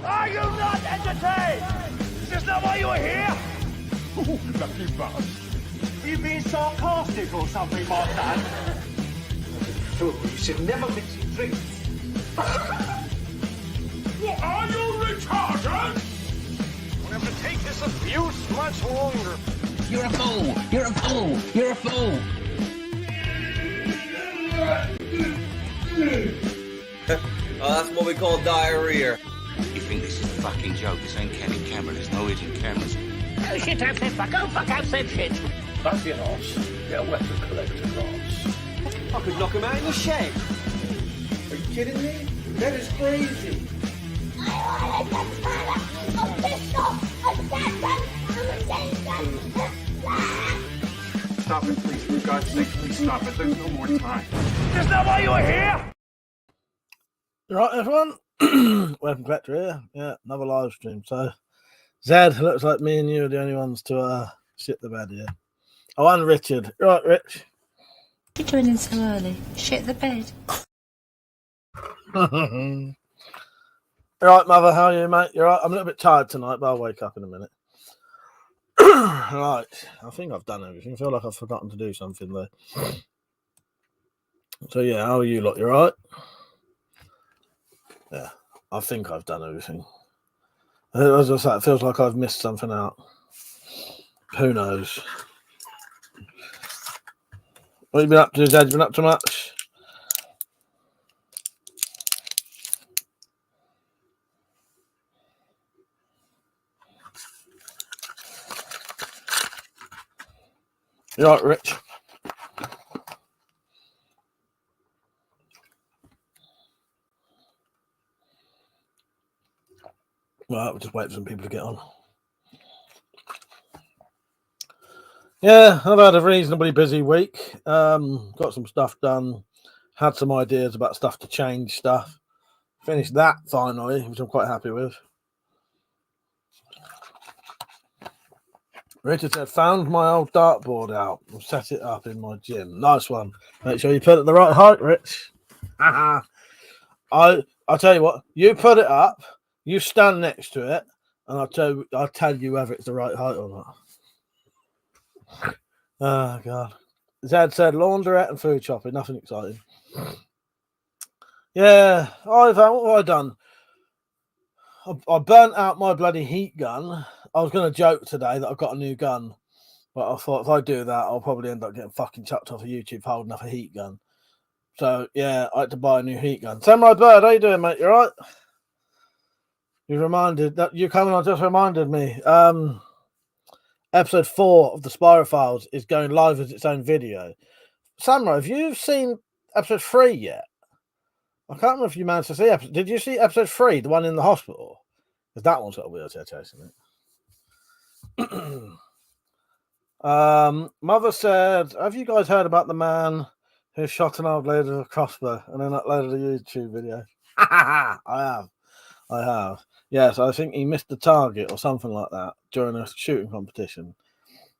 Are you not entertained? Is this not why you are here? Ooh, lucky bastard. Are you being sarcastic or something like that? You should never mix your drinks. What, are you retarded? We'll have to take this abuse much longer. You're a fool! You're a fool! You're a fool! Oh, that's what we call diarrhea. You think this is a fucking joke? This ain't Kenny Camera. There's no hidden cameras. Oh shit, I've said fuck. Oh fuck, I've said shit. That's your ass. Get a weapon collector ass. I could knock him out in the shed. Are you kidding me? That is crazy. Stop it, please. For God's sake, please stop it. There's no more time. Is this not why you are here? Right, everyone. WeaponCollector here. Yeah, another live stream. So, Zed, looks like me and you are the only ones to shit the bed here. Oh, and Richard. Right, Rich. You're joining so early. Shit the bed. Right, Mother, how are you, mate? You're right. I'm a little bit tired tonight, but I'll wake up in a minute. Right, I think I've done everything. I feel like I've forgotten to do something there. So, yeah, how are you lot? You right? Yeah, I think I've done everything. As I said, it feels like I've missed something out. Who knows? What have you been up to, Dad? You been up to much? You right, Rich? Right, we'll just wait for some people to get on. Yeah, I've had a reasonably busy week. Got some stuff done. Had some ideas about stuff to change stuff. Finished that finally, which I'm quite happy with. Richard said, found my old dartboard out and set it up in my gym. Nice one. Make sure you put it at the right height, Rich. I'll tell you what, you put it up, you stand next to it, and I'll tell you whether it's the right height or not. Oh, God. Zed said, laundrette and food shopping, nothing exciting. Yeah, what have I done? I burnt out my bloody heat gun. I was going to joke today that I've got a new gun, but I thought if I do that, I'll probably end up getting fucking chucked off of YouTube for holding up a heat gun. So, yeah, I had to buy a new heat gun. Samurai Bird, how you doing, mate? You all right? You coming on just reminded me. Episode 4 of the Spyro Files is going live as its own video. Samurai, have you seen episode 3 yet? I can't remember if you managed to see episode. Did you see episode 3, the one in the hospital? Because that one's got a wheelchair chase in it. Mother said, have you guys heard about the man who shot an old lady with a crossbow and then uploaded a YouTube video? I have. Yes, I think he missed the target or something like that during a shooting competition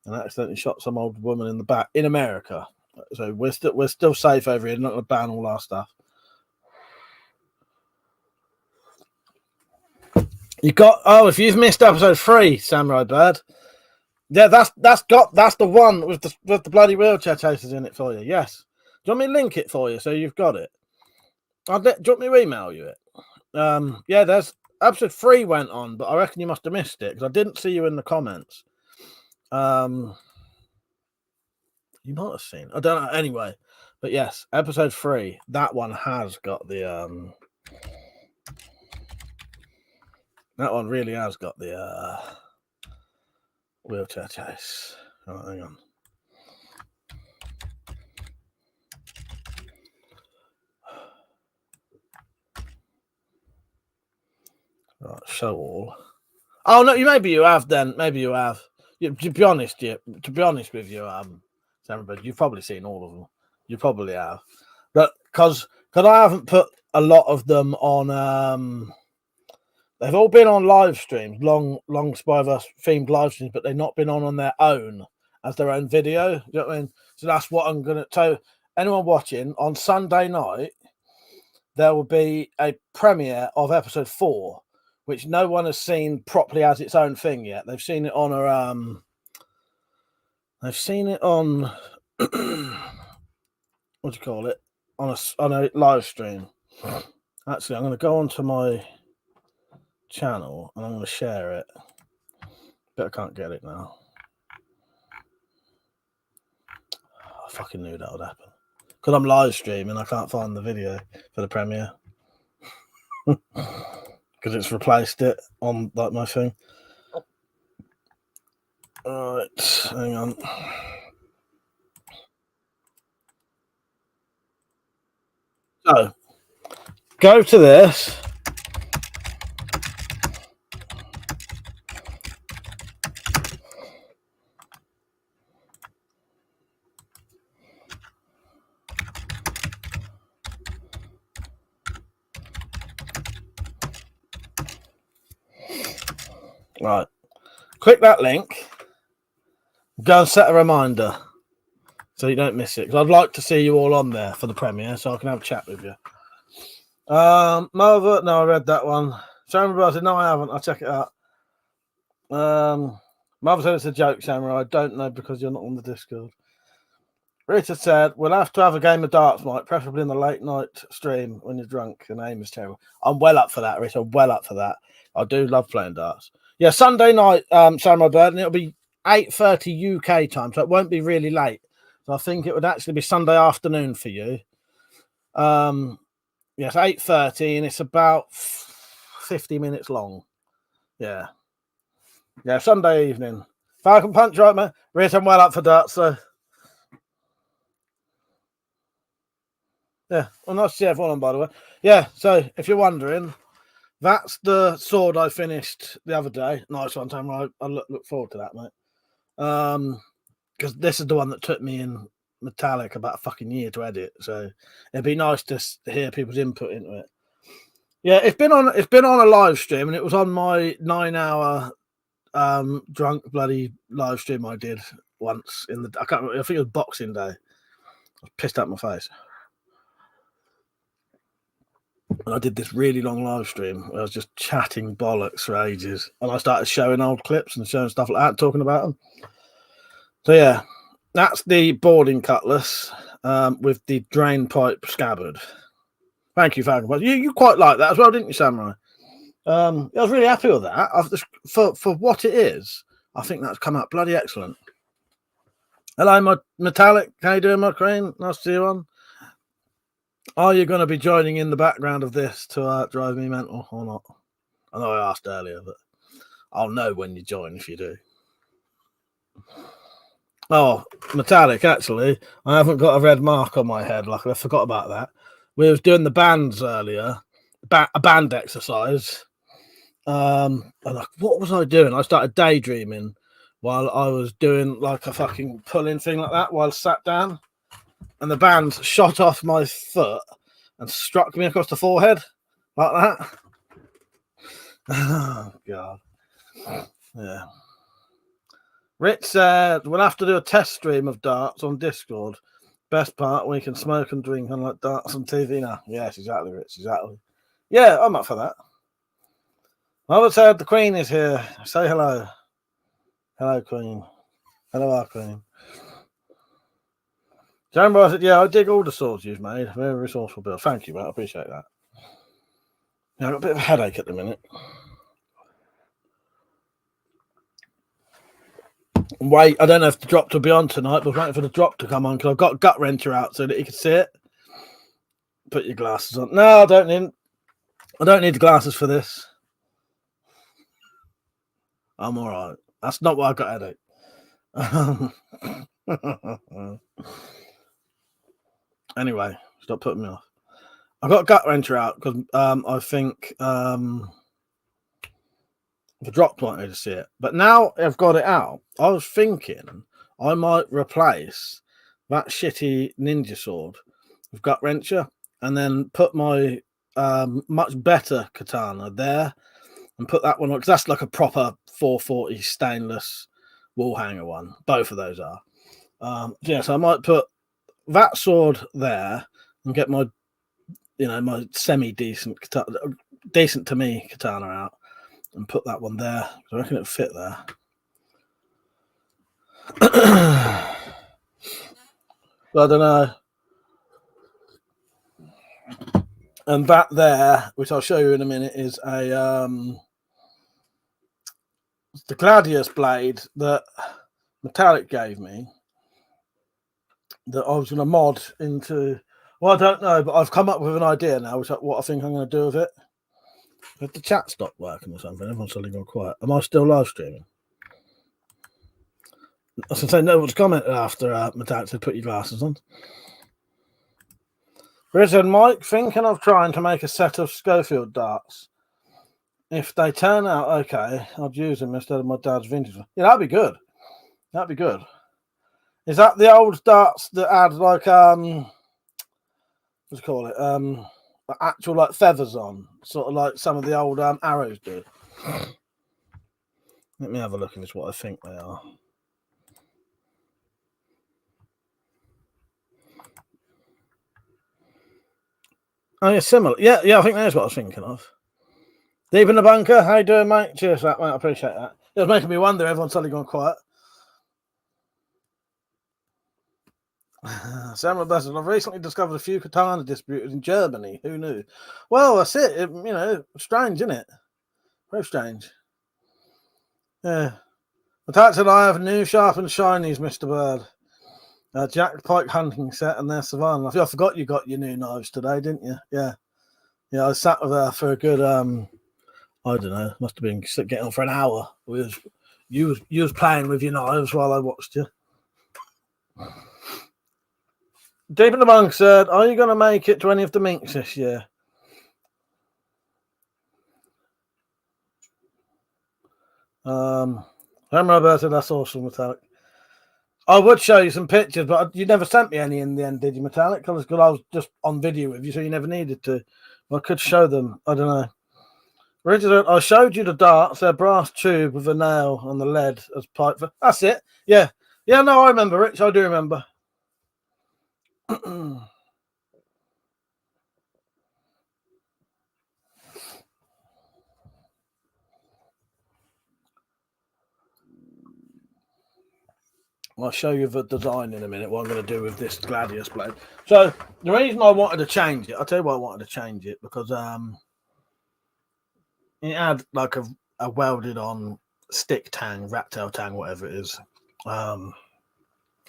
and accidentally shot some old woman in the back in America. So we're still safe over here. Not going to ban all our stuff. If you've missed episode 3, Samurai Bird, yeah, that's the one with the bloody wheelchair chasers in it for you. Yes, do you want me to link it for you so you've got it? Do you want me to email you it? Yeah, there's episode 3 went on, but I reckon you must have missed it because I didn't see you in the comments. You might have seen. I don't know. Anyway, but yes, episode 3. That one has got the That one really has got the wheelchair chase. Oh, hang on. Right, show all. Oh no, maybe you have then. Maybe you have. To be honest with you, Sam, you've probably seen all of them. You probably have. But because I haven't put a lot of them on. They've all been on live streams, long Spyverse themed live streams, but they've not been on their own as their own video. You know what I mean? So that's what I'm gonna tell anyone watching on Sunday night. There will be a premiere of episode 4, which no one has seen properly as its own thing yet. They've seen it on a they've seen it on what do you call it? On a live stream. Actually, I'm going to go onto my channel and I'm going to share it. But I can't get it now. I fucking knew that would happen. Because I'm live streaming, I can't find the video for the premiere. Because it's replaced it on like my thing. Alright, hang on. So, go to this. Right. Click that link. Go and set a reminder so you don't miss it. Because I'd like to see you all on there for the premiere so I can have a chat with you. Mother, no, I read that one. Samurai said, no, I haven't. I'll check it out. Mother said it's a joke, Samurai. I don't know because you're not on the Discord. Rita said, we'll have to have a game of darts, Mike, preferably in the late night stream when you're drunk. The name is terrible. I'm well up for that, Rita. I'm well up for that. I do love playing darts. Yeah, Sunday night, Samurai Bird, and it'll be 8:30 UK time, so it won't be really late. So I think it would actually be Sunday afternoon for you. Yes, 8:30, and it's about 50 minutes long. Yeah. Yeah, Sunday evening. Falcon Punch, right, man? Rita, I'm well up for darts, so. Yeah, well, nice to see everyone on, by the way. Yeah, so if you're wondering, that's the sword I finished the other day. Nice one, Tam. I look forward to that, mate. Because this is the one that took me in metallic about a fucking year to edit. So it'd be nice to hear people's input into it. Yeah, it's been on a live stream, and it was on my 9-hour drunk bloody live stream I did once in the. I can't remember, I think it was Boxing Day. I was pissed out my face. And I did this really long live stream where I was just chatting bollocks for ages. And I started showing old clips and showing stuff like that, talking about them. So, yeah, that's the boarding cutlass with the drain pipe scabbard. Thank you, Falcon. You quite like that as well, didn't you, Samurai? I was really happy with that. For what it is, I think that's come out bloody excellent. Hello, my metallic. How you doing, my crane? Nice to see you on. Are you going to be joining in the background of this to drive me mental or not? I know I asked earlier, but I'll know when you join if you do. Oh, metallic, actually. I haven't got a red mark on my head. Like, I forgot about that. We was doing the bands earlier, a band exercise. And like, what was I doing? I started daydreaming while I was doing like a fucking pulling thing like that while I sat down. And the band shot off my foot and struck me across the forehead like that. Oh, God. Yeah. Rich said, we'll have to do a test stream of darts on Discord. Best part, we can smoke and drink unlike darts on TV now. Yes, exactly, Rich, exactly. Yeah, I'm up for that. Mother said the Queen is here. Say hello. Hello, Queen. Hello, our Queen. Jambo said, yeah, I dig all the swords you've made. Very resourceful build. Thank you, mate. I appreciate that. Yeah, I've got a bit of a headache at the minute. Wait, I don't know if the drop will be on tonight, but I was waiting for the drop to come on because I've got Gut Wrencher out so that you can see it. Put your glasses on. No, I don't need the glasses for this. I'm all right. That's not why I got a headache. Anyway, stop putting me off. I got Gut Wrencher out because I think the drop wanted to see it. But now I've got it out, I was thinking I might replace that shitty ninja sword with Gut Wrencher and then put my much better katana there and put that one on because that's like a proper 440 stainless wall hanger one. Both of those are. So I might put that sword there and get my, my semi-decent katana, decent to me katana out and put that one there. I reckon it'll fit there. But I don't know. And that there, which I'll show you in a minute, is a the Gladius blade that Metallic gave me that I was going to mod into. Well, I don't know, but I've come up with an idea now, what I think I'm going to do with it. If the chat stopped working or something, everyone's suddenly gone quiet. Am I still live streaming? I was going to say, no one's commented after Metallic said put your glasses on. Richard Mike, thinking of trying to make a set of Schofield darts. If they turn out okay, I'd use them instead of my dad's vintage one. Yeah, that'd be good. That'd be good. Is that the old darts that had like what's it call it? Actual like feathers on, sort of like some of the old arrows do. Let me have a look if it's what I think they are. Oh yeah, similar. Yeah, I think that's what I was thinking of. Deep in the bunker, how you doing, mate? Cheers for that, mate. I appreciate that. It was making me wonder. Everyone's suddenly gone quiet. Samuel Besson, I've recently discovered a few katana distributors in Germany. Who knew? Well, that's it. Strange, isn't it? Very strange. Yeah. Metallic said I have new sharpened shinies, Mr. Bird. Jack Pike hunting set and their Savannah. I forgot you got your new knives today, didn't you? Yeah. Yeah, I sat with her for a good I don't know, must have been getting on for an hour. You was playing with your knives while I watched you. Deep in the Monk said, are you going to make it to any of the minks this year? Roberto, that's awesome, Metallic. I would show you some pictures, but you never sent me any in the end, did you, Metallic? Because I was just on video with you, so you never needed to. I could show them. I don't know. Richard, I showed you the darts. They're brass tube with a nail on the lead as pipe. That's it. Yeah. Yeah, no, I remember, Rich. I do remember. I'll show you the design in a minute, what I'm going to do with this Gladius blade. So, the reason I wanted to change it, I'll tell you why I wanted to change it, because it had like a welded on stick tang, rat tail tang, whatever it is. And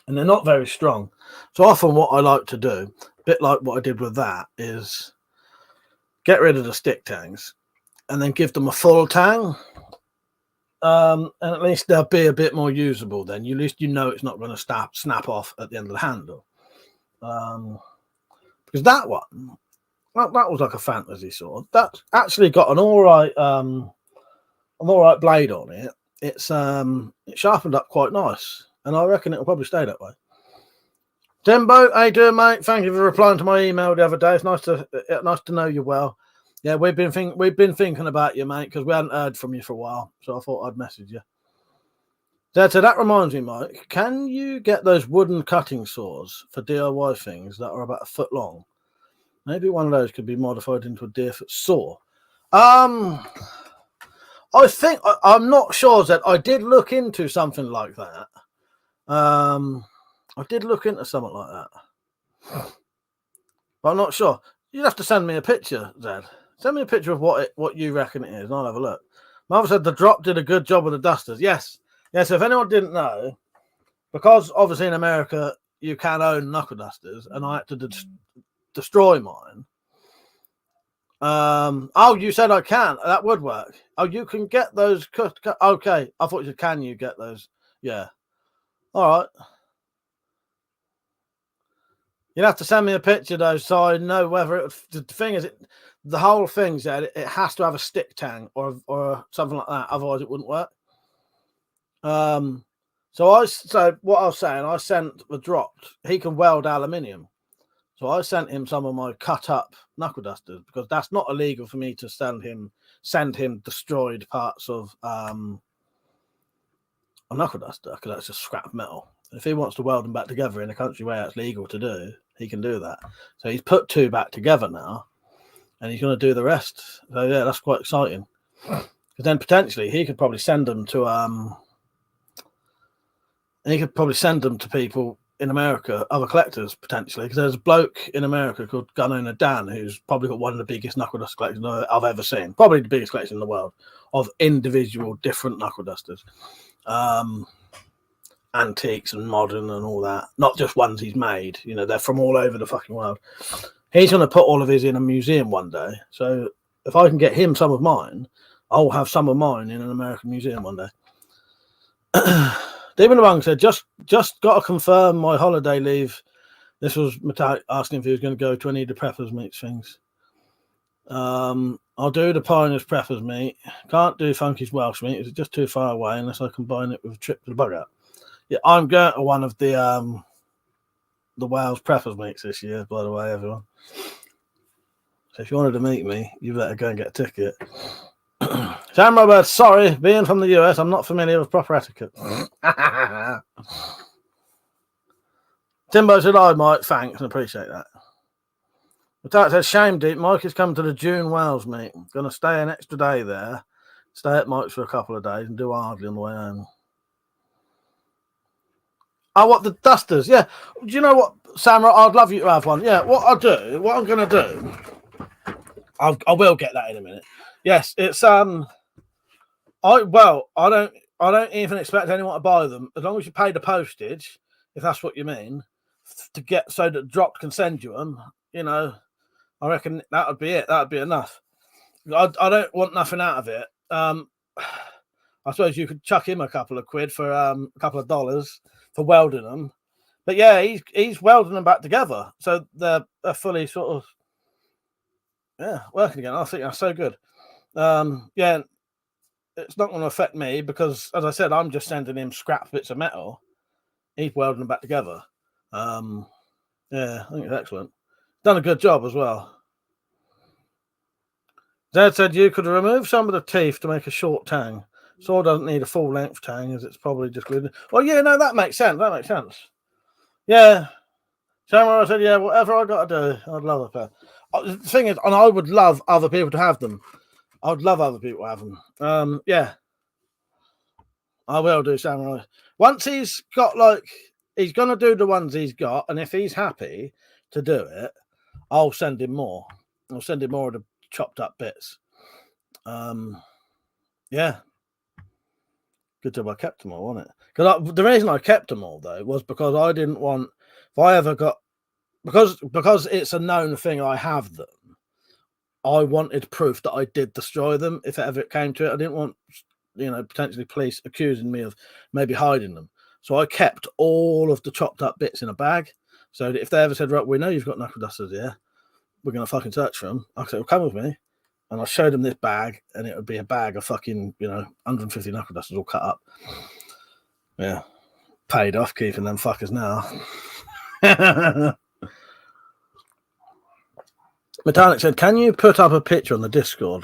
they're not very strong. So often what I like to do, a bit like what I did with that, is get rid of the stick tangs and then give them a full tang. And at least they'll be a bit more usable then. At least you know it's not going to snap off at the end of the handle. Because that one, that was like a fantasy sword. That's actually got an all right blade on it. It's it sharpened up quite nice, and I reckon it'll probably stay that way. Timbo, how you doing, mate? Thank you for replying to my email the other day. It's nice to know you well. Yeah, we've been thinking about you, mate, because we hadn't heard from you for a while, so I thought I'd message you. So that reminds me, Mike. Can you get those wooden cutting saws for DIY things that are about a foot long? Maybe one of those could be modified into a deer-foot saw. I think I'm not sure that I did look into something like that. I did look into something like that, but I'm not sure. You'd have to send me a picture, Zed. Send me a picture of what you reckon it is, and I'll have a look. Mother said the drop did a good job with the dusters. Yes. So if anyone didn't know, because obviously in America you can own knuckle dusters, and I had to destroy mine. Oh, you said I can. That would work. Oh, you can get those cut. Okay, I thought you said, can you get those? Yeah. All right. You'd have to send me a picture though, so I know whether the thing is, the whole thing said it has to have a stick tang or something like that. Otherwise, it wouldn't work. So what I was saying, I sent the dropped. He can weld aluminium, so I sent him some of my cut up knuckle dusters because that's not illegal for me to send him destroyed parts of a knuckle duster because that's just scrap metal. If he wants to weld them back together in a country where it's legal to do, he can do that. So he's put two back together now, and he's going to do the rest. So yeah, that's quite exciting. Because But then potentially he could probably send them to people in America, other collectors potentially, because there's a bloke in America called Gun Owner Dan who's probably got one of the biggest knuckle dust collections I've ever seen, probably the biggest collection in the world of individual different knuckle dusters, antiques and modern and all that, not just ones he's made. You know, they're from all over the fucking world. He's going to put all of his in a museum one day, so if I can get him some of mine, I'll have some of mine in an American museum one day. Demon Among said, just got to confirm my holiday leave. This was Metallic asking if he was going to go to any of the Preppers Meets things. I'll do the Pioneers Preppers Meet. Can't do Funky's Welsh Meet. It's just too far away unless I combine it with a trip to the Bug Out. Yeah, I'm going to one of the Wales Preppers Meets this year, by the way, everyone. So if you wanted to meet me, you better go and get a ticket. Sam Roberts, sorry, being from the US, I'm not familiar with proper etiquette. Timbo said, "I Mike, thanks, and appreciate that." But says, "Shame deep. Mike is coming to the June Wales meet. Going to stay an extra day there. Stay at Mike's for a couple of days and do hardly on the way home." Oh, what, the dusters? Yeah. Do you know what, Sam? I'd love you to have one. Yeah. What I'm going to do, I will get that in a minute. Yes, it's I don't even expect anyone to buy them as long as you pay the postage, if that's what you mean, to get so that Drop can send you them. You know, I reckon that would be it. That would be enough. I don't want nothing out of it. I suppose you could chuck him a couple of quid for a couple of dollars for welding them, but yeah, he's welding them back together, so they're fully sort of working again. I think that's so good. Yeah. It's not going to affect me because, as I said, I'm just sending him scrap bits of metal. He's welding them back together. Yeah, I think it's excellent. Done a good job as well. Dad said you could remove some of the teeth to make a short tang. Sword doesn't need a full length tang, as it's probably just glued. Well, yeah, no, that makes sense. That makes sense. Yeah. Samurai said, yeah, whatever I got to do, I'd love a pair. The thing is, and I would love other people to have them. I would love other people to have them. Yeah. I will do Samurai. Once he's got, like, he's going to do the ones he's got, and if he's happy to do it, I'll send him more. I'll send him more of the chopped up bits. Yeah. Good job I kept them all, wasn't it? Because the reason I kept them all, though, was because I didn't want, if I ever got, because it's a known thing I have them, I wanted proof that I did destroy them if ever it came to it. I didn't want, potentially police accusing me of maybe hiding them. So I kept all of the chopped up bits in a bag. So that if they ever said, right, we know you've got knuckle dusters here, we're going to fucking search for them. I said, well, come with me. And I showed them this bag, and it would be a bag of fucking, 150 knuckle dusters all cut up. Yeah. Paid off keeping them fuckers now. Metallic said, can you put up a picture on the Discord,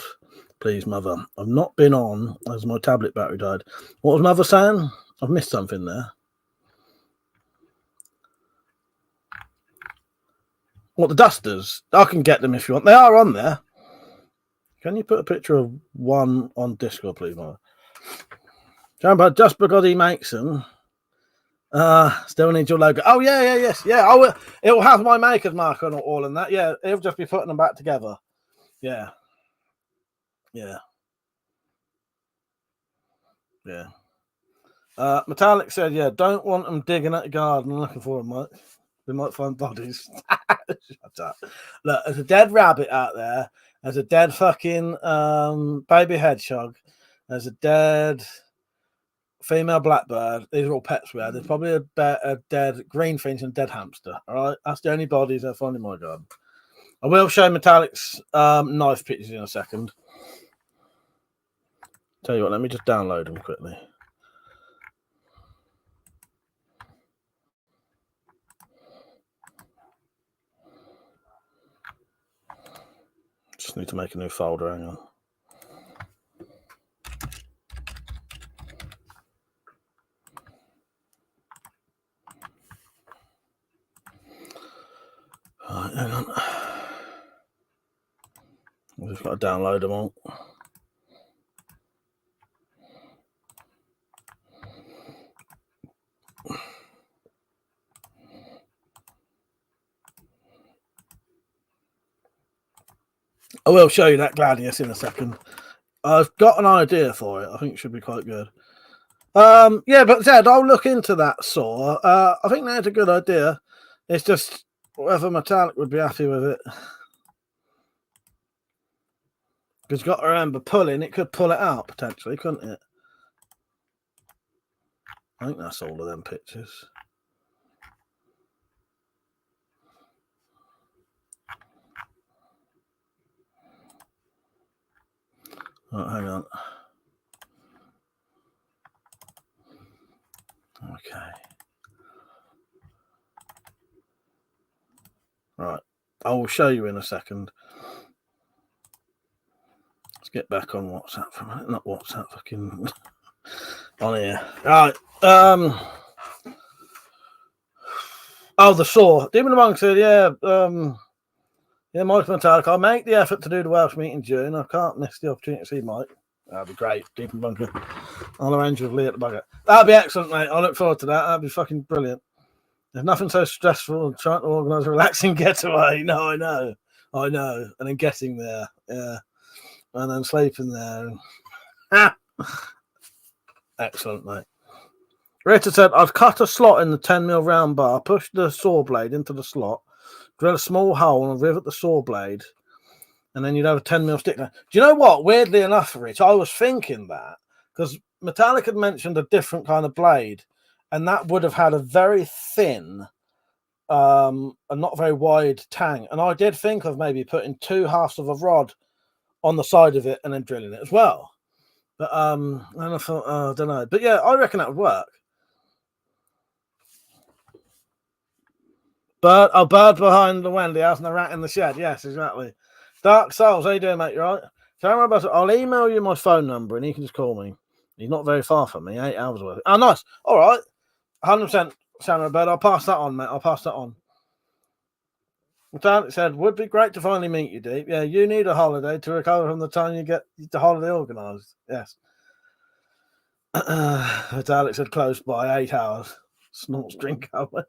please, Mother? I've not been on as my tablet battery died. What was Mother saying? I've missed something there. What, the dusters? I can get them if you want. They are on there. Can you put a picture of one on Discord, please, Mother? Jumbo, just because he makes them, still needs your logo. Oh, yes. Yeah, I will. It will have my maker's mark on all and that. Yeah, he'll just be putting them back together. Yeah. Metallic said, yeah, don't want them digging at the garden looking for them, Mike. They might find bodies. Shut up. Look, there's a dead rabbit out there. There's a dead fucking baby hedgehog. There's a dead female blackbird. These are all pets we had. There's probably a dead greenfinch and dead hamster. All right, that's the only bodies I find in my garden. I will show Metallic's knife pictures in a second. Tell you what, let me just download them quickly. Just need to make a new folder. Hang on. Right, hang on. I've just got to download them all. I will show you that Gladius in a second. I've got an idea for it. I think it should be quite good. Yeah, but Zed, I'll look into that saw. I think that's a good idea. It's just whether Metallic would be happy with it. Because you've got to remember, pulling, it could pull it out potentially, couldn't it? I think that's all of them pictures. Right, hang on. Okay. Right. I will show you in a second. Let's get back on WhatsApp for a minute. Not WhatsApp, fucking on here. Right. Oh, the saw. Demon Monk said, yeah, Mike Metallic, I'll make the effort to do the Welsh meet in June. I can't miss the opportunity to see Mike. That'd be great. Demon Bunker. I'll arrange with Lee at the bugger. That'd be excellent, mate. I look forward to that. That'd be fucking brilliant. There's nothing so stressful as trying to organise a relaxing getaway. No, I know. And then getting there. Yeah. And then sleeping there. Excellent, mate. Richard said, I've cut a slot in the 10mm round bar, pushed the saw blade into the slot, drill a small hole and rivet the saw blade, and then you'd have a 10mm stick there. Do you know what? Weirdly enough, Rich, I was thinking that because Metallic had mentioned a different kind of blade, and that would have had a very thin and not very wide tang. And I did think of maybe putting 2 halves of a rod on the side of it and then drilling it as well. But and I thought, I don't know. But yeah, I reckon that would work. Bird behind the Wendy house and the rat in the shed. Yes, exactly. Dark Souls, how you doing, mate? You all right? I'll email you my phone number and you can just call me. He's not very far from me, 8 hours away. Oh, nice. All right. 100% Samurai Bird. I'll pass that on, mate. I'll pass that on. Metallic said, would be great to finally meet you, Deep. Yeah, you need a holiday to recover from the time you get the holiday organised. Yes. Metallic said, close by 8 hours. Snorts drink over.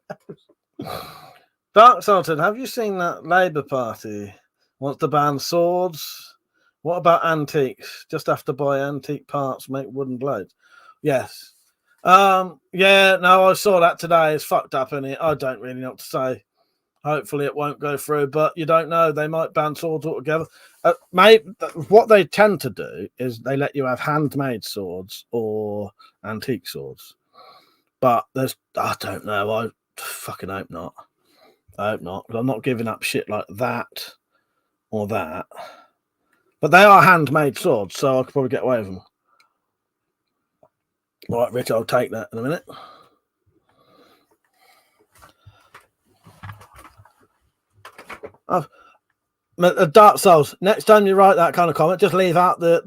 Dark Sultan, have you seen that Labour Party wants to ban swords? What about antiques? Just have to buy antique parts, make wooden blades. Yes. Yeah, no, I saw that today. It's fucked up, isn't it? I don't really know what to say. Hopefully it won't go through, but you don't know. They might ban swords altogether. What they tend to do is they let you have handmade swords or antique swords. But I don't know. I fucking hope not. I hope not. But I'm not giving up shit like that or that. But they are handmade swords, so I could probably get away with them. All right, Rich, I'll take that in a minute. Dark Souls. Next time you write that kind of comment, just leave out the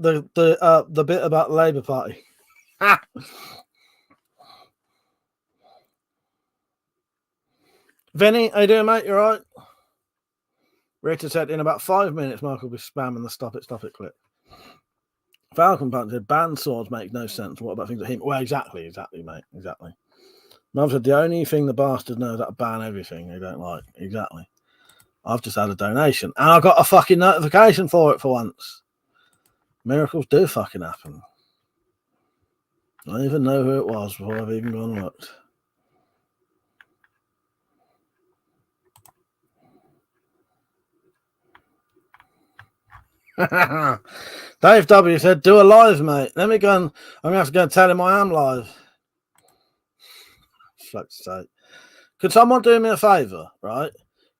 bit about the Labour Party. Vinny, how you doing, mate? You all right? Rita said, in about 5 minutes, Mark will be spamming the stop it clip. Falcon Punch said, ban swords makes no sense. What about things like him? Well, exactly, mate. Exactly. Mum said, the only thing the bastard knows is that ban everything they don't like. Exactly. I've just had a donation. And I got a fucking notification for it for once. Miracles do fucking happen. I don't even know who it was before I've even gone and looked. Dave W said, do a live, mate. Let me go and I'm gonna have to go and tell him I am live. Fuck's sake. Could someone do me a favour, right?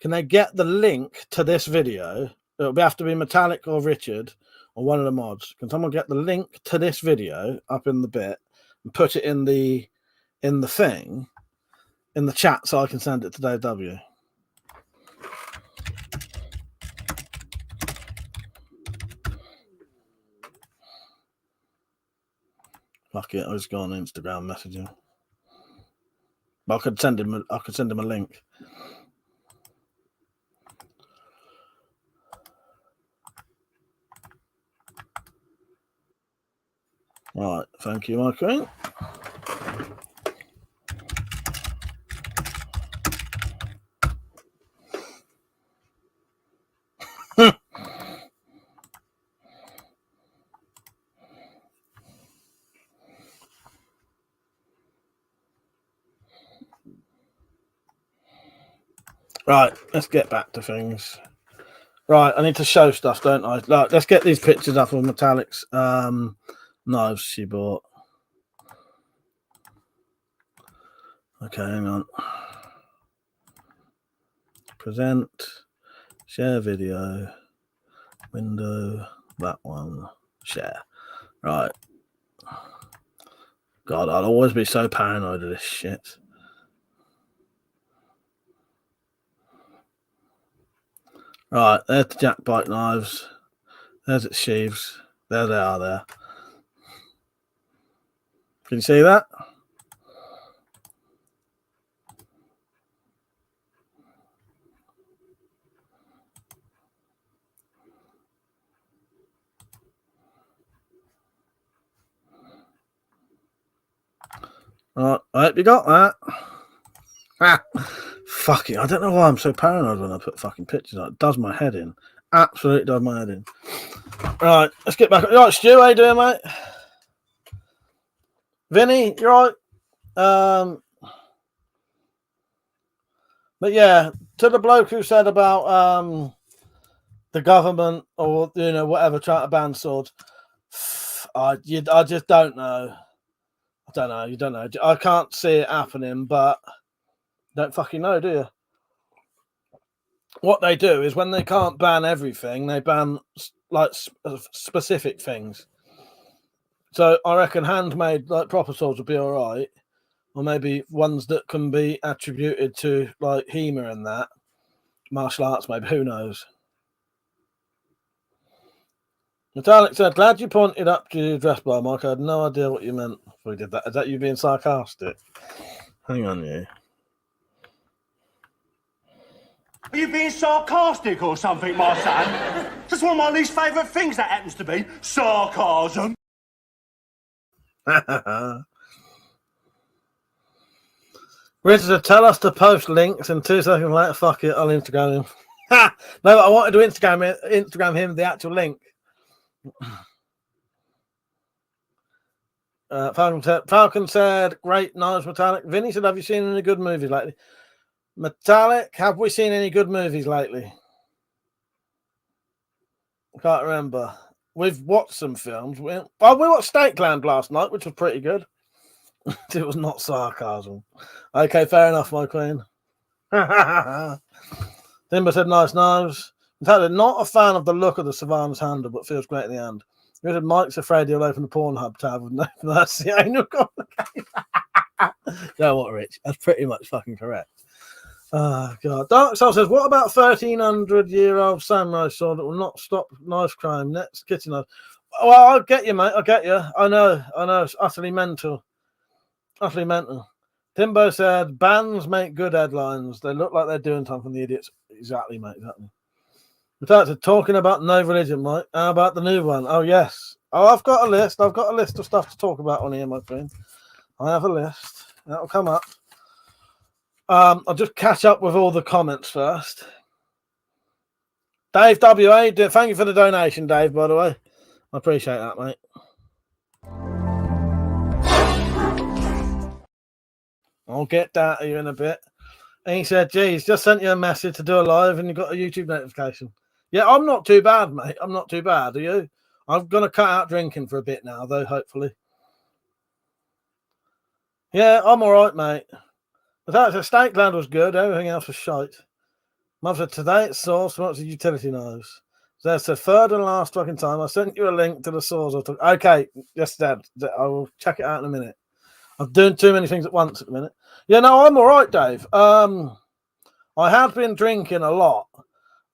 Can they get the link to this video? It'll have to be Metallic or Richard or one of the mods. Can someone get the link to this video up in the bit and put it in the thing in the chat so I can send it to Dave W? Fuck it, I just go on Instagram messaging. But I could send him a link. Right, thank you, my queen. Right, let's get back to things. Right, I need to show stuff, don't I? Right, let's get these pictures up of Metallic's knives she bought. Okay, hang on. Present, share video, window, that one, share. Right. God, I'll always be so paranoid of this shit. Right, there's the Jackbite knives. There's its sheaves. There they are there. Can you see that? Right, I hope you got that. Ah, fucking, I don't know why I'm so paranoid when I put fucking pictures on. It does my head in. Absolutely does my head in. Right, let's get back. Right, Stu, how you doing, mate? Vinny, you right? But yeah, to the bloke who said about the government or whatever trying to ban swords, I just don't know. I don't know. You don't know. I can't see it happening, but don't fucking know, do you? What they do is when they can't ban everything, they ban like specific things. So I reckon handmade like proper swords would be all right, or maybe ones that can be attributed to like HEMA and that martial arts. Maybe, who knows? Metallic said, "Glad you pointed up to your dress bar, Mike. I had no idea what you meant before you did that. Is that you being sarcastic? Hang on, you." Are you being sarcastic or something, my son? That's one of my least favourite things, that happens to be sarcasm. Richard, tell us to post links, and 2 seconds later, fuck it, I'll Instagram him. No, I wanted to Instagram him the actual link. Falcon said, "Great, nice, Metallic." Vinny said, "Have you seen any good movies lately?" Metallic, have we seen any good movies lately? I can't remember. We've watched some films. We watched Stakeland last night, which was pretty good. It was not sarcasm. Okay, fair enough, my queen. Timber said, "Nice knives." Metallic, not a fan of the look of the Savannah's handle, but feels great in the hand. Mike's afraid he'll open the Pornhub tab with no mercy. You know what, Rich? That's pretty much fucking correct. Oh, God. Dark Soul says, "What about 1,300-year-old samurai sword that will not stop knife crime? Next kitchen knife." Well, I'll get you, mate. I'll get you. I know. It's utterly mental. Utterly mental. Timbo said, "Bans make good headlines. They look like they're doing something, the idiots." Exactly, mate. Exactly. In fact, talking about no religion, Mike. How about the new one? Oh, yes. Oh, I've got a list. I've got a list of stuff to talk about on here, my friend. I have a list. That'll come up. I'll just catch up with all the comments first. Dave WA, thank you for the donation, Dave, by the way. I appreciate that, mate. I'll get that to you in a bit. And he said, "Geez, just sent you a message to do a live and you got a YouTube notification." Yeah, I'm not too bad, mate. I'm not too bad. Are you? I'm going to cut out drinking for a bit now, though, hopefully. Yeah, I'm all right, mate. But the Stakeland was good. Everything else was shite. Mum said, "Today it's sauce, lots of utility knives." So that's the third and last fucking time. I sent you a link to the saws. Okay, yes, Dad. I will check it out in a minute. I'm doing too many things at once at the minute. Yeah, no, I'm all right, Dave. I have been drinking a lot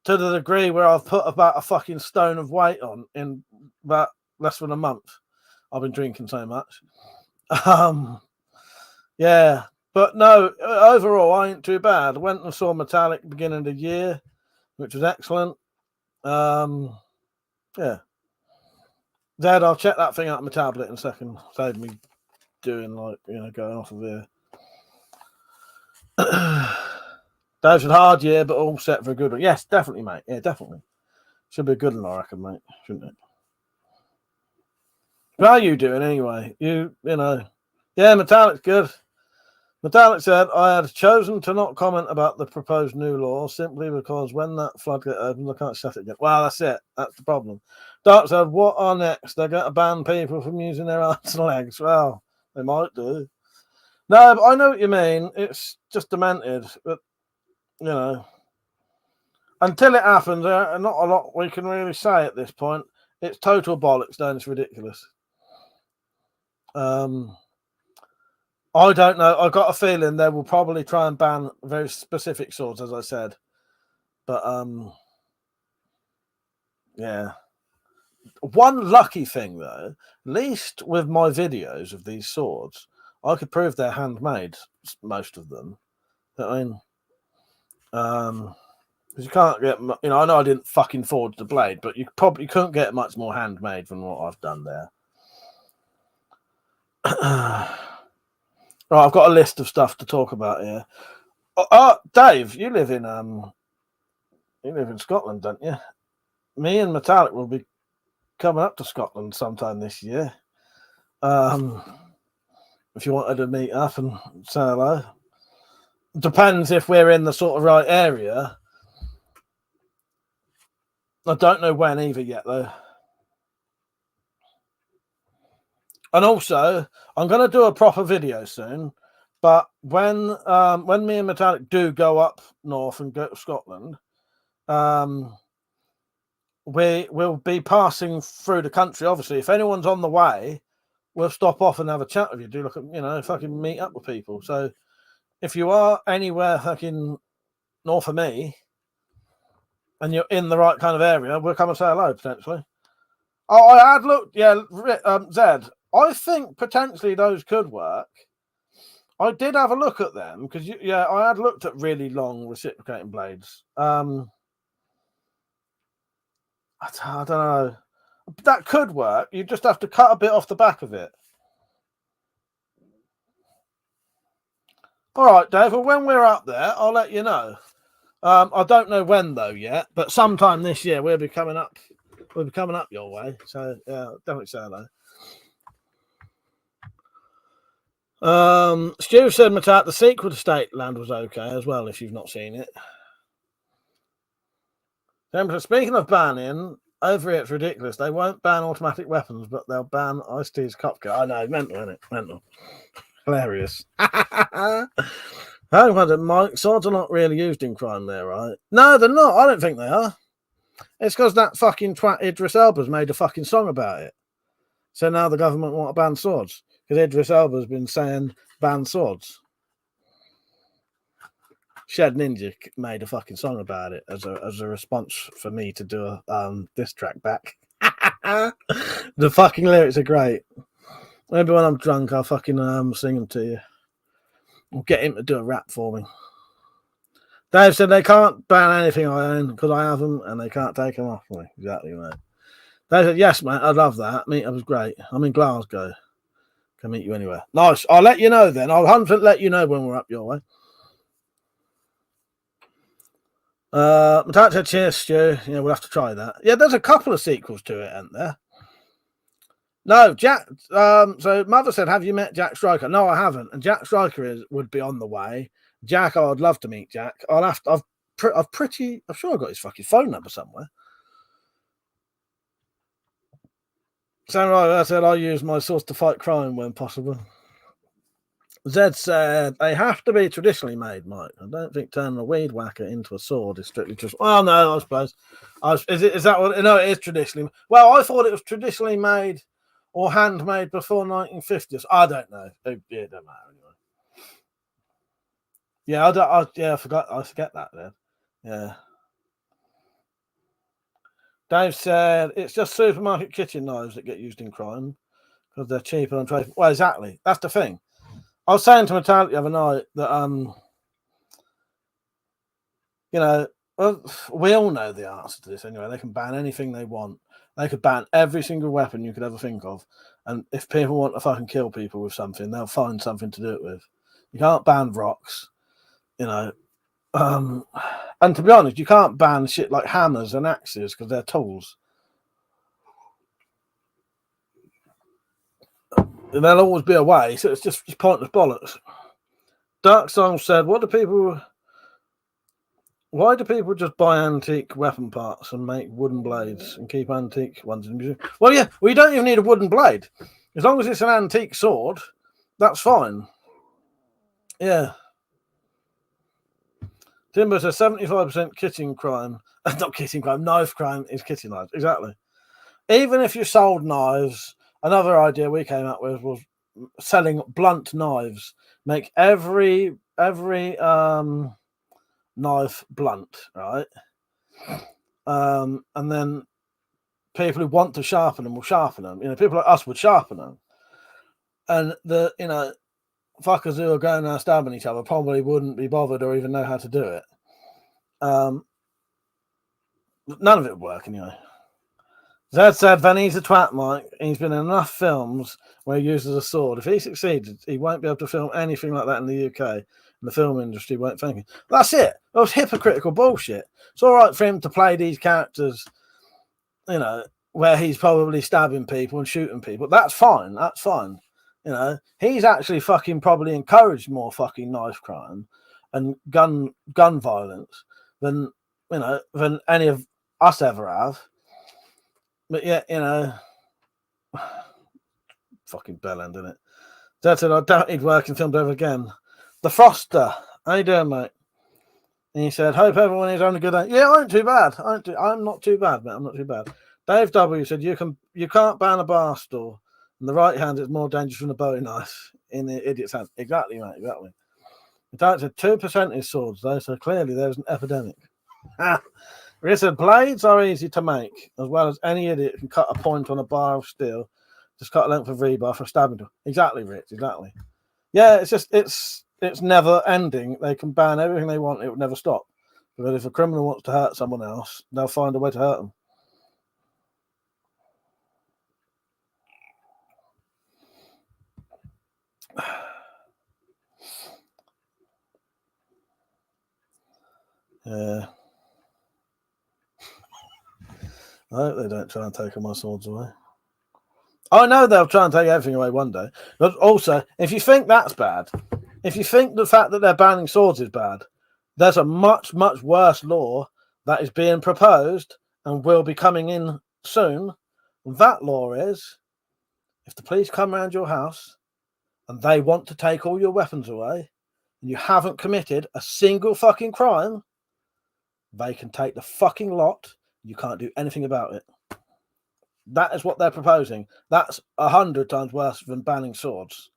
to the degree where I've put about a fucking stone of weight on in about less than a month. I've been drinking so much. Yeah, but no, overall, I ain't too bad. I went and saw Metallic beginning of the year, which was excellent. Yeah. Dad, I'll check that thing out on my tablet in a second. Save me doing going off of here. Dave's a hard year, but all set for a good one. Yes, definitely, mate. Yeah, definitely. Should be a good one, I reckon, mate. Shouldn't it? How are you doing anyway? You know. Yeah, Metallic's good. Metallic said, I had chosen to not comment about the proposed new law simply because when that floodgate opens, I can't shut it again. Well, that's it. That's the problem. Dark said, what are next? They're going to ban people from using their arms and legs. Well, they might do. No, but I know what you mean. It's just demented. But, you know, until it happens, not a lot we can really say at this point. It's total bollocks, then it's ridiculous. I don't know. I've got a feeling they will probably try and ban very specific swords, as I said. But yeah. One lucky thing though, at least with my videos of these swords, I could prove they're handmade, most of them. I mean, because you can't get, you know, I know I didn't fucking forge the blade, but you probably couldn't get much more handmade than what I've done there. Right, I've got a list of stuff to talk about here. Dave, you live in Scotland, don't you? Me and Metallic will be coming up to Scotland sometime this year. If you wanted to meet up and say hello. Depends if we're in the sort of right area. I don't know when either yet, though. And also, I'm going to do a proper video soon. But when me and Metallic do go up north and go to Scotland, we will be passing through the country. Obviously, if anyone's on the way, we'll stop off and have a chat with you. Do look at, you know, fucking meet up with people. So if you are anywhere fucking north of me and you're in the right kind of area, we'll come and say hello potentially. Oh, I had looked, yeah, Zed. I think potentially those could work. I did have a look at them because, yeah, I had looked at really long reciprocating blades. I don't know. That could work. You just have to cut a bit off the back of it. All right, Dave. Well, when we're up there, I'll let you know. I don't know when though yet, but sometime this year we'll be coming up. We'll be coming up your way. So yeah, definitely say hello. Stu said, Matat, the sequel to State Land was okay as well. If you've not seen it. Speaking of banning, over here it's ridiculous. They won't ban automatic weapons, but they'll ban Ice-T's cop car. I know, mental, isn't it? Mental. Hilarious. I wonder, Mike, swords are not really used in crime there, right? No, they're not. I don't think they are. It's because that fucking twat Idris Elba's made a fucking song about it. So now the government want to ban swords. Because Idris Elba's been saying ban swords. Shed Ninja made a fucking song about it as a response for me to do a diss track back. The fucking lyrics are great. Maybe when I'm drunk, I'll fucking sing them to you. I'll get him to do a rap for me. Dave said they can't ban anything I own because I have them and they can't take them off me. Exactly, mate. Dave said, yes, mate, I'd love that. Meetup was great. I'm in Glasgow. Can meet you anywhere. Nice. I'll let you know then. I'll 100% let you know when we're up your way. Matat said, cheers, Stu. Yeah, we'll have to try that. Yeah, there's a couple of sequels to it, aren't there? No, Jack. So Mother said, have you met Jack Striker? No, I haven't. And Jack Striker would be on the way. Jack, I'd love to meet Jack. I'm sure I've got his fucking phone number somewhere. Samurai, I said, I use my source to fight crime when possible. Zed said, they have to be traditionally made, Mike. I don't think turning a weed whacker into a sword is strictly just. Well, no, I suppose. Is that what? No, it is traditionally. Well, I thought it was traditionally made or handmade before 1950s. I don't know. It don't matter anyway. Yeah, I forget that then. Yeah. Dave said it's just supermarket kitchen knives that get used in crime because they're cheaper and trade. Well, exactly. That's the thing. I was saying to Metallic the other night that you know, well, we all know the answer to this anyway. They can ban anything they want. They could ban every single weapon you could ever think of. And if people want to fucking kill people with something, they'll find something to do it with. You can't ban rocks, you know. And to be honest, you can't ban shit like hammers and axes because they're tools. And there'll always be a way, so it's just pointless bollocks. Dark Song said, why do people just buy antique weapon parts and make wooden blades and keep antique ones in the museum? Well, yeah, you don't even need a wooden blade. As long as it's an antique sword, that's fine. Yeah. Timber says 75% kitting crime. Not kitting crime, knife crime is kitting knives. Exactly. Even if you sold knives, another idea we came up with was selling blunt knives. Make every knife blunt, right? And then people who want to sharpen them will sharpen them. People like us would sharpen them. And the fuckers who are going around stabbing each other probably wouldn't be bothered or even know how to do it. None of it would work anyway. Zed said, Van, he's a twat, Mike. He's been in enough films where he uses a sword. If he succeeds, he won't be able to film anything like that in the UK. And the film industry won't thank him. That's it. That was hypocritical bullshit. It's all right for him to play these characters, where he's probably stabbing people and shooting people. That's fine. That's fine. He's actually fucking probably encouraged more fucking knife crime and gun violence than any of us ever have. But yeah, fucking bellend, isn't it? Dad said, I doubt he'd work in films ever again. The Froster, how you doing, mate? And he said, hope everyone is having a good day. Yeah, I'm too bad. I'm not too bad, mate. I'm not too bad. Dave W said, you can't ban a bar store. In the right hand, it's more dangerous than a Bowie knife in the idiot's hand. Exactly, mate. Exactly. Dad said 2% is swords, though, so clearly there's an epidemic. Rich said, blades are easy to make, as well as any idiot can cut a point on a bar of steel. Just cut a length of rebar for a stabbing tool. Exactly, Rich. Exactly. Yeah, it's never ending. They can ban everything they want. It would never stop. But if a criminal wants to hurt someone else, they'll find a way to hurt them. Yeah. I hope they don't try and take all my swords away. I know they'll try and take everything away one day. But also, if you think that's bad, if you think the fact that they're banning swords is bad, there's a much, much worse law that is being proposed and will be coming in soon. And that law is, if the police come around your house and they want to take all your weapons away and you haven't committed a single fucking crime, they can take the fucking lot. You can't do anything about it. That is what they're proposing. That's 100 times worse than banning swords.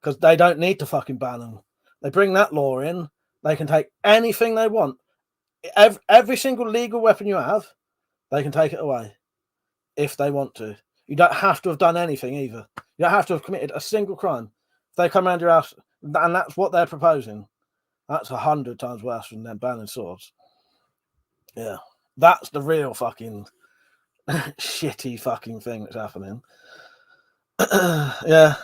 Because they don't need to fucking ban them. They bring that law in, they can take anything they want. Every single legal weapon you have, they can take it away. If they want to. You don't have to have done anything either. You don't have to have committed a single crime. If they come around your house, and that's what they're proposing, that's 100 times worse than them banning swords. Yeah. That's the real fucking shitty fucking thing that's happening. Yeah.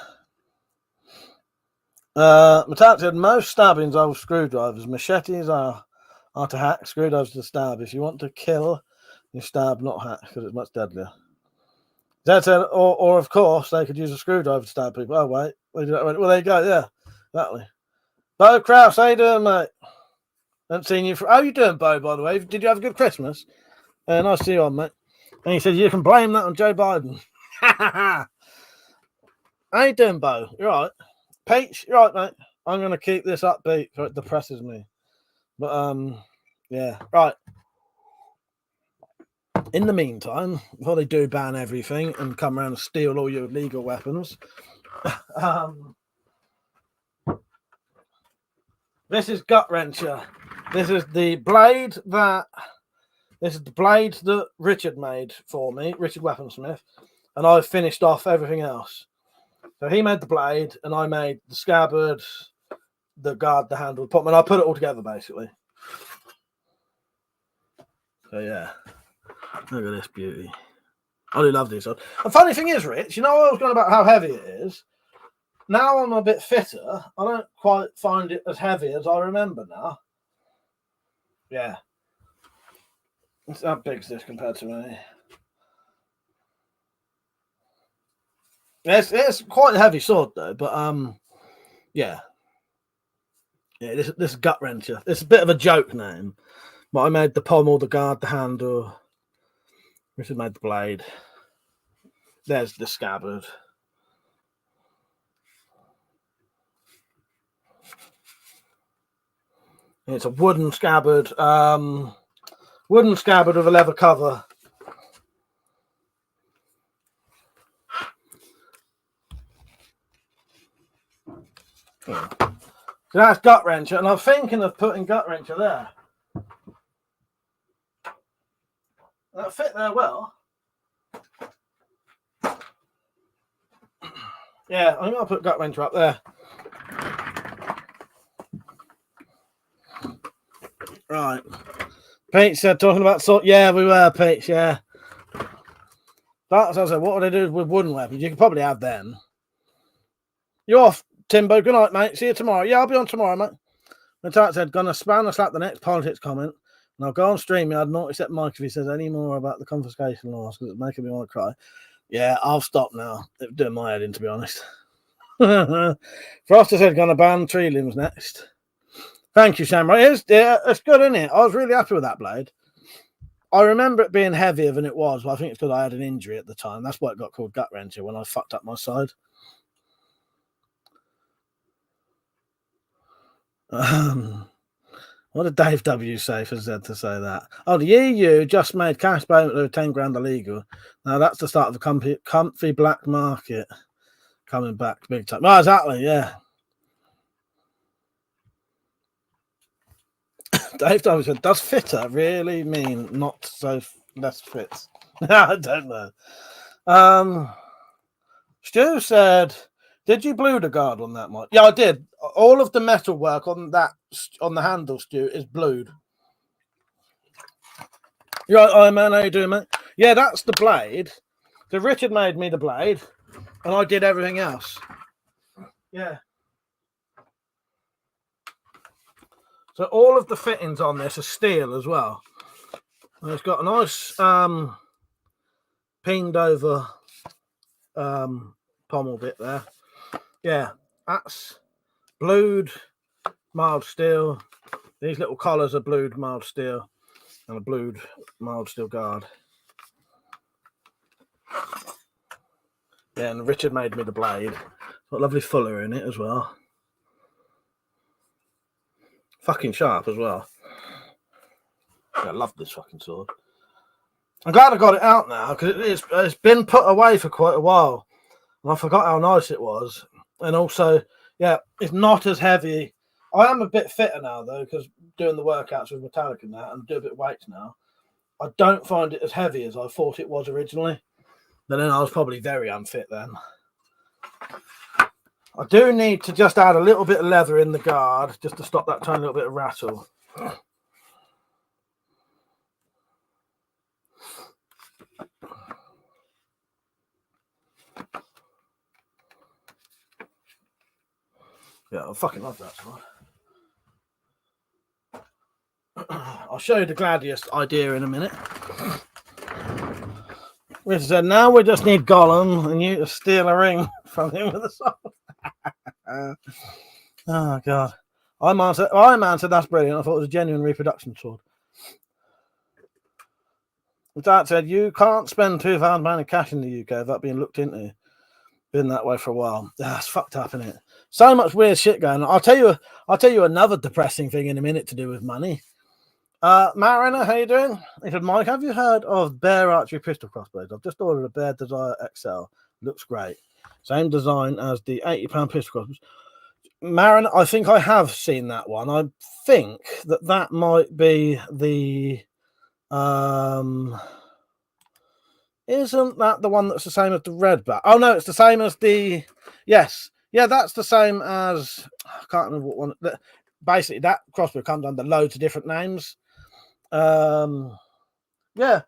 Matat said most stabbings are with screwdrivers. Machetes are to hack, screwdrivers to stab. If you want to kill, you stab, not hack, because it's much deadlier. Dad said, or of course, they could use a screwdriver to stab people. Oh, wait. Well, there you go. Yeah, exactly. Bo Kraus, how you doing, mate? Haven't seen you for... How you doing, Bo, by the way? Did you have a good Christmas? Nice to see you on, mate. And he said, you can blame that on Joe Biden. How you doing, Bo? You all right? Peach, you all right, mate? I'm going to keep this upbeat for it depresses me. But, yeah. Right. In the meantime, before they do ban everything and come around and steal all your legal weapons, this is Gut Wrencher. This is the blade that Richard made for me, Richard Weaponsmith, and I finished off everything else. So he made the blade, and I made the scabbard, the guard, the handle, the pot, and I put it all together basically. So yeah, look at this beauty. I do love these. And funny thing is, Rich, you know I was going about how heavy it is. Now I'm a bit fitter. I don't quite find it as heavy as I remember now. Yeah. How big's this compared to me? It's quite a heavy sword though, but yeah. Yeah, this gut wrencher. It's a bit of a joke name, but I made the pommel, the guard, the handle. Richard made the blade. There's the scabbard. It's a wooden scabbard. Wooden scabbard with a leather cover. Yeah. So that's gut wrencher, and I'm thinking of putting gut wrencher there. That'll fit there well. Yeah, I'm gonna put gut wrencher up there. Right. Pete said talking about salt. Yeah, we were, Pete. Yeah. That's what I said. What would I do with wooden weapons? You could probably have them. You're off, Timbo. Good night, mate. See you tomorrow. Yeah, I'll be on tomorrow, mate. The Tart said, gonna spam and slap the next politics comment. And I'll go on stream. I'd not accept Mike if he says any more about the confiscation laws because it's making me want to cry. Yeah, I'll stop now. It's doing my head in, to be honest. Froster said, gonna ban tree limbs next. Thank you, Samurai. It's good, isn't it? I was really happy with that blade. I remember it being heavier than it was, but I think it's because I had an injury at the time. That's why it got called gut wrencher when I fucked up my side. What did Dave W say for Zed to say that? Oh, the EU just made cash payment over 10 grand illegal. Now that's the start of the comfy black market coming back big time. Oh, exactly, yeah. Dave W said, does fitter really mean not so less fit? I don't know. Stu said, did you blue the guard on that, Mike? Yeah, I did. All of the metal work on that, on the handle, Stu, is blued. You're right, Iron Man, how you doing, mate? Yeah, that's the blade. So Richard made me the blade, and I did everything else. Yeah. So all of the fittings on this are steel as well. And it's got a nice pinned over pommel bit there. Yeah, that's blued mild steel. These little collars are blued mild steel and a blued mild steel guard. Yeah, and Richard made me the blade. Got a lovely fuller in it as well. Fucking sharp as well. Yeah, I love this fucking sword. I'm glad I got it out now because it's been put away for quite a while. And I forgot how nice it was. And also, yeah, it's not as heavy. I am a bit fitter now, though, because doing the workouts with Metallic and that, and do a bit of weights now. I don't find it as heavy as I thought it was originally. But then I was probably very unfit then. I do need to just add a little bit of leather in the guard just to stop that tiny little bit of rattle. Yeah, I fucking love that sword. I'll show you the Gladius idea in a minute. We said now we just need Gollum and you to steal a ring from him with a sword. Oh god. Iron Man said that's brilliant. I thought it was a genuine reproduction sword. Dad said you can't spend £2,000 in cash in the UK without being looked into. Been that way for a while. That's fucked up, isn't it? So much weird shit going on. I'll tell you another depressing thing in a minute to do with money. Mariner, how you doing? He said, Mike, have you heard of Bear Archery pistol crossbows? I've just ordered a Bear Desire XL. Looks great. Same design as the £80 pistol crossbows. Mariner, I think I have seen that one. I think that might be the isn't that the one that's the same as the red bat? Oh no, it's the same as the yes. Yeah, that's the same as I can't remember what one. Basically, that crossbow comes under loads of different names. Yeah,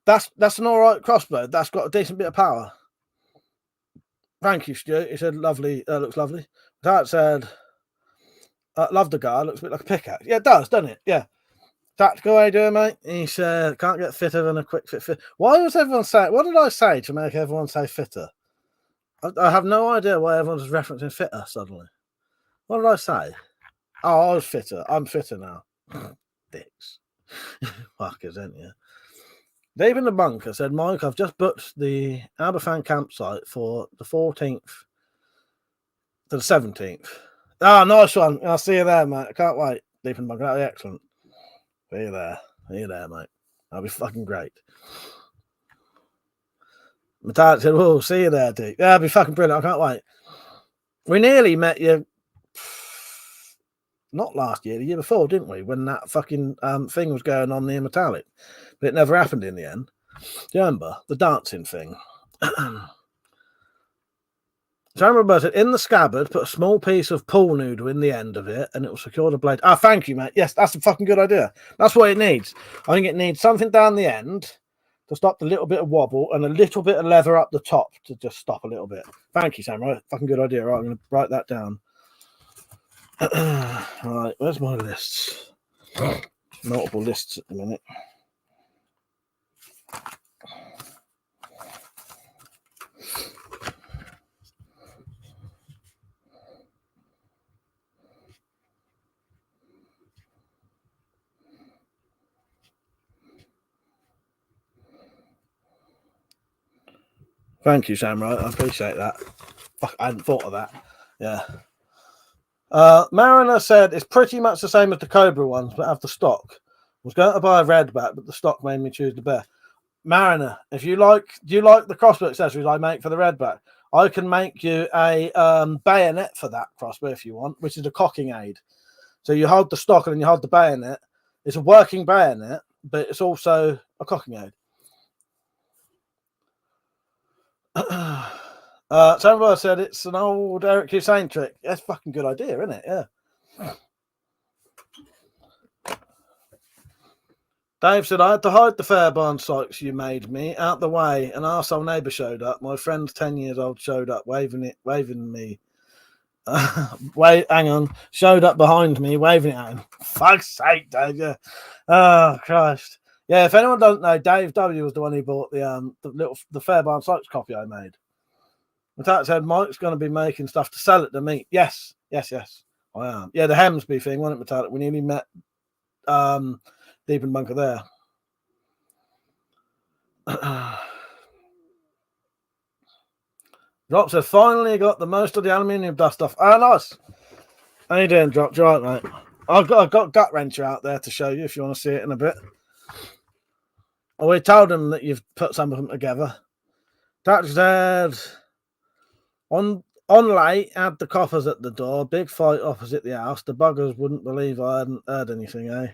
that's an all right crossbow. That's got a decent bit of power. Thank you, Stuart. He said, "Lovely, looks lovely." That said, "Love the guard. Looks a bit like a pickaxe." Yeah, it does, doesn't it? Yeah. Tactical, how you doing, mate? He said, "Can't get fitter than a quick fit." Why was everyone saying? What did I say to make everyone say fitter? I have no idea why everyone's referencing fitter suddenly. What did I say? Oh, I was fitter. I'm fitter now. Dicks. Fuckers, ain't you? Dave in the bunker said, Mike, I've just booked the Aberfan campsite for the 14th to the 17th. Ah, nice one. I'll see you there, mate. I can't wait. Deep in the bunker. That'll be excellent. See you there. See you there, mate. That'll be fucking great. My dad said, "Oh, see you there, Dick. That'll be fucking brilliant. I can't wait." We nearly met you, not last year, the year before, didn't we? When that fucking thing was going on near Metallic, but it never happened in the end. Do you remember the dancing thing? So I remember it in the scabbard, put a small piece of pool noodle in the end of it, and it will secure the blade. Ah, thank you, mate. Yes, that's a fucking good idea. That's what it needs. I think it needs something down the end to stop the little bit of wobble and a little bit of leather up the top to just stop a little bit. Thank you, Sam. Right, fucking good idea. Right, I'm going to write that down. Right, where's my lists? Multiple lists at the minute. Thank you, Samurai. I appreciate that. Fuck, I hadn't thought of that. Yeah. Mariner said it's pretty much the same as the Cobra ones, but have the stock. Was going to buy a redback, but the stock made me choose the bear. Mariner, if you like, do you like the crossbow accessories I make for the redback? I can make you a bayonet for that crossbow if you want, which is a cocking aid. So you hold the stock and then you hold the bayonet. It's a working bayonet, but it's also a cocking aid. Somebody said it's an old Eric Hussein trick. That's a fucking good idea, isn't it? Yeah. Dave said, I had to hide the Fairbairn socks you made me out the way. An arsehole neighbour showed up. My friend, 10 years old, showed up, waving me. Hang on. Showed up behind me, waving it at him. Fuck's sake, Dave. Yeah. Oh, Christ. Yeah, if anyone doesn't know, Dave W was the one who bought the Fairbairn socks copy I made. In fact, said Mike's going to be making stuff to sell at the meet. Yes, I am. Yeah, the Hemsby thing, wasn't it, Metallic? We nearly met Deep in Bunker there. Drop said, finally got the most of the aluminium dust off. Oh, nice. How you doing, Drop? You all right, mate? I've got Gut Wrencher out there to show you if you want to see it in a bit. Oh, we told them that you've put some of them together. Touch said, on late, had the coppers at the door, big fight opposite the house. The buggers wouldn't believe I hadn't heard anything, eh?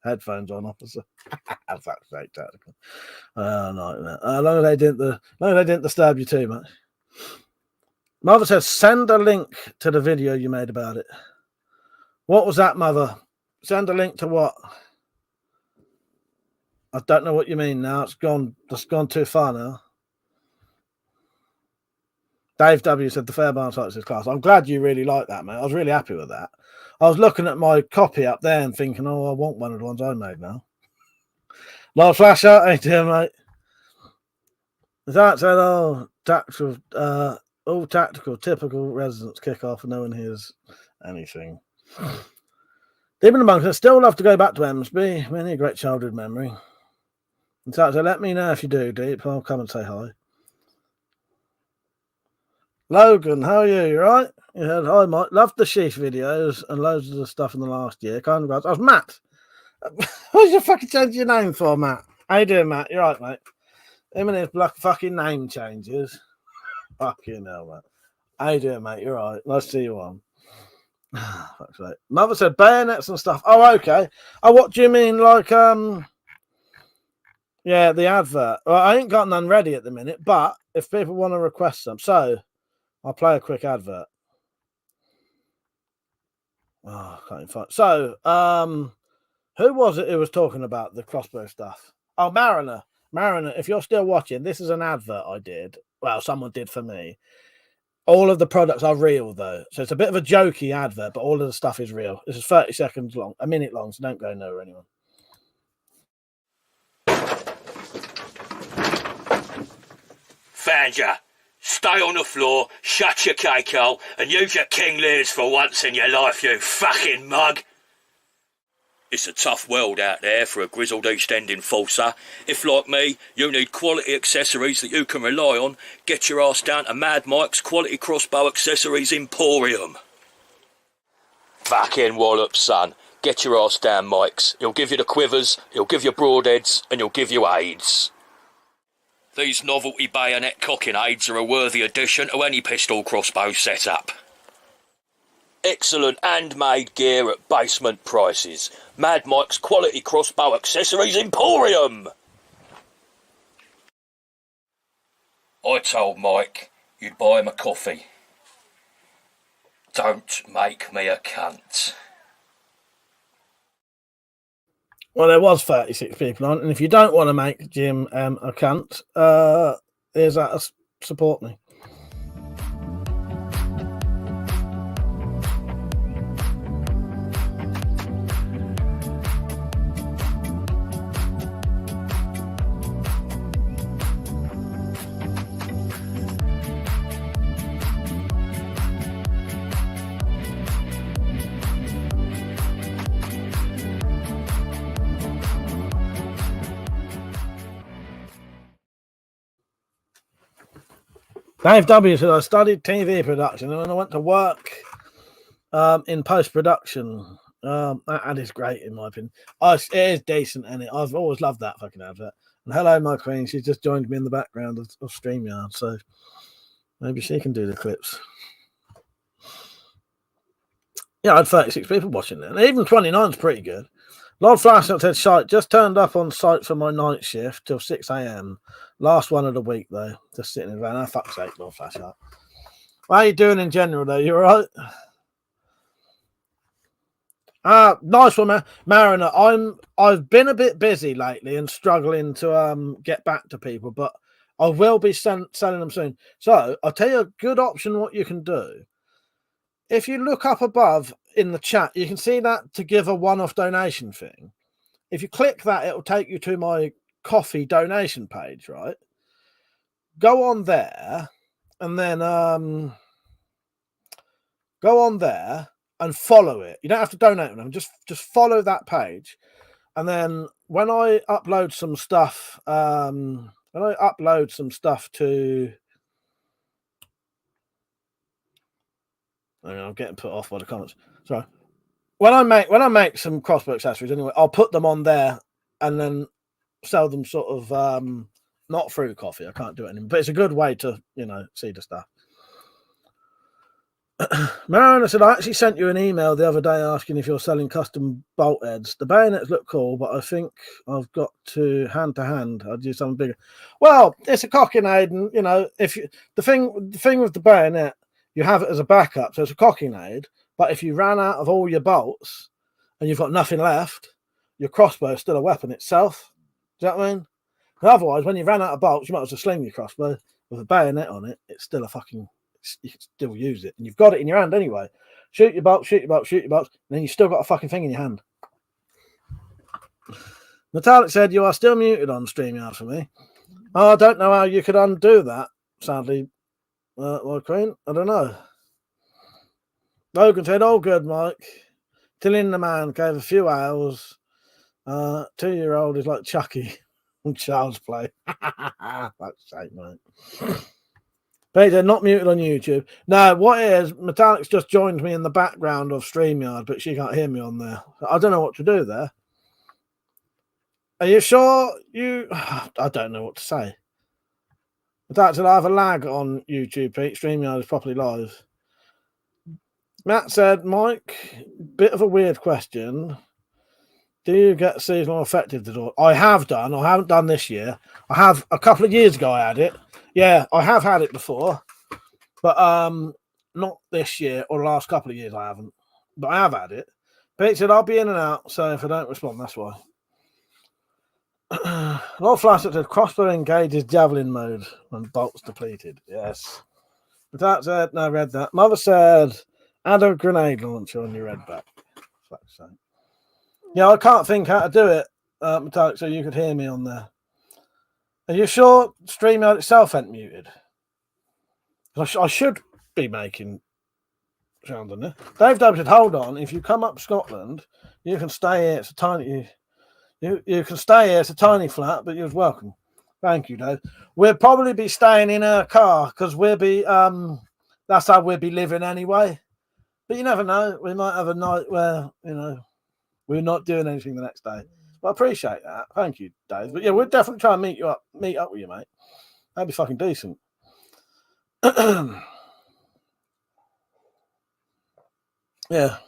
Headphones on, officer. That's actually tactical. No. As long as they didn't disturb you too much. Mother says, send a link to the video you made about it. What was that, Mother? Send a link to what? I don't know what you mean now. It's gone too far now. Dave W said the Fairbairn sites is class. I'm glad you really like that, mate. I was really happy with that. I was looking at my copy up there and thinking, oh, I want one of the ones I made now. Lord Flasher, hey dear, mate. That said, all tactical, typical residents kick off and no one hears anything. Deep in the bunker, still love to go back to Emsby. Many a great childhood memory. In fact, so let me know if you do, Deep. I'll come and say hi. Logan, how are you? You right? You said, hi, Mike. Loved the Sheaf videos and loads of the stuff in the last year. Kind of, I was Matt. What's you fucking change your name for, Matt? How you doing, Matt? You right, mate? Him and his fucking name changes. Fucking hell, mate. How you doing, mate? You right? Nice to see you on. Fuck's sake. Mother said bayonets and stuff. Oh, okay. Oh, what do you mean, like, yeah, the advert. Well, I ain't got none ready at the minute, but if people want to request some, so I'll play a quick advert. Oh, can't even find. So, who was it who was talking about the crossbow stuff? Oh, Mariner. Mariner, if you're still watching, this is an advert I did. Well, someone did for me. All of the products are real, though. So it's a bit of a jokey advert, but all of the stuff is real. This is 30 seconds long, a minute long, so don't go nowhere, anyone. Found ya. Stay on the floor, shut your cake hole, and use your King Lears for once in your life, you fucking mug. It's a tough world out there for a grizzled East End enforcer. If, like me, you need quality accessories that you can rely on, get your ass down to Mad Mike's Quality Crossbow Accessories Emporium. Fucking wallop, son. Get your ass down, Mike's. He'll give you the quivers, he'll give you broadheads, and he'll give you aids. These novelty bayonet cocking aids are a worthy addition to any pistol crossbow setup. Excellent handmade gear at basement prices. Mad Mike's Quality Crossbow Accessories Emporium! I told Mike you'd buy him a coffee. Don't make me a cunt. Well, there was 36 people on, and if you don't want to make Jim a cunt, here's that. Support me. Dave W said, I studied TV production and when I went to work in post-production, that is great in my opinion. It is decent, and I've always loved that fucking advert. And hello, my queen. She's just joined me in the background of StreamYard, so maybe she can do the clips. Yeah, I had 36 people watching it, and even 29 is pretty good. Lord Flashlight said, shite, just turned up on site for my night shift till 6 a.m. Last one of the week, though. Just sitting in the van. Oh, fuck's sake, Lord Flashlight. How are you doing in general, though? You all right? Nice one, Mariner. I've been a bit busy lately and struggling to get back to people, but I will be selling them soon. So I'll tell you a good option what you can do. If you look up above in the chat, you can see that to give a one-off donation thing. If you click that, it will take you to my coffee donation page, right? Go on there and then go on there and follow it. You don't have to donate them. Just follow that page. And then when I upload some stuff, to I'm getting put off by the comments. Sorry. When I make some crossbow accessories anyway, I'll put them on there and then sell them sort of not through coffee. I can't do it anymore. But it's a good way to, see the stuff. Marina said, I actually sent you an email the other day asking if you're selling custom bolt heads. The bayonets look cool, but I think I've got to hand, I'd do something bigger. Well, it's a cockinade, and if you, the thing with the bayonet, you have it as a backup, so it's a cockinade. But if you ran out of all your bolts and you've got nothing left, your crossbow is still a weapon itself. Do you know what I mean? And otherwise, when you ran out of bolts, you might as well sling your crossbow with a bayonet on it. It's still a fucking. You can still use it, and you've got it in your hand anyway. Shoot your bolt, shoot your bolt, shoot your bolts, and then you still got a fucking thing in your hand. Metallic said, you are still muted on StreamYard for me. Oh, I don't know how you could undo that, sadly, my queen. I don't know. Logan said, oh, good, Mike. Tilling the man gave a few hours. 2-year-old is like Chucky on Child's Play. That's sake, mate. Peter, not muted on YouTube. No, what it is, Metallic's just joined me in the background of StreamYard, but she can't hear me on there. I don't know what to do there. Are you sure you... I don't know what to say. Metallic said, I have a lag on YouTube, Pete. StreamYard is properly live. Matt said, Mike, bit of a weird question. Do you get seasonal affective disorder? I have done. I haven't done this year. I have a couple of years ago. I had it. Yeah, I have had it before, but not this year or the last couple of years. I haven't, but I have had it. Pete said I'll be in and out, so if I don't respond, that's why. Lord Flash said crossbow engages javelin mode when bolts depleted. Yes, but that said, no, I read that. Mother said add a grenade launcher on your red back. Yeah, I can't think how to do it, Metallic, so you could hear me on there. Are you sure StreamYard itself ain't muted? I should be making sound on it. Dave Dub said, "Hold on, if you come up Scotland, you can stay here. It's a tiny you can stay here. It's a tiny flat, but you're welcome." Thank you, Dave. We'll probably be staying in a car because we'll be that's how we'll be living anyway. But you never know. We might have a night where we're not doing anything the next day. But I appreciate that. Thank you, Dave. But yeah, we'll definitely try and meet up with you, mate. That'd be fucking decent. Yeah.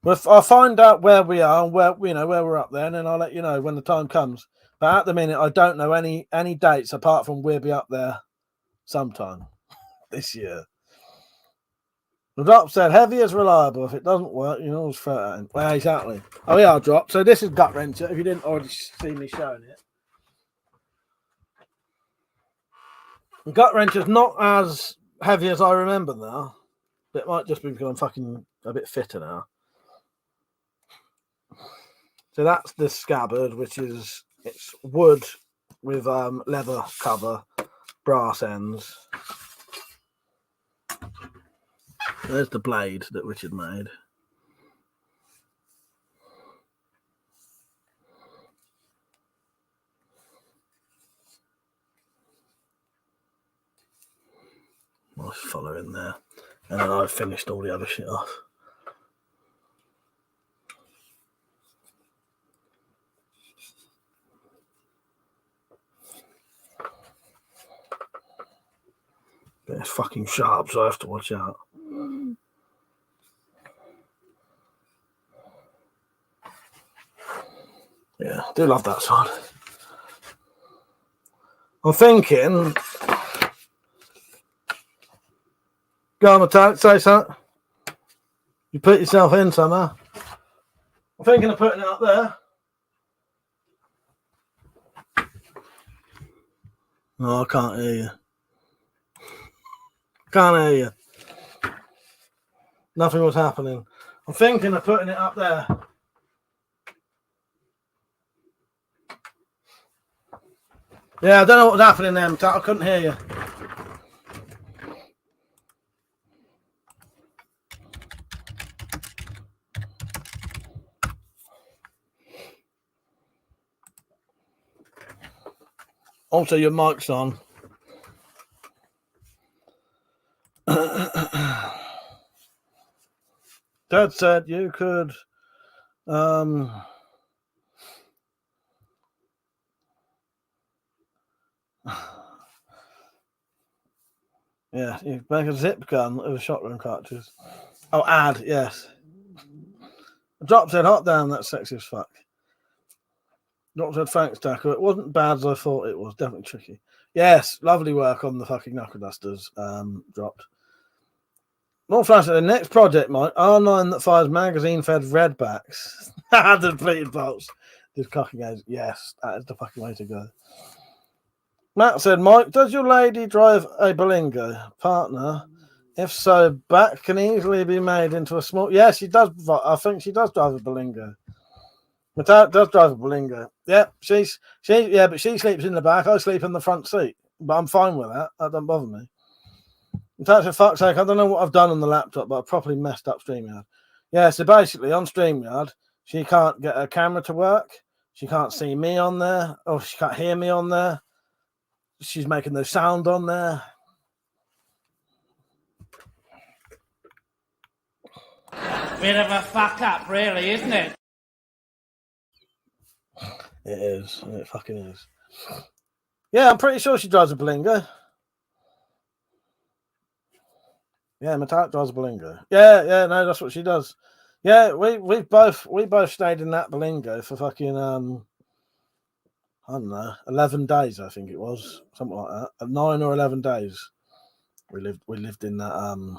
Well, I'll find out where we are and where we're up there, and then I'll let you know when the time comes. But at the minute, I don't know any dates apart from we'll be up there sometime this year. The drop said, "Heavy is reliable. If it doesn't work, you can always throw it in." Well, exactly. Oh, yeah, drop. So this is Gut Wrencher. If you didn't already see me showing it, Gut Wrencher's not as heavy as I remember now. But it might just be because I'm fucking a bit fitter now. So that's the scabbard, which is it's wood with leather cover, brass ends. There's the blade that Richard made. Nice follow in there. And then I've finished all the other shit off. But it's fucking sharp, so I have to watch out. Yeah, I do love that side. I'm thinking... Go on, Metallic, say something. You put yourself in somehow. I'm thinking of putting it up there. No, I can't hear you. Can't hear you. Nothing was happening. I'm thinking of putting it up there. Yeah, I don't know what was happening there, Metallic. I couldn't hear you. Also, your mic's on. Dad said you could yeah, you make a zip gun of a shotgun cartridge. Oh, add, yes. Drop said hot damn, that's sexy as fuck. Drop said thanks, Taco. It wasn't bad as I thought it was. Definitely tricky. Yes, lovely work on the fucking knuckle dusters. Dropped. North Flash said the next project, Mike, R9 that fires magazine-fed redbacks. The depleted bolts. Just cocking out. Yes, that is the fucking way to go. Matt said, Mike, does your lady drive a Berlingo? Partner? If so, back can easily be made into a small... Yeah, she does. I think she does drive a Berlingo. Matt does drive a Berlingo. Yeah, but she sleeps in the back. I sleep in the front seat. But I'm fine with that. That doesn't bother me. In fact, for fuck's sake, I don't know what I've done on the laptop, but I properly messed up StreamYard. Yeah, so basically on StreamYard, she can't get her camera to work. She can't see me on there. Or she can't hear me on there. She's making no sound on there. Bit of a fuck up, really, isn't it? It is. It fucking is. Yeah, I'm pretty sure she drives a Berlingo. Yeah, Metallic drives a Berlingo. Yeah, no, that's what she does. Yeah, we both stayed in that Berlingo for fucking I don't know, 11 days, I think it was, something like that. 9 or 11 days. We lived in that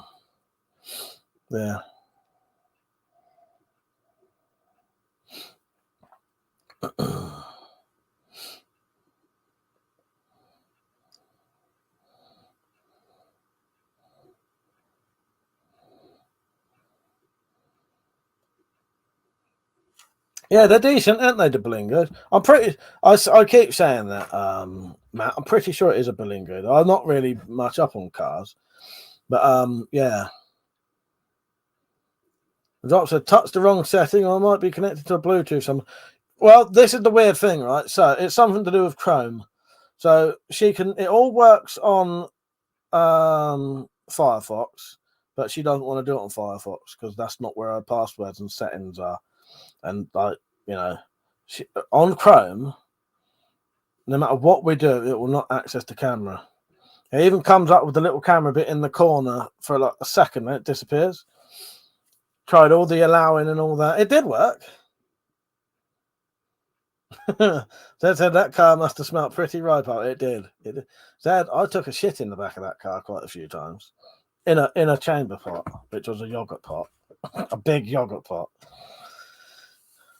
yeah. Yeah, they're decent, aren't they, the Berlingo? I'm pretty... I keep saying that, Matt. I'm pretty sure it is a Berlingo. I'm not really much up on cars. But, yeah. The doctor said, touch the wrong setting or I might be connected to a Bluetooth. Well, this is the weird thing, right? So, it's something to do with Chrome. So, she can... It all works on Firefox, but she doesn't want to do it on Firefox because that's not where her passwords and settings are. And, like, you know, on Chrome, no matter what we do, it will not access the camera. It even comes up with the little camera bit in the corner for like a second, and it disappears. Tried all the allowing and all that. It did work. Zed said that car must have smelled pretty ripe out. It did. Zed, I took a shit in the back of that car quite a few times. In a chamber pot, which was a yogurt pot. A big yogurt pot.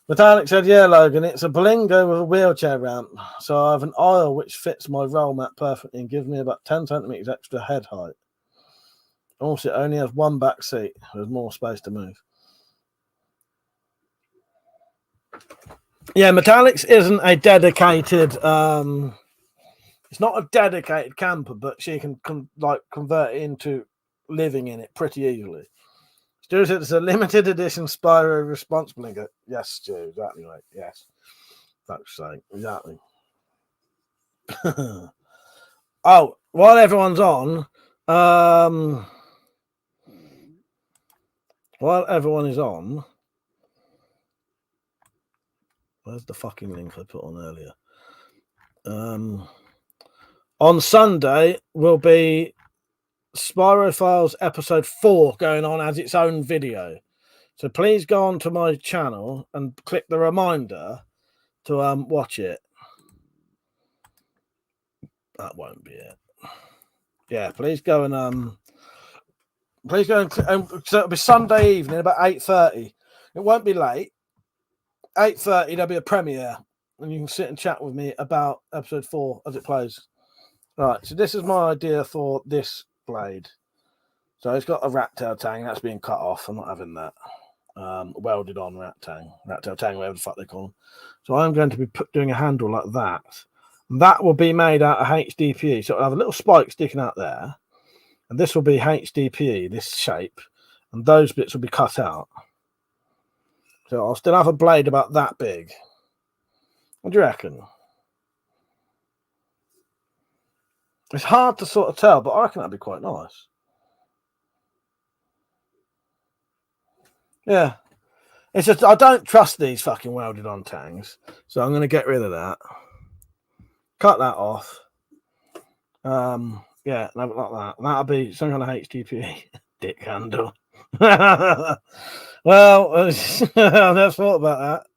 Metallic said, yeah, Logan, it's a Berlingo with a wheelchair ramp. So I have an aisle which fits my roll mat perfectly and gives me about 10 centimetres extra head height. Also, it only has one back seat. There's more space to move. Yeah, Metallics isn't a dedicated... it's not a dedicated camper, but she can convert it into living in it pretty easily. Stu said it's a limited edition Spyro response blinker. Yes, Stu, exactly right. Yes. That's saying exactly. Oh, while everyone's on, where's the fucking link I put on earlier? On Sunday will be Spyro Files episode 4 going on as its own video. So please go on to my channel and click the reminder to watch it. That won't be it. Yeah, please go and so it'll be Sunday evening about 8:30. It won't be late. 8:30 there'll be a premiere and you can sit and chat with me about episode 4 as it plays. Right, so this is my idea for this blade. So it's got a rat tail tang that's being cut off. I'm not having that. Welded on rat tail tang, whatever the fuck they call them. So I'm going to be doing a handle like that. That will be made out of HDPE. So it'll have a little spike sticking out there. And this will be HDPE, this shape. And those bits will be cut out. So I'll still have a blade about that big. What do you reckon? It's hard to sort of tell, but I reckon that'd be quite nice. Yeah. It's just, I don't trust these fucking welded on tangs. So I'm going to get rid of that. Cut that off. Yeah, like that. That'll be some kind of HDPE dick handle. Well, I never thought about that.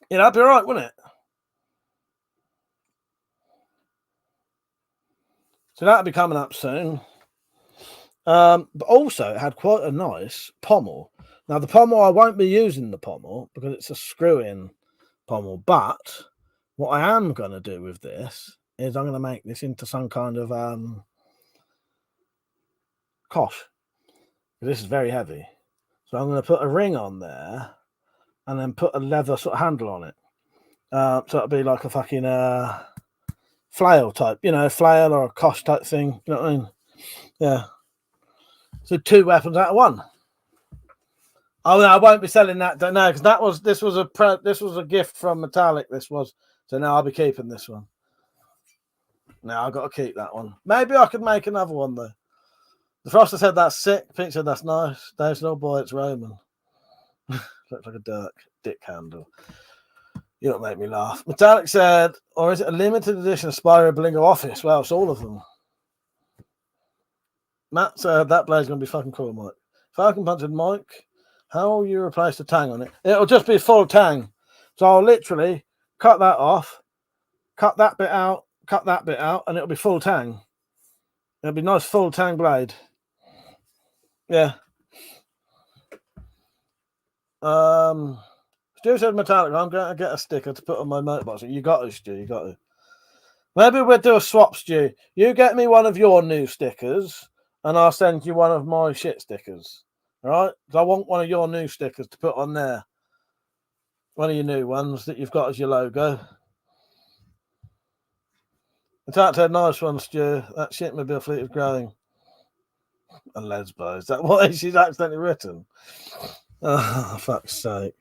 Yeah, that'd be all right, wouldn't it? So that'll be coming up soon. But also, it had quite a nice pommel. Now, the pommel, I won't be using the pommel because it's a screw-in pommel. But what I am going to do with this is I'm going to make this into some kind of cosh. This is very heavy. So I'm going to put a ring on there and then put a leather sort of handle on it. So it'll be like a fucking flail type, flail or a cosh type thing. You know what I mean? Yeah. So 2 weapons out of 1. Oh no, I won't be selling that. Don't know because this was a gift from Metallic. So now I'll be keeping this one. Now I've got to keep that one. Maybe I could make another one though. The Froster said that's sick. Pink said that's nice. Dave's no boy, it's Roman. Looks like a dick handle. You don't make me laugh. Metallic said, or is it a limited edition Spyro Blingo Office? Well, it's all of them. Matt said that blade's going to be fucking cool, Mike. Falcon Punch said, Mike, how will you replace the tang on it? It'll just be full tang. So I'll literally cut that off, cut that bit out, and it'll be full tang. It'll be a nice full tang blade. Yeah. Stu said Metallic, I'm going to get a sticker to put on my motorbike. So you got to, Stu, you got to. Maybe we'll do a swap, Stu. You get me one of your new stickers, and I'll send you one of my shit stickers. All right, 'cause I want one of your new stickers to put on there. One of your new ones that you've got as your logo. In fact, a nice one, Stu. That shitmobile fleet is growing. And Lesbo. Is that what she's accidentally written? Oh, fuck's sake.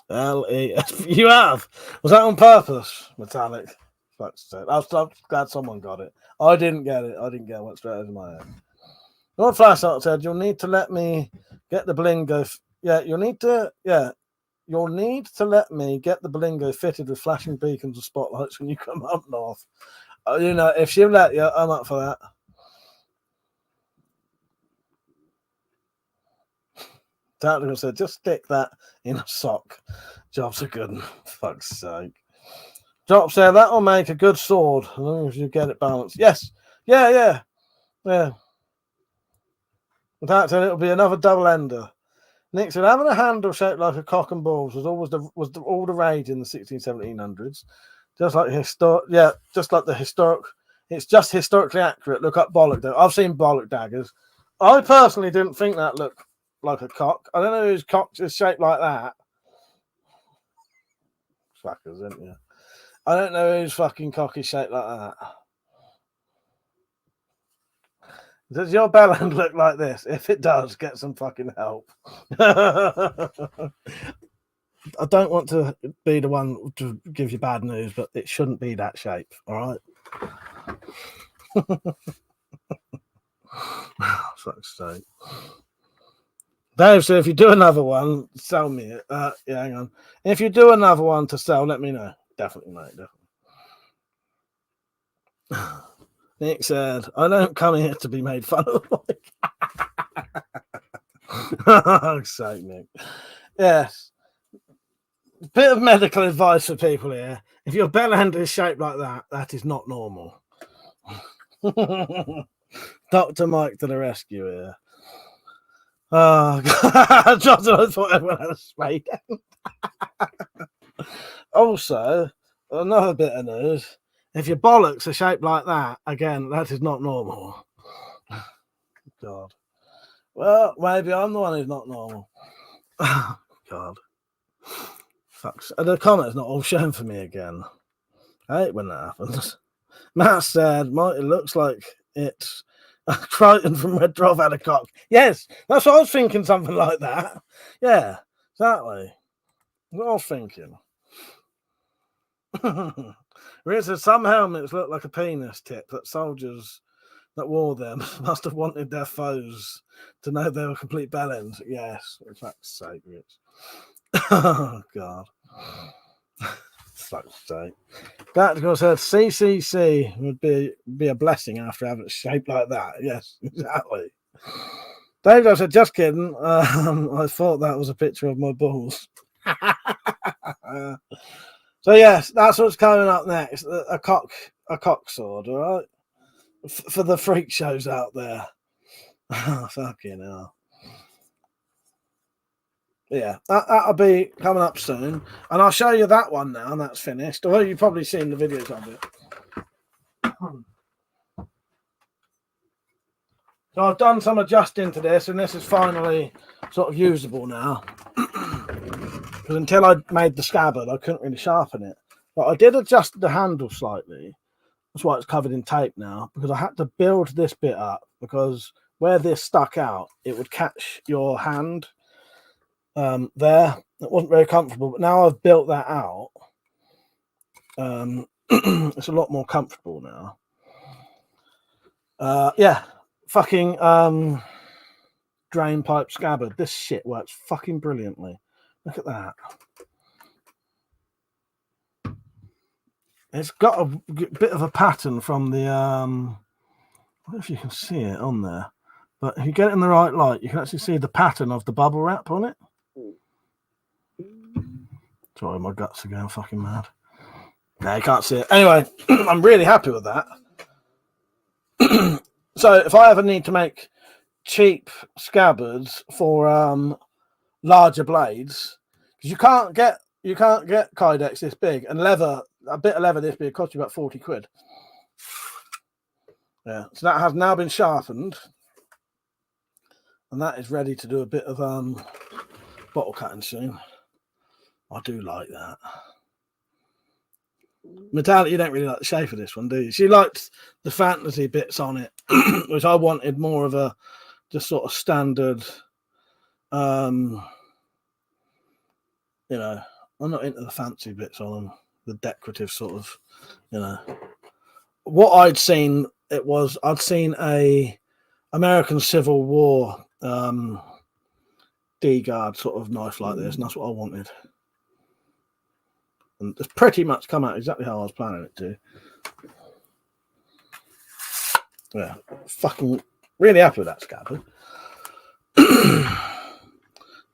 L-E-S. You have? Was that on purpose, Metallic? Fuck's sake. I'm glad someone got it. I didn't get it. I didn't get it. Went straight over my head. Lord Flashlight said, you'll need to let me get the blingo. You'll need to let me get the blingo fitted with flashing beacons and spotlights when you come up north. If she'll let you, I'm up for that. Tactical said, just stick that in a sock. Jobs are good. Fuck's sake. Drop said, that'll make a good sword as long as you get it balanced. Yes. Yeah. Without saying, it'll be another double ender. Nick said, having a handle shaped like a cock and balls was always all the rage in the 1700s. Just like the historic. It's just historically accurate. Look up bollock dagger. I've seen bollock daggers. I personally didn't think that looked like a cock. I don't know whose cock is shaped like that. Fuckers, isn't you? I don't know whose fucking cock is shaped like that. Does your bell end look like this? If it does, get some fucking help. I don't want to be the one to give you bad news, but it shouldn't be that shape, all right? Fuck's sake. Dave said, if you do another one, sell me it. Hang on. If you do another one to sell, let me know. Definitely, mate. Definitely. Nick said, I don't come here to be made fun of. Oh, sake, Nick. Yes. Bit of medical advice for people here. If your bell end is shaped like that, that is not normal. Dr. Mike to the rescue here. Oh, God. I thought everyone had a spade. Also, another bit of news. If your bollocks are shaped like that, again, that is not normal. God. Well, maybe I'm the one who's not normal. God. Fucks. The comment's not all shown for me again. I hate when that happens. Matt said, it looks like it's Crichton from Red Dwarf had a cock. Yes, that's what I was thinking, something like that. Yeah, exactly. What I was thinking. Rick said, some helmets look like a penis tip that soldiers that wore them must have wanted their foes to know they were complete bellends. Yes, for fuck's sake, Rich. Oh, God. Fuck's sake. Tactical said, CCC would be a blessing after having it shaped like that. Yes, exactly. David said, just kidding. I thought that was a picture of my balls. So yes, that's what's coming up next. A cock sword, all right? For the freak shows out there. Oh, fucking hell. Yeah, that'll be coming up soon. And I'll show you that one now, and that's finished. Although you've probably seen the videos of it. So I've done some adjusting to this, and this is finally sort of usable now. Because until I made the scabbard, I couldn't really sharpen it. But I did adjust the handle slightly. That's why it's covered in tape now, because I had to build this bit up, because where this stuck out, it would catch your hand there. It wasn't very comfortable, but now I've built that out. It's a lot more comfortable now. Yeah, fucking drain pipe scabbard. This shit works fucking brilliantly. Look at that. It's got a bit of a pattern from the I don't know if you can see it on there, but if you get it in the right light, you can actually see the pattern of the bubble wrap on it. Sorry, my guts are going fucking mad. No, you can't see it. Anyway, I'm really happy with that. So if I ever need to make cheap scabbards for larger blades, because you can't get Kydex this big, and leather, a bit of leather this big cost you about 40 quid. Yeah, so that has now been sharpened. and that is ready to do a bit of bottle cutting soon. I do like that. Metallic, you don't really like the shape of this one, do you? She liked the fantasy bits on it, which I wanted more of a just sort of standard. You know, I'm not into the fancy bits on them, the decorative sort of, you know. What I'd seen, I'd seen a American Civil War D-guard sort of knife like this, and that's what I wanted. And it's pretty much come out exactly how I was planning it to. Yeah, fucking really happy with that scabber.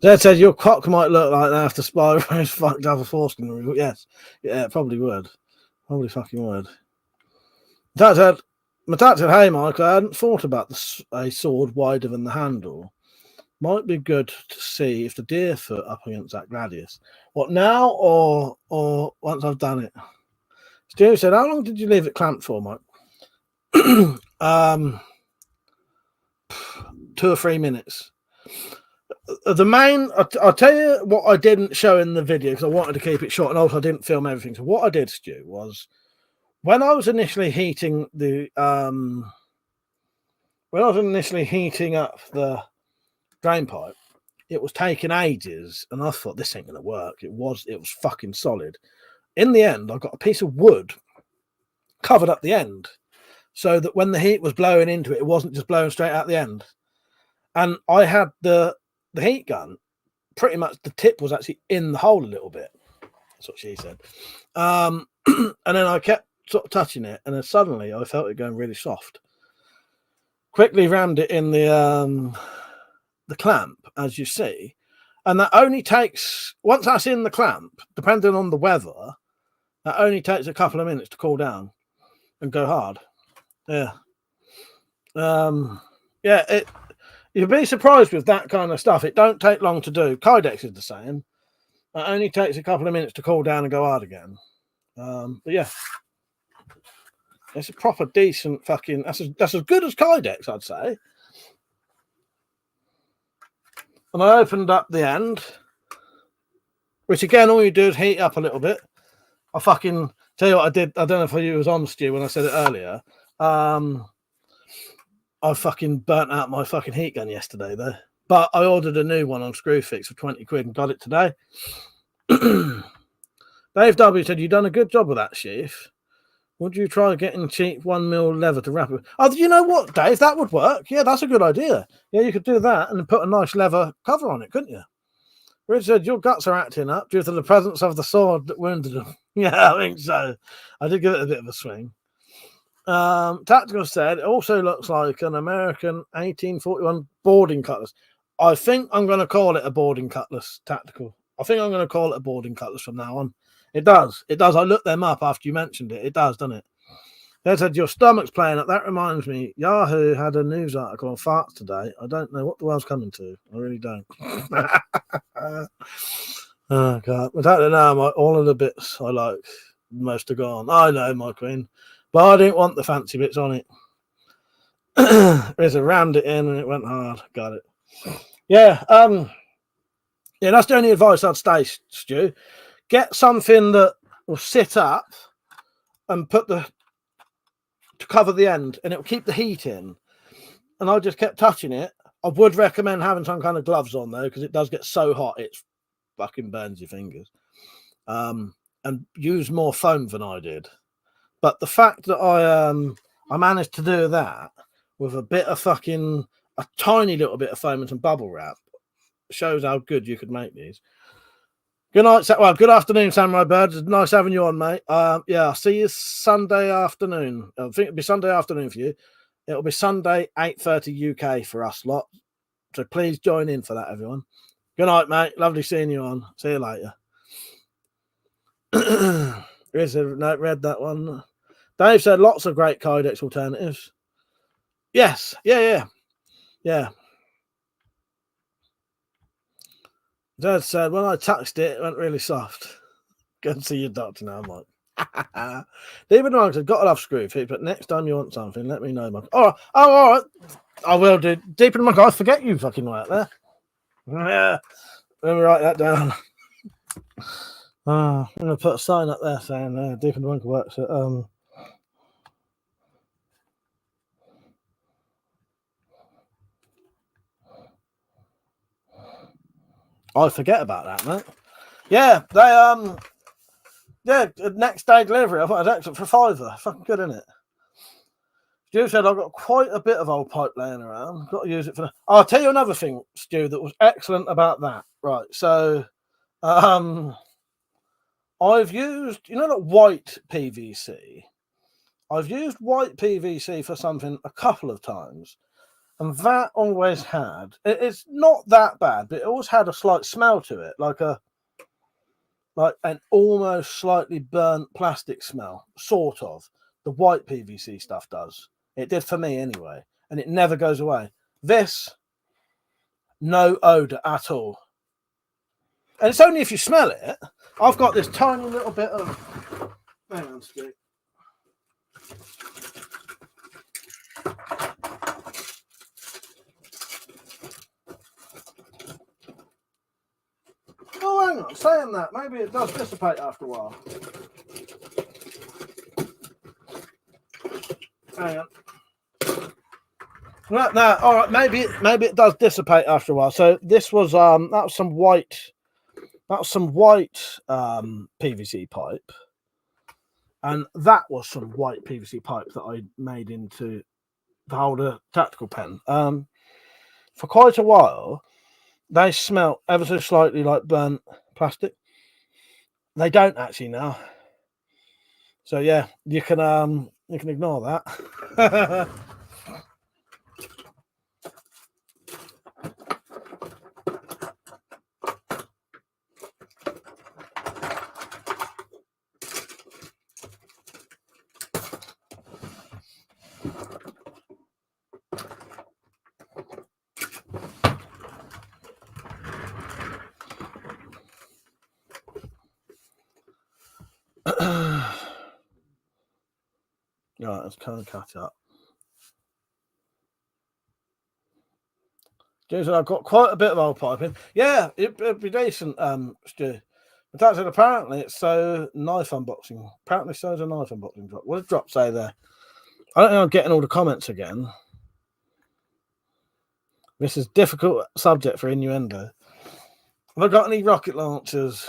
Dad said your cock might look like that after Spyro's fucked up a foreskin removal. Yes, yeah, it probably would. Probably fucking would. My dad said, hey, Mike, I hadn't thought about a sword wider than the handle. Might be good to see if the deer foot up against that gladius. What now or once I've done it? Stu said, how long did you leave it clamped for, Mike? 2 or 3 minutes. The main, I'll tell you what I didn't show in the video because I wanted to keep it short, and also I didn't film everything. So what I did, Stu, was when I was initially heating up the drain pipe, it was taking ages, and I thought this ain't gonna work. It was fucking solid. In the end, I got a piece of wood covered up the end, so that when the heat was blowing into it, it wasn't just blowing straight out the end. And I had the heat gun, pretty much the tip was actually in the hole a little bit. That's what she said. And then I kept sort of touching it, and then suddenly I felt it going really soft. Quickly rammed it in the clamp, as you see, and that only takes, once that's in the clamp, depending on the weather, that only takes a couple of minutes to cool down and go hard. Yeah. Yeah, you'd be surprised with that kind of stuff. It don't take long to do. Kydex is the same. It only takes a couple of minutes to cool down and go hard again. But yeah, it's a proper decent fucking. That's as good as Kydex, I'd say. And I opened up the end, which again, all you do is heat up a little bit. I fucking tell you what I did. I don't know if you was on, Stu, when I said it earlier. I fucking burnt out my fucking heat gun yesterday, though. But I ordered a new one on Screwfix for 20 quid and got it today. Dave W said, you've done a good job with that sheath. Would you try getting cheap 1mm leather to wrap it? Oh, you know what, Dave? That would work. Yeah, that's a good idea. Yeah, you could do that and put a nice leather cover on it, couldn't you? Richard, your guts are acting up due to the presence of the sword that wounded them. Yeah, I think so. I did give it a bit of a swing. Tactical said, it also looks like an American 1841 boarding cutlass. I think I'm going to call it a boarding cutlass, Tactical. I think I'm going to call it a boarding cutlass from now on. It does. It does. I looked them up after you mentioned it. It does, doesn't it? They said, your stomach's playing up. That reminds me, Yahoo had a news article on farts today. I don't know what the world's coming to. I really don't. Oh, God. I don't know. All of the bits I like most are gone. I know, my queen. But I didn't want the fancy bits on it. There's a rammed it in and it went hard. Got it. Yeah. Yeah, that's the only advice I'd say, Stu. Get something that will sit up and to cover the end, and it will keep the heat in. And I just kept touching it. I would recommend having some kind of gloves on though, because it does get so hot it fucking burns your fingers. And use more foam than I did. But the fact that I managed to do that with a tiny little bit of foam and some bubble wrap shows how good you could make these. Good night, well, good afternoon, Samurai Bird. It's nice having you on, mate. Yeah, I'll see you Sunday afternoon. I think it'll be Sunday afternoon for you. It'll be Sunday, 8:30 UK for us lot. So please join in for that, everyone. Good night, mate. Lovely seeing you on. See you later. Read that one. Dave said lots of great Kydex alternatives. Yes. Yeah. Dad said when I touched it, it went really soft. Go and see your doctor now, Mike. David Marks, I've got to love screw feet, but next time you want something, let me know. All right. Oh, all right. I will do. Deep in my guys, forget you fucking right there. Yeah. Let me write that down. I'm going to put a sign up there saying Deep in the Bunker works at I forget about that, mate. Yeah, they next day delivery. I thought it was excellent for £5. Fucking good, isn't it? Stu said I've got quite a bit of old pipe laying around. Got to use it for. I'll tell you another thing, Stu, that was excellent about that. Right, so I've used, like white PVC. I've used white PVC for something a couple of times, and that always had. It's not that bad, but it always had a slight smell to it, like an almost slightly burnt plastic smell, sort of. The white PVC stuff does. It did for me anyway, and it never goes away. This, no odor at all. And it's only if you smell it. I've got this tiny little bit of. Hang on, Stu. Oh, hang on. Saying that, maybe it does dissipate after a while. Hang on. Right, now, all right. Maybe it does dissipate after a while. So this was that was some white. That was some white PVC pipe, and that was some white PVC pipe that I made into the holder tactical pen. For quite a while, they smelt ever so slightly like burnt plastic. They don't actually now. So yeah, you can ignore that. Right, let's kind of catch up. Jason, I've got quite a bit of old piping. Yeah, it'd be decent, Stu. But that's it. Apparently, it's so knife unboxing. Apparently, so is a knife unboxing drop. What did drop say there? I don't know. I'm getting all the comments again. This is difficult subject for innuendo. Have I got any rocket launchers?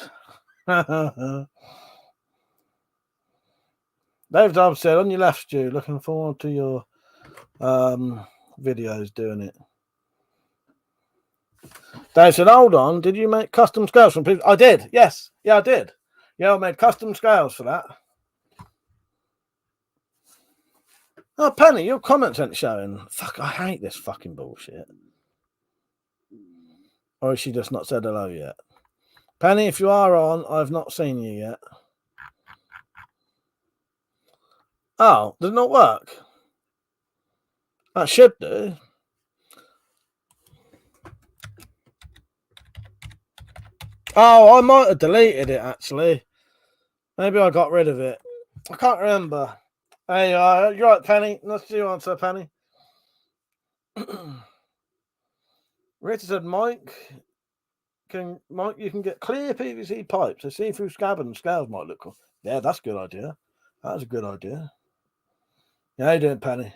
Dave Dobbs said, on your left, Stu, looking forward to your videos doing it. Dave said, hold on, did you make custom scales from people? I did, yes. Yeah, I did. Yeah, I made custom scales for that. Oh, Penny, your comments ain't showing. Fuck, I hate this fucking bullshit. Or has she just not said hello yet? Penny, if you are on, I've not seen you yet. Oh, does it not work? That should do. Oh, I might have deleted it, actually. Maybe I got rid of it. I can't remember. Hey, you're right, Penny. Let's do answer, Penny. Rita said, Mike, you can get clear PVC pipes. So see through scab and scales might look cool. Yeah, that's a good idea. That's a good idea. Yeah, how you doing, Penny?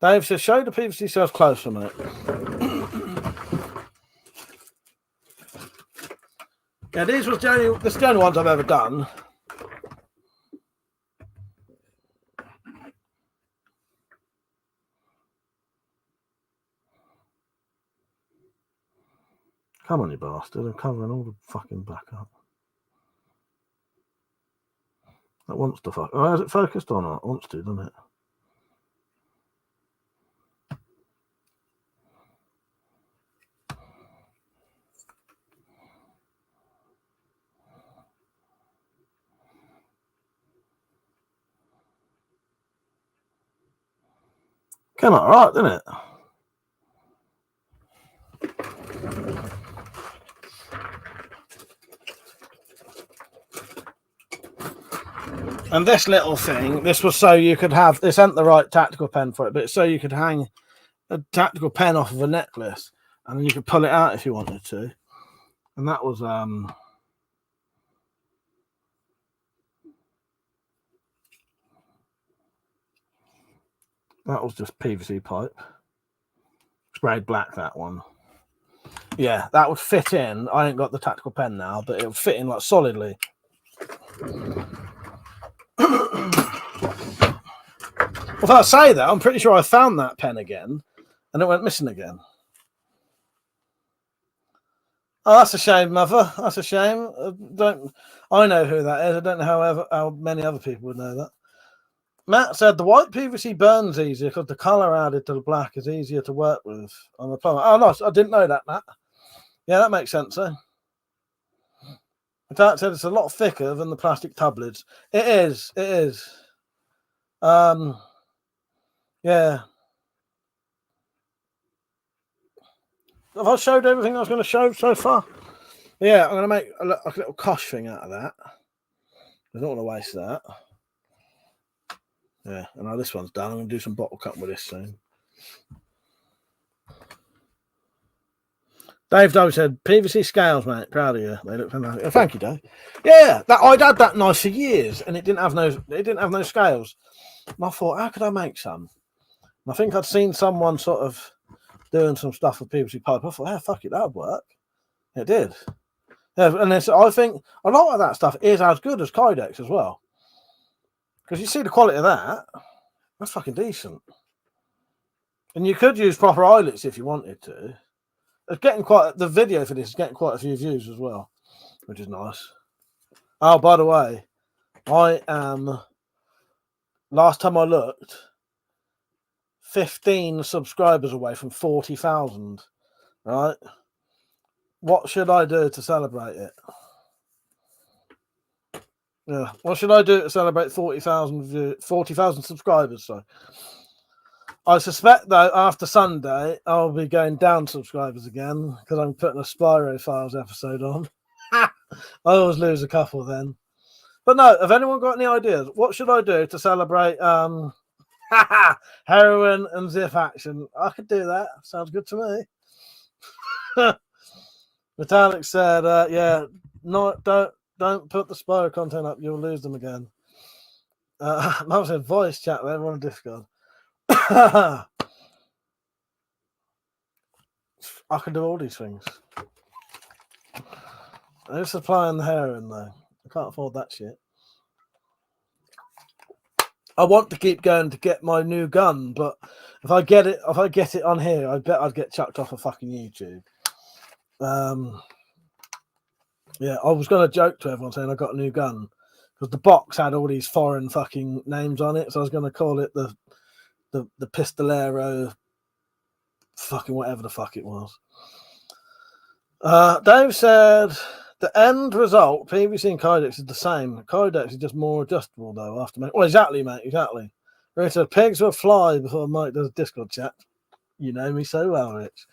Dave says, show the PVC cells close for a minute. Yeah, this was the only ones I've ever done. Come on, you bastard. I'm covering all the fucking back up. That wants to fuck. Oh, has it focused or not? It wants to, doesn't it? Came out right, didn't it? And this little thing, this was so you could have, this ain't the right tactical pen for it, but it's so you could hang a tactical pen off of a necklace and then you could pull it out if you wanted to. And that was, just PVC pipe. Sprayed black, that one. Yeah, that would fit in. I ain't got the tactical pen now, but it would fit in like solidly. If I say that, I'm pretty sure I found that pen again and it went missing again. Oh, that's a shame, Mother. That's a shame. I know who that is. I don't know how many other people would know that. Matt said the white PVC burns easier because the colour added to the black is easier to work with on the plumber. Oh, nice. I didn't know that, Matt. Yeah, that makes sense, eh? Matt said it's a lot thicker than the plastic tablets. It is. It is. Yeah. Have I showed everything I was going to show so far? Yeah, I'm going to make a little kosh thing out of that. I don't want to waste that. Yeah, and now this one's done. I'm going to do some bottle cutting with this soon. Dave Doe said, PVC scales, mate. Proud of you. They look fantastic. Oh, thank you, Dave. Yeah, I'd had that knife for years, and it didn't have no scales. And I thought, how could I make some? And I think I'd seen someone sort of doing some stuff with PVC pipe. I thought, fuck it, that'd work. It did. Yeah, and I think a lot of that stuff is as good as Kydex as well. Because you see the quality of that, that's fucking decent. And you could use proper eyelets if you wanted to. It's getting the video for this is getting quite a few views as well, which is nice. Oh, by the way, I am, last time I looked, 15 subscribers away from 40,000, right? What should I do to celebrate it? Yeah, what should I do to celebrate 40,000 subscribers? So I suspect though after Sunday I'll be going down subscribers again because I'm putting a Spyro Files episode on. I always lose a couple then. But no, have anyone got any ideas? What should I do to celebrate heroin and zip action? I could do that. Sounds good to me. Metallic said, yeah, no, don't put the Spyro content up, you'll lose them again. Mum said voice chat with everyone on Discord. I can do all these things. Who's supplying the heroin though? I can't afford that shit. I want to keep going to get my new gun, but if I get it on here, I bet I'd get chucked off of fucking YouTube. Yeah, I was going to joke to everyone saying I got a new gun because the box had all these foreign fucking names on it, so I was going to call it the Pistolero, fucking whatever the fuck it was. Dave said the end result, PVC and Kydex, is the same. Kydex is just more adjustable though. Well, exactly, mate, exactly. Rich said pigs will fly before Mike does a Discord chat. You know me so well, Rich.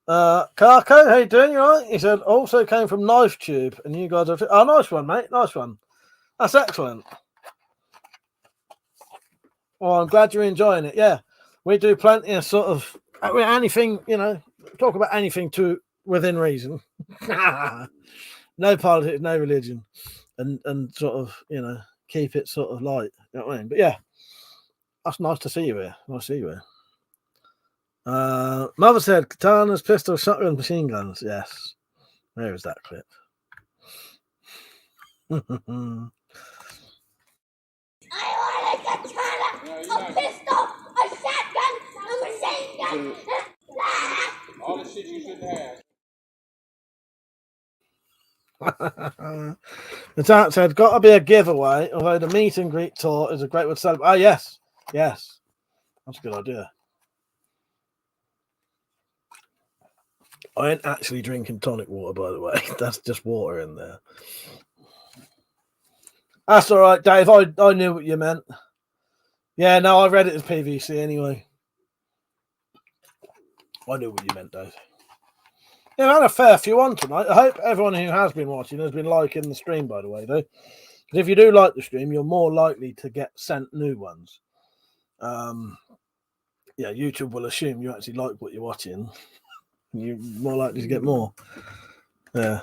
Carco, how you doing? You all right? He said also came from Knife Tube, and you guys are nice one, mate. Nice one. That's excellent. Well, I'm glad you're enjoying it. Yeah, we do plenty of sort of anything, talk about anything to within reason. No politics, no religion, and sort of, keep it sort of light. You know what I mean? But yeah, that's nice to see you here. Nice to see you here. Mother said katanas, pistols, shotguns, machine guns. Yes. Where is that clip? I want a katana, a pistol, a shotgun, a machine gun. All the shit you shouldn't have. The chat said, got to be a giveaway, although the meet and greet tour is a great way to celebrate. Oh, yes. Yes. That's a good idea. I ain't actually drinking tonic water, by the way. That's just water in there. That's all right, Dave. I knew what you meant. Yeah, no, I read it as PVC anyway. I knew what you meant, Dave. Yeah, I had a fair few on tonight. I hope everyone who has been watching has been liking the stream, by the way, though. Because if you do like the stream, you're more likely to get sent new ones. Yeah, YouTube will assume you actually like what you're watching. You're more likely to get more. Yeah.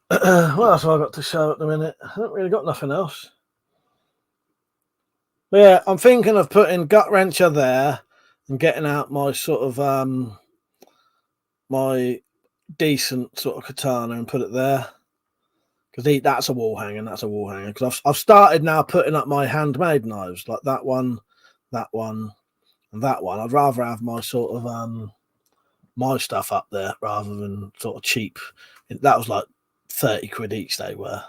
What else have I got to show at the minute? I haven't really got nothing else. But yeah, I'm thinking of putting Gut Wrencher there and getting out my sort of my decent sort of katana and put it there. Because that's a wall hanger and that's a wall hanger. Because I've started now putting up my handmade knives, like that one, and that one. I'd rather have my sort of my stuff up there rather than sort of cheap. That was like 30 quid each they were.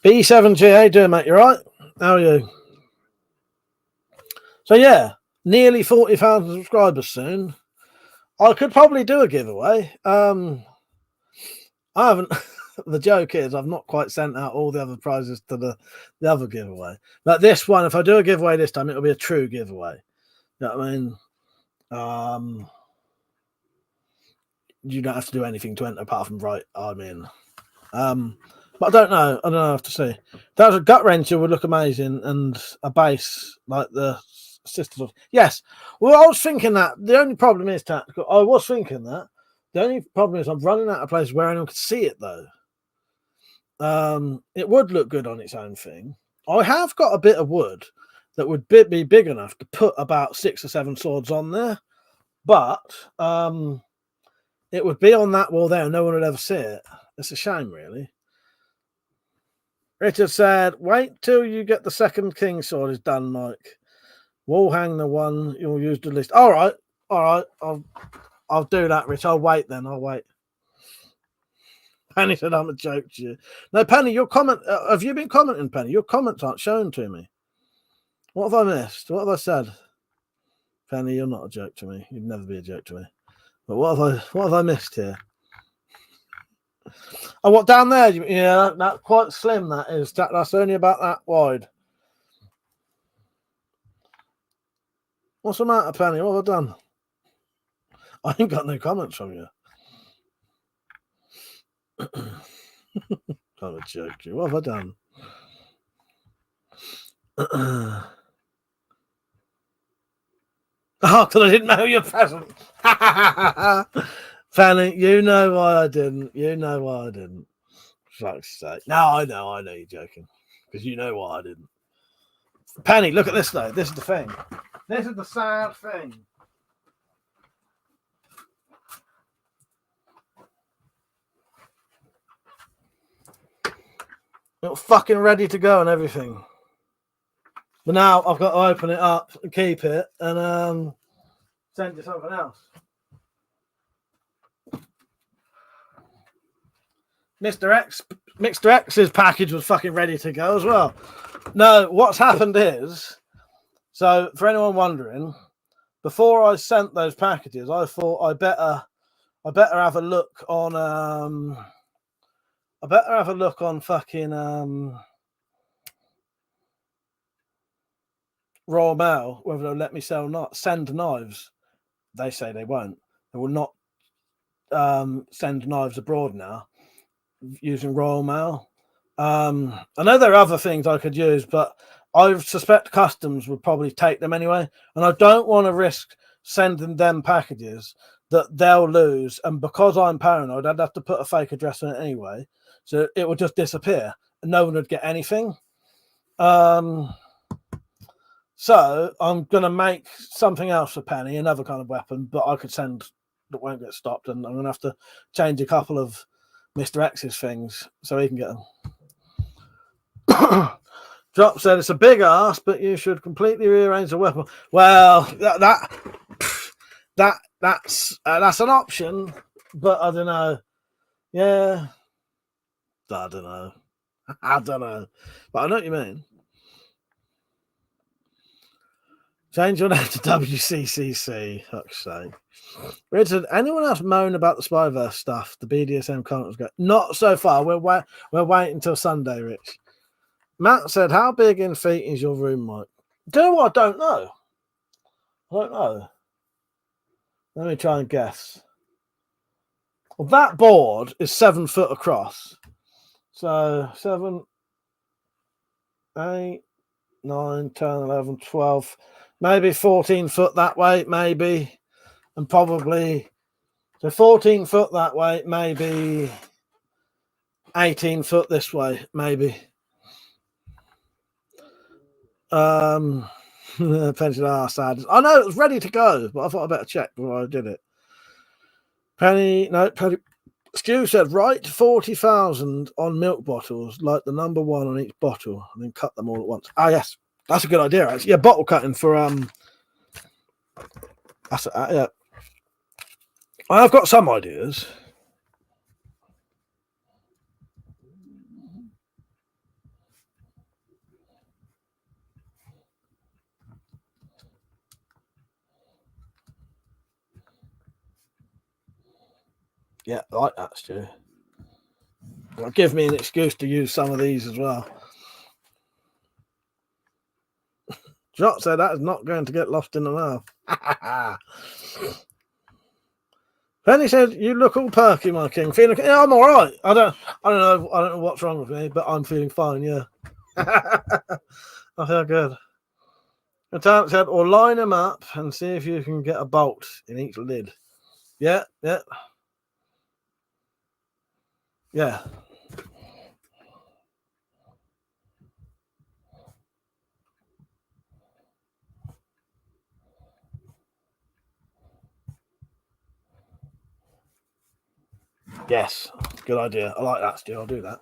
B7G, how you doing, mate? You right? How are you? So yeah, nearly 40,000 subscribers soon. I could probably do a giveaway. I haven't. The joke is I've not quite sent out all the other prizes to the other giveaway. But this one, if I do a giveaway this time, it'll be a true giveaway. You know what I mean? You don't have to do anything to enter apart from write I'm in. But I don't know. I have to see. That was a Gut Wrencher would look amazing, and a base like the Sisters of. Yes. Well, I was thinking that. The only problem is tactical. I was thinking that. The only problem is I'm running out of places where anyone could see it though. It would look good on its own thing. I have got a bit of wood that would be big enough to put about 6 or 7 swords on there, but it would be on that wall there and no one would ever see it. It's a shame, really. Richard said, wait till you get the second king sword is done, Mike. Wall hang the one you'll use the list. All right. I'll do that, Rich. I'll wait then. I'll wait. Penny said I'm a joke to you. No, Penny, your comment. Have you been commenting, Penny? Your comments aren't shown to me. What have I missed? What have I said? Penny, you're not a joke to me. You'd never be a joke to me. But what have I missed here? Oh, what down there? Yeah, that's quite slim. That is. That's only about that wide. What's the matter, Penny? What have I done? I ain't got no comments from you. I'm a joke to you. What have I done? Oh, because I didn't know your present. Fanny, you know why I didn't. You know why I didn't. Fuck's sake. No, I know you're joking. Because you know why I didn't. Penny, look at this though. This is the thing. This is the sad thing. It's fucking ready to go and everything. But now I've got to open it up and keep it and send you something else. Mr. X's package was fucking ready to go as well. No, what's happened is, so for anyone wondering, before I sent those packages, I thought I better have a look on fucking Royal Mail, whether they'll let me send knives. They say they won't. They will not send knives abroad now using Royal Mail. I know there are other things I could use, but I suspect customs would probably take them anyway, and I don't want to risk sending them packages that they'll lose, and because I'm paranoid, I'd have to put a fake address on it anyway, so it would just disappear and no one would get anything. So I'm going to make something else for Penny, another kind of weapon, but I could send that won't get stopped, and I'm going to have to change a couple of Mr. X's things so he can get them. Drop said it's a big ass, but you should completely rearrange the weapon. Well, that's an option, but I don't know. Yeah, I don't know. But I know what you mean. Change your name to WCCC. Fuck's sake. Richard, anyone else moan about the Spyverse stuff? The BDSM comments go. Not so far. We're waiting until Sunday, Rich. Matt said, "How big in feet is your room, Mike?" Do you know what? I don't know. Let me try and guess. Well, that board is 7 foot across. So 7, 8, 9, 10, 11, 12, maybe 14 foot that way, maybe, and probably so 14 foot that way, maybe 18 foot this way, maybe. Pension sad. I know it was ready to go, but I thought I'd better check before I did it. Penny Stu said, write 40,000 on milk bottles, like the number 1 on each bottle, and then cut them all at once. Ah, yes, that's a good idea. Actually, yeah, bottle cutting for yeah. I've got some ideas. Yeah, I like that, Stu. It'll give me an excuse to use some of these as well. Jot said that is not going to get lost in the mouth. Penny said, "You look all perky, my king. Feeling? Yeah, I'm all right. I don't know what's wrong with me, but I'm feeling fine. Yeah, I feel good." The talent said, "Or line them up and see if you can get a bolt in each lid." Yeah. Yes, good idea. I like that, Stu. I'll do that.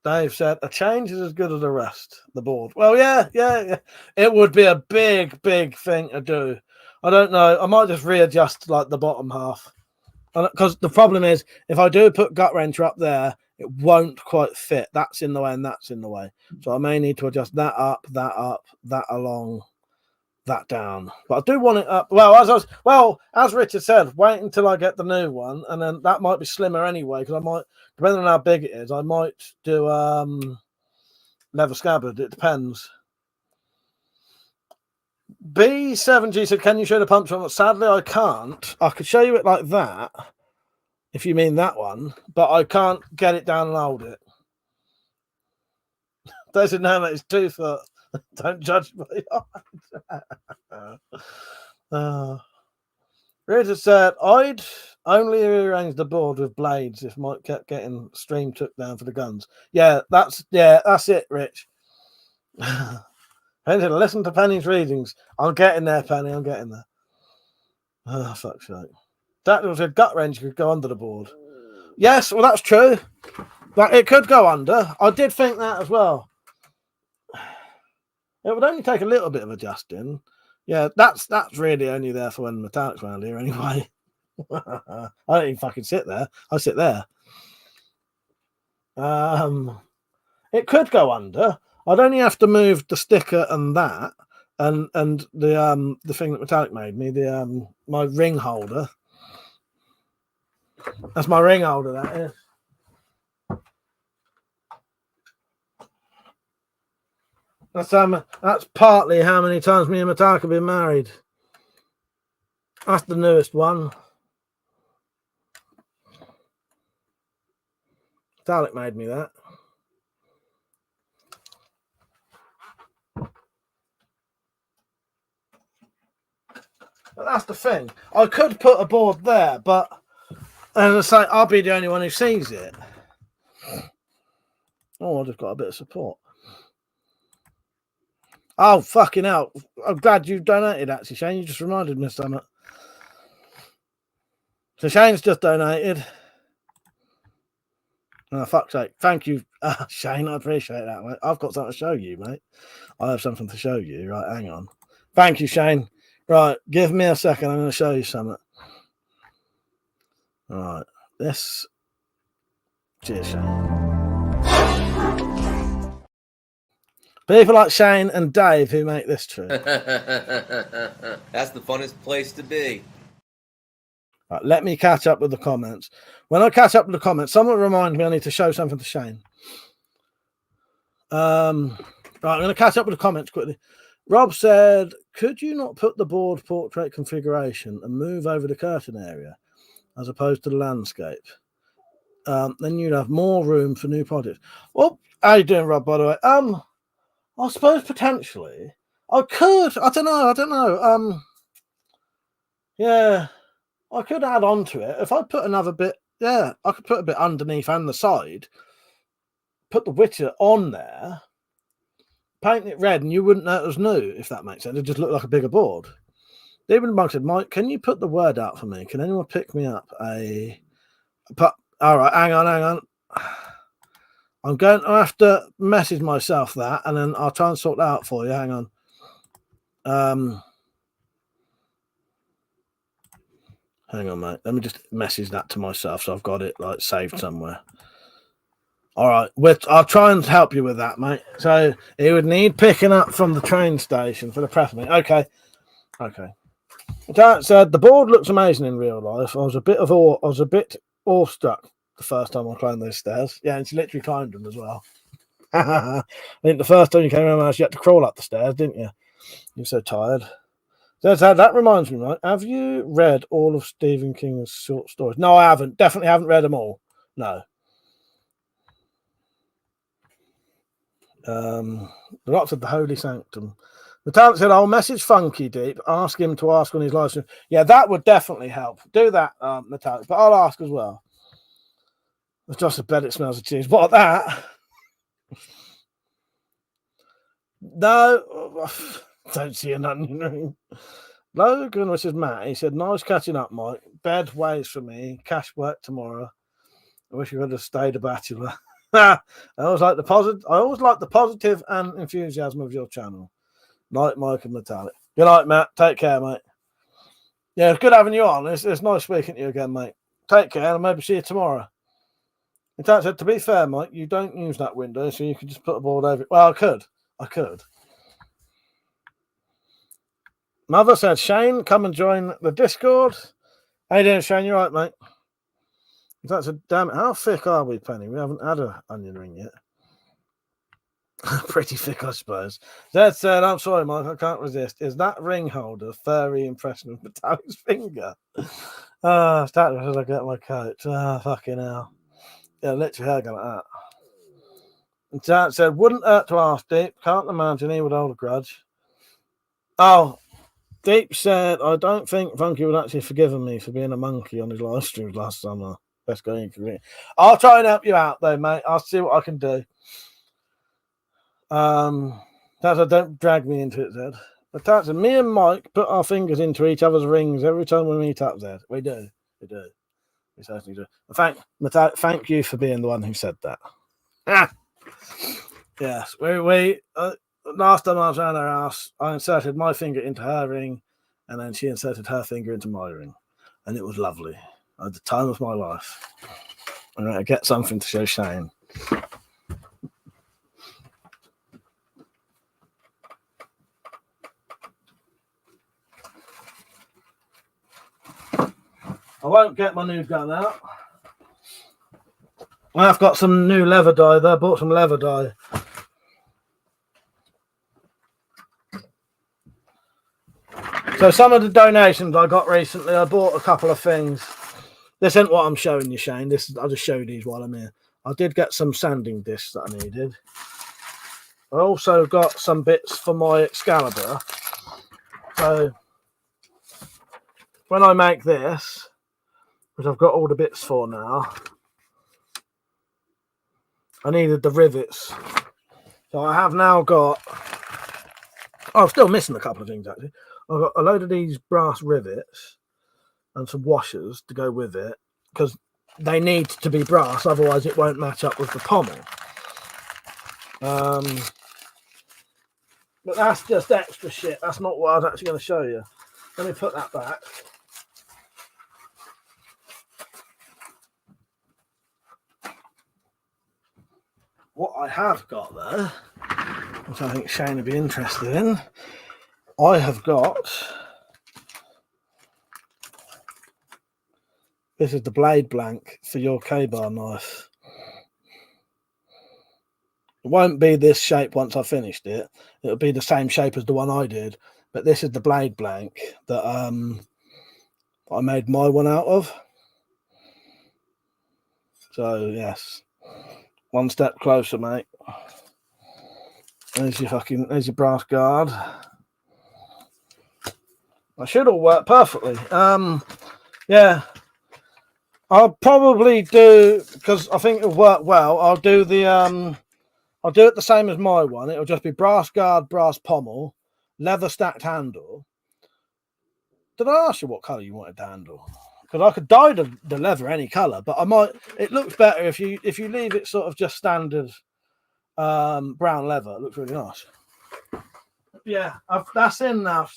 Dave said, a change is as good as the rest, the board. Well, yeah. It would be a big thing to do. I don't know. I might just readjust like the bottom half. Because the problem is, if I do put gut wrencher up there, it won't quite fit. That's in the way and that's in the way. So I may need to adjust that up, that along, that down. But I do want it up. Well, as Richard said, wait until I get the new one, and then that might be slimmer anyway. Because I might, depending on how big it is, I might do leather scabbard. It depends. B7G said, "Can you show the punch one?" Sadly, I can't. I could show you it like that, if you mean that one, but I can't get it down and hold it. Doesn't know that it's 2 foot. Don't judge me. Richard said, "I'd only rearrange the board with blades if Mike kept getting stream took down for the guns." Yeah, that's it, Rich. Penny said, "Listen to Penny's readings." I'm getting there, Penny. I'm getting there. Oh, fuck's sake. That was a gut wrench could go under the board. Yes, well, that's true. But it could go under. I did think that as well. It would only take a little bit of adjusting. Yeah, that's really only there for when metallic's around here anyway. I don't even fucking sit there. I sit there. It could go under. I'd only have to move the sticker and that, and the thing that Metallic made me, my ring holder. That's my ring holder. That is. That's partly how many times me and Metallic have been married. That's the newest one. Metallic made me that. But that's the thing. I could put a board there, but as I say, I'll be the only one who sees it. Oh, I just got a bit of support. Oh, fucking hell. I'm glad you donated, actually, Shane. You just reminded me of something. So Shane's just donated. Oh, fuck's sake. Thank you, Shane. I appreciate that, mate. I've got something to show you, mate. I have something to show you. Right, hang on. Thank you, Shane. Right, give me a second. I'm going to show you something. All right. This. Cheers, Shane. People like Shane and Dave who make this true. That's the funnest place to be. Right, let me catch up with the comments. When I catch up with the comments, someone remind me I need to show something to Shane. Right, I'm going to catch up with the comments quickly. Rob said, "Could you not put the board portrait configuration and move over the curtain area as opposed to the landscape?" then you'd have more room for new projects. Well, how you doing, Rob, by the way? I suppose potentially I could. I don't know. Yeah, I could add on to it if I put another bit. Yeah, I could put a bit underneath and the side. Put the Witcher on there, paint it red, and you wouldn't know it was new, if that makes sense. It just looked like a bigger board. David Monk said, Mike, can you put the word out for me? Can anyone pick me up all right, hang on. I'm going to have to message myself that, and then I'll try and sort that out for you. Hang on. Hang on, mate. Let me just message that to myself so I've got it like saved somewhere. All right, I'll try and help you with that, mate. So it would need picking up from the train station for the press meet. Okay. That said, the board looks amazing in real life. I was a bit awestruck the first time I climbed those stairs. Yeah, and she literally climbed them as well. I think the first time you came around, you had to crawl up the stairs, didn't you? You're so tired. That reminds me, right? Have you read all of Stephen King's short stories? No, I haven't. Definitely haven't read them all. No. The Rocks of the Holy Sanctum. The talent said, I'll message Funky Deep, ask him to ask on his live stream. Yeah, that would definitely help. Do that, Natalia. But I'll ask as well. It's just a bed, it smells of cheese. What, that? No, don't see an onion ring. Logan, which is Matt, he said, nice catching up, Mike. Bed waits for me. Cash work tomorrow. I wish you would have stayed a bachelor. I always like the positive and enthusiasm of your channel. Night, Mike and Metallic. Good night, Matt. Take care, mate. Yeah, it's good having you on. It's nice speaking to you again, mate. Take care, and maybe see you tomorrow. In fact, to be fair, Mike, you don't use that window, so you can just put a board over it. Well, I could. Mother said, Shane, come and join the Discord. How you doing, Shane? You right, mate? In fact, damn it, how thick are we, Penny? We haven't had an onion ring yet. Pretty thick, I suppose. That said, I'm sorry, Mike, I can't resist. Is that ring holder furry impression of Metallic's finger? Start as I get my coat. Fucking hell. Yeah, literally hair going like that. And Dad said, wouldn't hurt to ask Deep. Can't imagine he would hold a grudge. Oh, Deep said, I don't think Funky would actually forgive me for being a monkey on his live streams last summer. Best going career. I'll try and help you out, though, mate. I'll see what I can do. Dad, don't drag me into it, Zed. But Dad said, me and Mike put our fingers into each other's rings every time we meet up, Zed. We do. We certainly do. Thank you for being the one who said that. Yes, we last time I was around her house, I inserted my finger into her ring, and then she inserted her finger into my ring, and it was lovely. I had the time of my life. I'm going to get something to show Shane. I won't get my new gun out. I've got some new leather dye there. Bought some leather dye. So some of the donations I got recently, I bought a couple of things. This isn't what I'm showing you, Shane. I'll just show you these while I'm here. I did get some sanding discs that I needed. I also got some bits for my Excalibur. So when I make this, which I've got all the bits for now, I needed the rivets. So I have now got... I'm still missing a couple of things, actually. I've got a load of these brass rivets and some washers to go with it, because they need to be brass, otherwise it won't match up with the pommel. But that's just extra shit. That's not what I was actually going to show you. Let me put that back. What I have got there, which I think Shane would be interested in, I have got... This is the blade blank for your K-bar knife. It won't be this shape once I've finished it. It'll be the same shape as the one I did. But this is the blade blank that I made my one out of. So yes, one step closer, mate. There's your brass guard. That should all work perfectly. Yeah, I'll probably do, because I think it'll work well. I'll do it the same as my one. It'll just be brass guard, brass pommel, leather stacked handle. Did I ask you what colour you wanted the handle? Because I could dye the leather any colour, but I might. It looks better if you leave it sort of just standard brown leather. It looks really nice. Yeah, that's in now,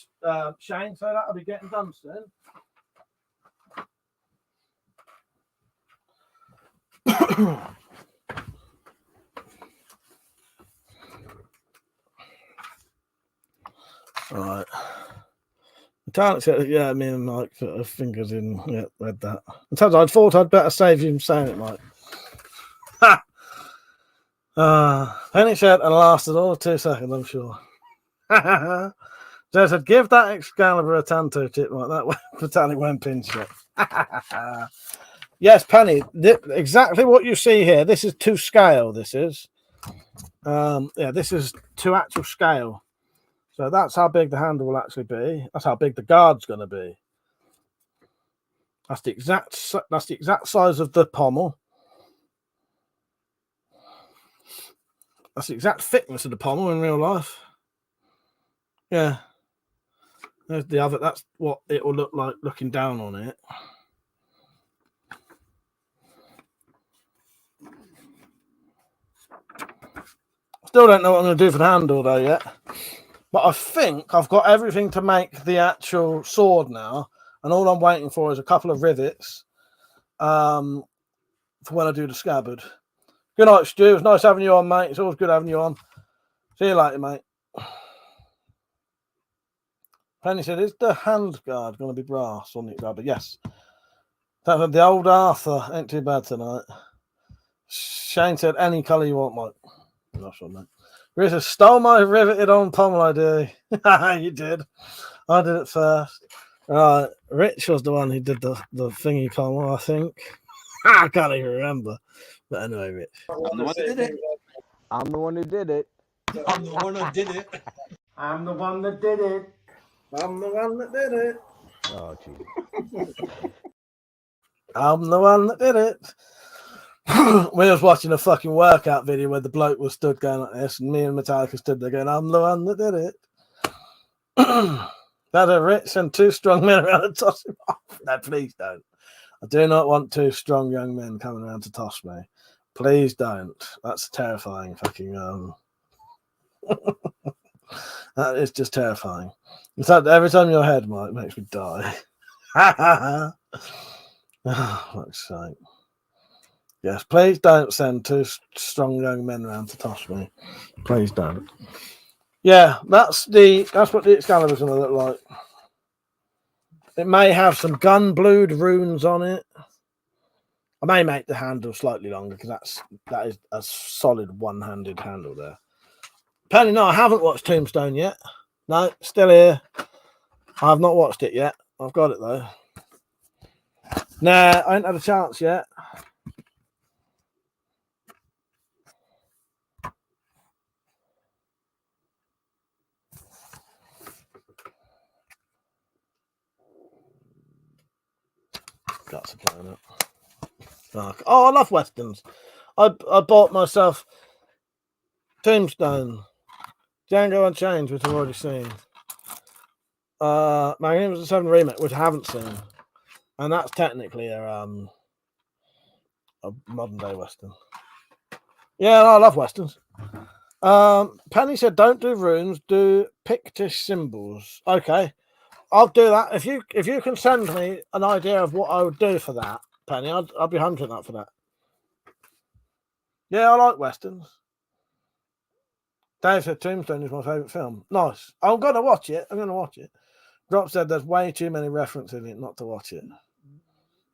Shane. So that'll be getting done soon. All right. Talent said, yeah, me and Mike put our fingers in. Yeah, read that. In terms, I thought I'd better save you from saying it, Mike. Penny said, and lasted all of 2 seconds, I'm sure. Joe said, give that Excalibur a tanto tip, Mike. That Metallic won't pinch it. Yes, Penny, exactly what you see here. This is to scale, this is. Yeah, this is to actual scale. So that's how big the handle will actually be. That's how big the guard's going to be. That's the exact size of the pommel. That's the exact thickness of the pommel in real life. Yeah. There's the other. That's what it will look like looking down on it. Still don't know what I'm going to do for the handle though yet. But I think I've got everything to make the actual sword now. And all I'm waiting for is a couple of rivets for when I do the scabbard. Good night, Stu. It's nice having you on, mate. It's always good having you on. See you later, mate. Penny said, is the hand guard going to be brass on the Excalibur? Yes. The old Arthur ain't too bad tonight. Shane said, any colour you want, Mike. Not sure, mate. Rita stole my riveted on pommel idea. You did. I did it first. Right. Rich was the one who did the thingy pommel, I think. I can't even remember. But anyway, Rich. I'm the one that did it. I'm the one who did it. I'm the one that did it. I'm the one that did it. I'm the one that did it. Oh, gee. I'm the one that did it. We was watching a fucking workout video where the bloke was stood going like this, and me and Metallica stood there going, I'm the one that did it. That a rich and 2 strong men around to toss him off. No, please don't. I do not want 2 strong young men coming around to toss me. Please don't. That's terrifying fucking that is just terrifying. In fact, every time your head, Mike, makes me die. Oh, fuck's sake. Yes, please don't send 2 strong young men around to toss me. Please don't. Yeah, that's what the Excalibur's going to look like. It may have some gun-blued runes on it. I may make the handle slightly longer because that is a solid one-handed handle there. Penny, no, I haven't watched Tombstone yet. No, still here. I have not watched it yet. I've got it though. Nah, I ain't had a chance yet. Got to play it. Oh, I love westerns. I bought myself Tombstone, Django Unchained, which I've already seen. Magnificent 7 remake, which I haven't seen, and that's technically a modern day western. Yeah, no, I love westerns. Penny said, "Don't do runes, do Pictish symbols." Okay, I'll do that. If you can send me an idea of what I would do for that, Penny, I'll be hunting up for that. Yeah, I like westerns. Dave said Tombstone is my favourite film. Nice. I'm going to watch it. Drop said there's way too many references in it not to watch it.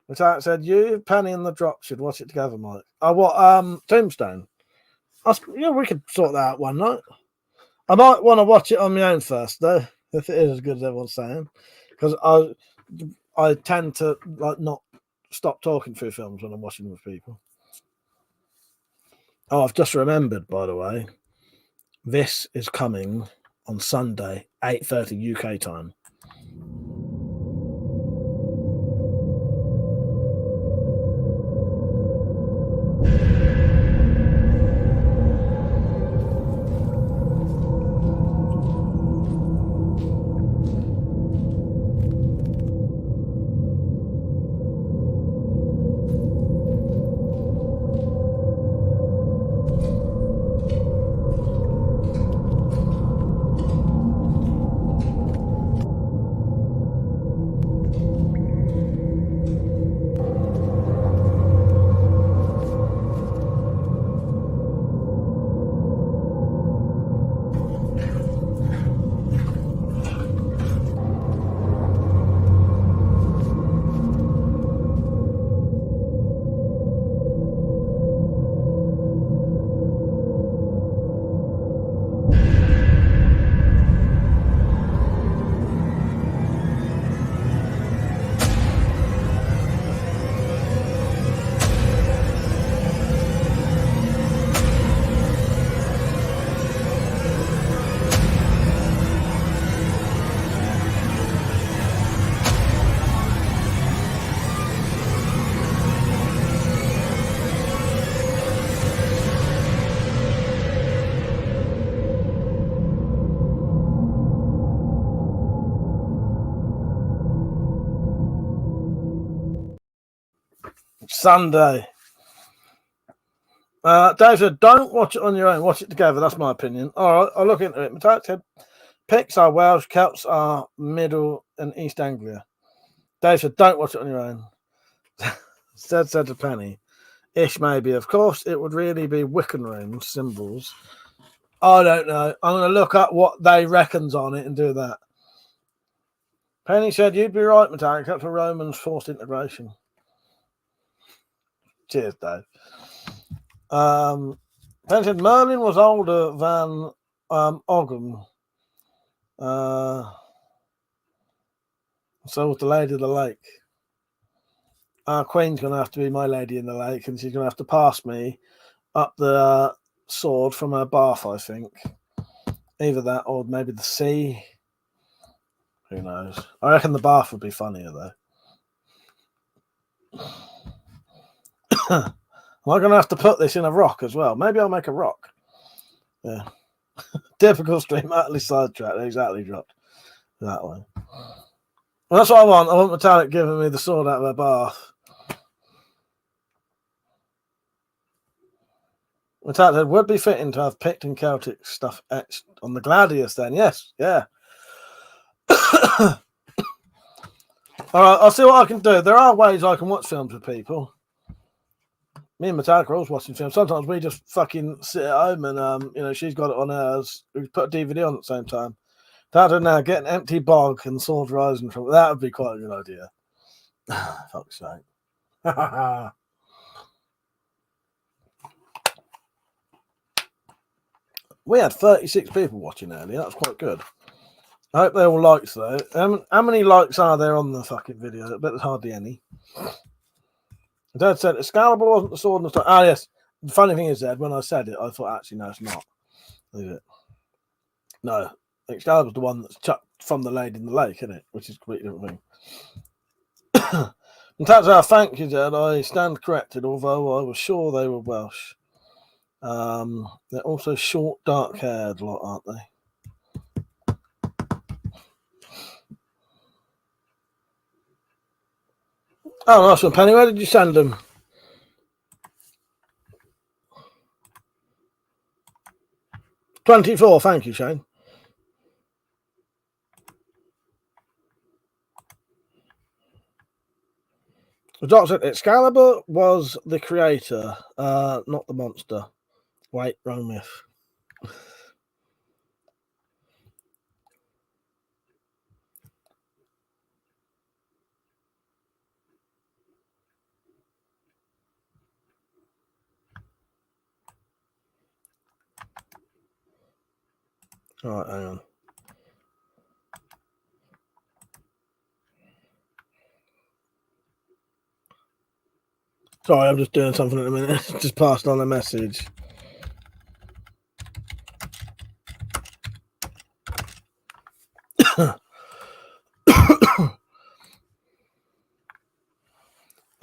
Which I said, you, Penny, and the Drop should watch it together, Mike. Tombstone? Yeah, we could sort that out one night. I might want to watch it on my own first, though, if it is as good as everyone's saying. Because I tend to not stop talking through films when I'm watching with people. Oh, I've just remembered, by the way. This is coming on Sunday, 8:30 UK time. Sunday. Dave said, don't watch it on your own. Watch it together. That's my opinion. All right, I'll look into it. Matthias said, Picts are Welsh, Celts are Middle and East Anglia. Dave said, don't watch it on your own. said to Penny. Ish, maybe. Of course, it would really be Wiccan rooms, symbols. I don't know. I'm going to look up what they reckons on it and do that. Penny said, you'd be right, Matthias. That's for Romans forced integration. Cheers, Dave. Penny said, Merlin was older than Ogham. So was the Lady of the Lake. Our Queen's going to have to be my Lady in the Lake, and she's going to have to pass me up the sword from her bath, I think. Either that or maybe the sea. Who knows? I reckon the bath would be funnier, though. Am I going to have to put this in a rock as well? Maybe I'll make a rock. Yeah. Typical stream, utterly sidetracked. Exactly dropped. That way. Well, that's what I want. I want Metallic giving me the sword out of her bath. Metallic said, would be fitting to have Pict and Celtic stuff etched on the Gladius then. Yes, yeah. All right, I'll see what I can do. There are ways I can watch films with people. Me and Metallica are always watching films. Sometimes we just fucking sit at home and, she's got it on hers. We put a DVD on at the same time. I don't know, get an empty bog and sword rising from it. That would be quite a good idea. Fuck's sake. We had 36 people watching earlier. That's quite good. I hope they're all likes, though. How many likes are there on the fucking video? I bet there's hardly any. Dad said Excalibur wasn't the sword in the story. Ah, yes. The funny thing is, Dad, when I said it, I thought, actually, no, it's not. Is it? No. Excalibur's the one that's chucked from the Lady in the Lake, isn't it? Which is a completely different thing. And that's how thank you, Dad. I stand corrected, although I was sure they were Welsh. They're also short, dark-haired lot, aren't they? Oh, nice one, Penny. Where did you send them? $24. Thank you, Shane. The doctor said Excalibur was the creator, not the monster. Wait, wrong myth. All right, hang on. Sorry, I'm just doing something at the minute. Just passed on a message.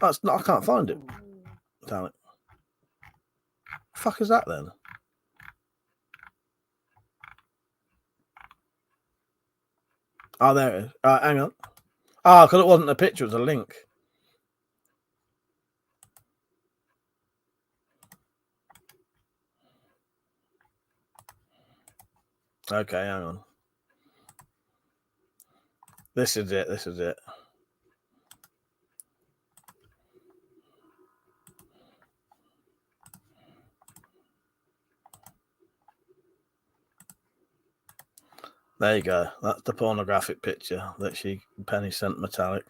That's not. I can't find it. Damn it. Fuck is that then? Oh, there it is. Hang on. Ah, because it wasn't a picture, it was a link. Okay, hang on. This is it. This is it. There you go. That's the pornographic picture that Penny sent Metallic.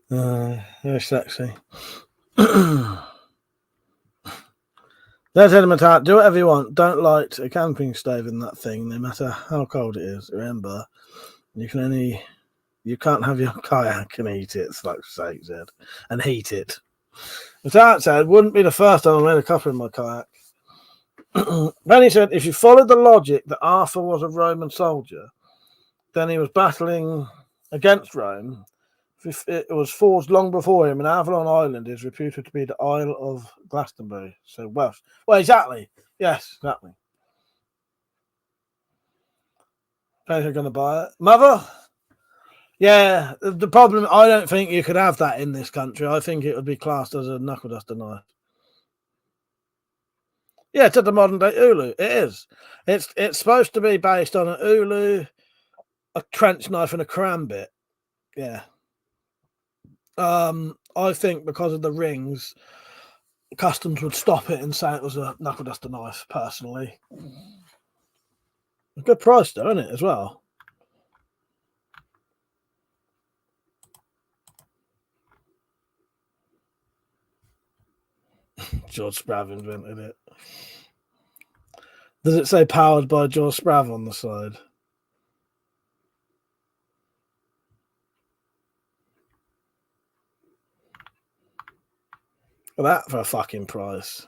Very sexy. There's Metallic. Do whatever you want. Don't light a camping stove in that thing, no matter how cold it is. Remember, you can't have your kayak and eat it, it's like Sake said, and heat it. Metallic said, wouldn't be the first time I made a copper in my kayak. Then he said, if you followed the logic that Arthur was a Roman soldier, then he was battling against Rome. It was forged long before him, and Avalon Island is reputed to be the Isle of Glastonbury. So Welsh. Well, exactly. Yes, exactly. Are going to buy it. Mother? Yeah, the problem, I don't think you could have that in this country. I think it would be classed as a knuckle duster knife. Yeah, it's the modern day Ulu. It is. It's supposed to be based on an Ulu, a trench knife, and a karambit. Yeah. I think because of the rings, customs would stop it and say it was a knuckle duster knife. Personally, a good price though, isn't it? As well. George Sprav invented it. Does it say powered by George Sprav on the side? Well, that for a fucking price.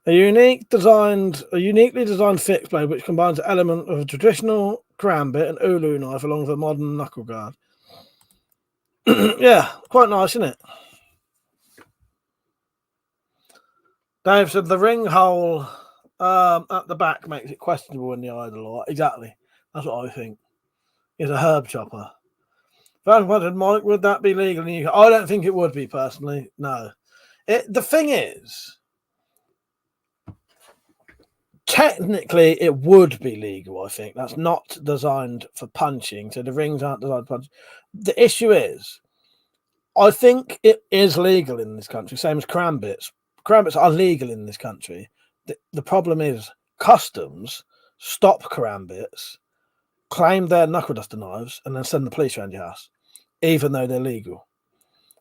A uniquely designed fixed blade which combines the element of a traditional karambit and Ulu knife along with a modern knuckle guard. Yeah, quite nice, isn't it? Dave said the ring hole at the back makes it questionable in the idol. Exactly. That's what I think. It's a herb chopper. If wanted, Mike, would that be legal in the UK? I don't think it would be, personally. No. The thing is, technically, it would be legal, I think. That's not designed for punching, so the rings aren't designed for punching. The issue is, I think it is legal in this country, same as karambits. Karambits are legal in this country. The problem is customs stop karambits, claim their knuckle duster knives, and then send the police around your house, even though they're legal.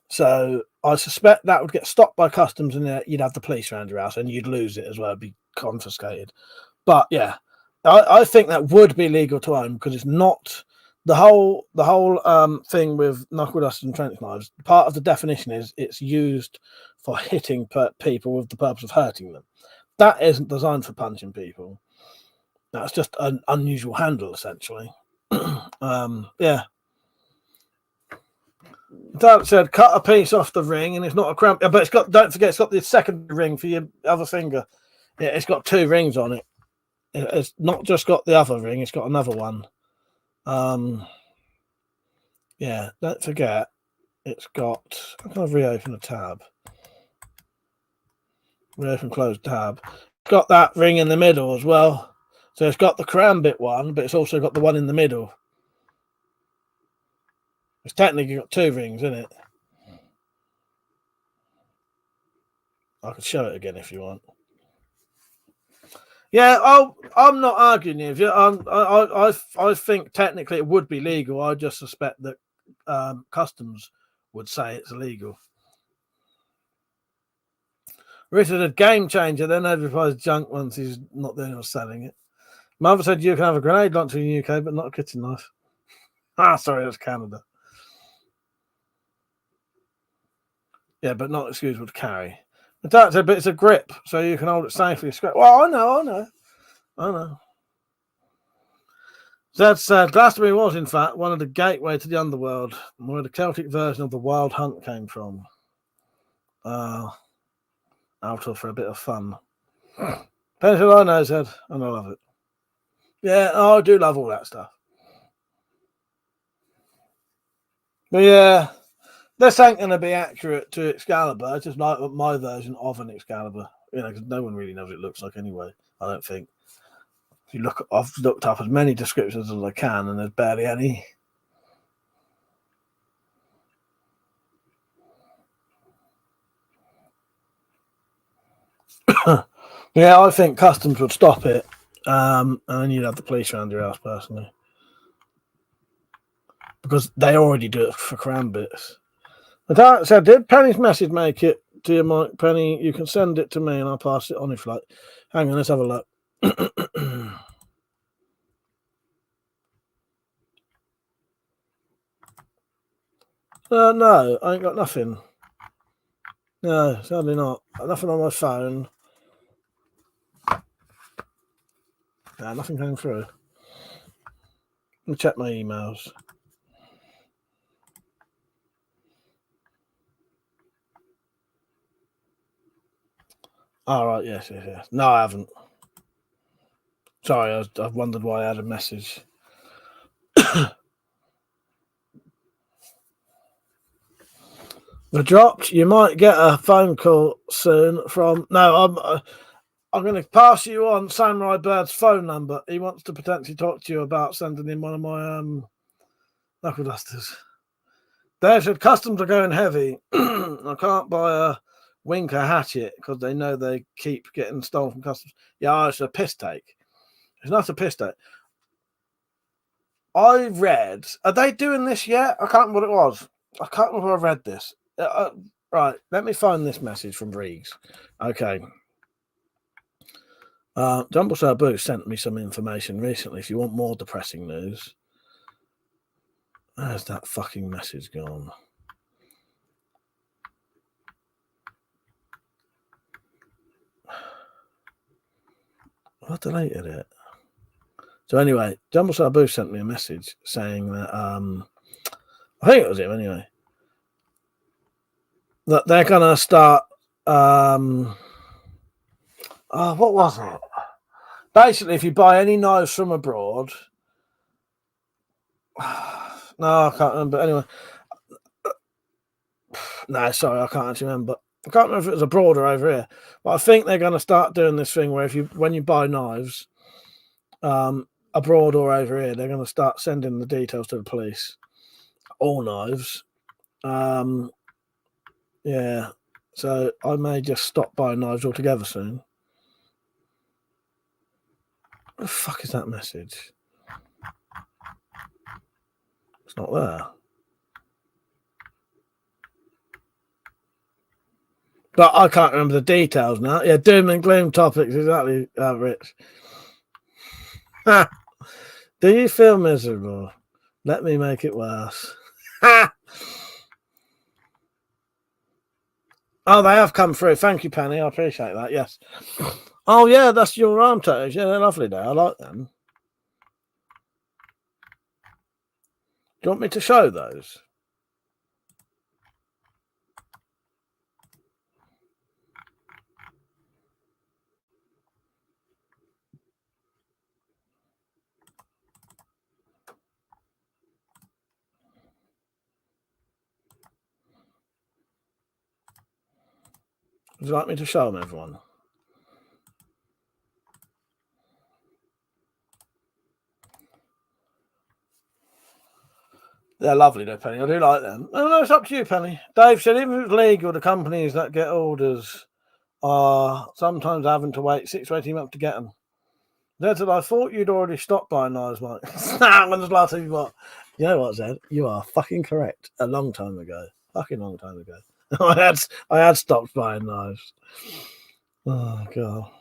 So I suspect that would get stopped by customs, and you'd have the police around your house, and you'd lose it as well. It'd be confiscated. But yeah, I think that would be legal to own because it's not the whole thing with knuckle dusters and trench knives. Part of the definition is it's used for hitting people with the purpose of hurting them. That isn't designed for punching people. That's just an unusual handle, essentially. Yeah. That said, cut a piece off the ring, and it's not a cramp. But it's got. Don't forget, it's got the second ring for your other finger. Yeah, it's got 2 rings on it. It's not just got the other ring; it's got another one. Yeah, don't forget, it's got. I'm going to reopen a tab. Reopen, close tab. It's got that ring in the middle as well. So it's got the karambit one, but it's also got the one in the middle. It's technically got 2 rings, isn't it? I could show it again if you want. Yeah, I'm not arguing with you. I think technically it would be legal. I just suspect that customs would say it's illegal. Richard, a game changer, then notifies junk once he's not there or selling it. Mother said you can have a grenade launcher in the UK, but not a kitchen knife. Sorry, that's Canada. Yeah, but not excusable to carry. That's a bit. It's a grip, so you can hold it safely. Well, I know. That's Glastonbury was, in fact, one of the gateway to the underworld, where the Celtic version of the Wild Hunt came from. Out for a bit of fun. Pencil, I know, said, and I love it. Yeah, I do love all that stuff. But yeah, this ain't going to be accurate to Excalibur. It's just like my version of an Excalibur. Because no one really knows what it looks like anyway, I don't think. If you look, I've looked up as many descriptions as I can, and there's barely any. Yeah, I think customs would stop it, and then you'd have the police around your house, personally, because they already do it for cram bits. But so did Penny's message make it to you, Mike? Penny, you can send it to me, and I'll pass it on if you like. Hang on, let's have a look. No, I ain't got nothing. No, sadly not. Nothing on my phone. No, nothing came through. Let me check my emails. All right, yes. No, I haven't. Sorry, I've wondered why I had a message. The dropped. You might get a phone call soon from. No, I'm going to pass you on Samurai Bird's phone number. He wants to potentially talk to you about sending in one of my knuckle dusters. Dave said customs are going heavy. I can't buy a Winker hatchet because they know they keep getting stolen from customs. Yeah, it's a piss take. It's not a piss take. I read. Are they doing this yet? I can't remember what it was. I can't remember if I read this. Right, let me find this message from Reeves. Okay. Jumble Sabu sent me some information recently. If you want more depressing news, where's that fucking message gone? I deleted it. So anyway, Jumble Sabu sent me a message saying that I think it was him anyway. That they're gonna start. What was it? Basically, if you buy any knives from abroad, no, I can't remember. Anyway, no, sorry, I can't actually remember. I can't remember if it was abroad or over here. But I think they're going to start doing this thing where when you buy knives, abroad or over here, they're going to start sending the details to the police. All knives. Yeah. So I may just stop buying knives altogether soon. What the fuck is that message? It's not there. But I can't remember the details now. Yeah, doom and gloom topics, exactly, Rich. Do you feel miserable? Let me make it worse. Oh, they have come through. Thank you, Penny. I appreciate that. Yes. Oh, yeah, that's your arm tattoos. Yeah, they're lovely there. I like them. Do you want me to show those? Would you like me to show them, everyone? They're lovely, though, Penny. I do like them. Oh, no, it's up to you, Penny. Dave said even if it's legal, the companies that get orders are sometimes having to wait 6 to 18 months to get them. Then said, I thought you'd already stopped buying knives, Mike. When was the last time you bought? You know what, Zed? You are fucking correct. A long time ago. Fucking long time ago. I had stopped buying knives. Oh, God.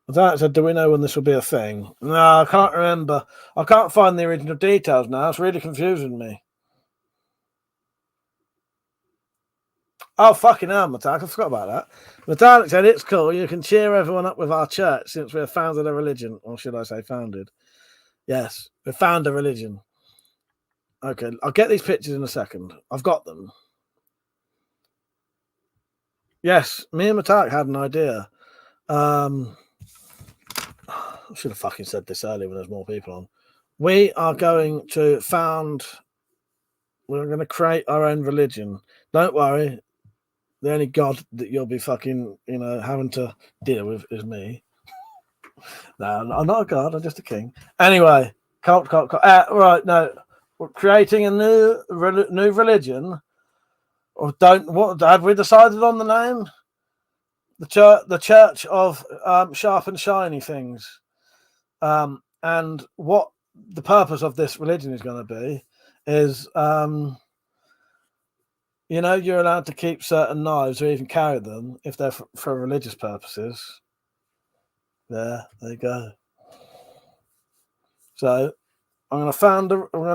That said, do we know when this will be a thing? No, I can't remember. I can't find the original details now. It's really confusing me. Oh, fucking hell, Metallic. I forgot about that. Metallic said, it's cool. You can cheer everyone up with our church since we've founded a religion. Or should I say founded? Yes, we found a religion. Okay, I'll get these pictures in a second. I've got them. Yes, me and Metallic had an idea. I should have fucking said this earlier when there's more people on. We are going to we're going to create our own religion. Don't worry. The only God that you'll be fucking, having to deal with is me. No, I'm not a god. I'm just a king. Anyway, cult. Right, no, we're creating a new religion. Or what have we decided on the name? The Church of Sharp and Shiny Things. And what the purpose of this religion is going to be is, you're allowed to keep certain knives or even carry them if they're for religious purposes. There you go. So I'm going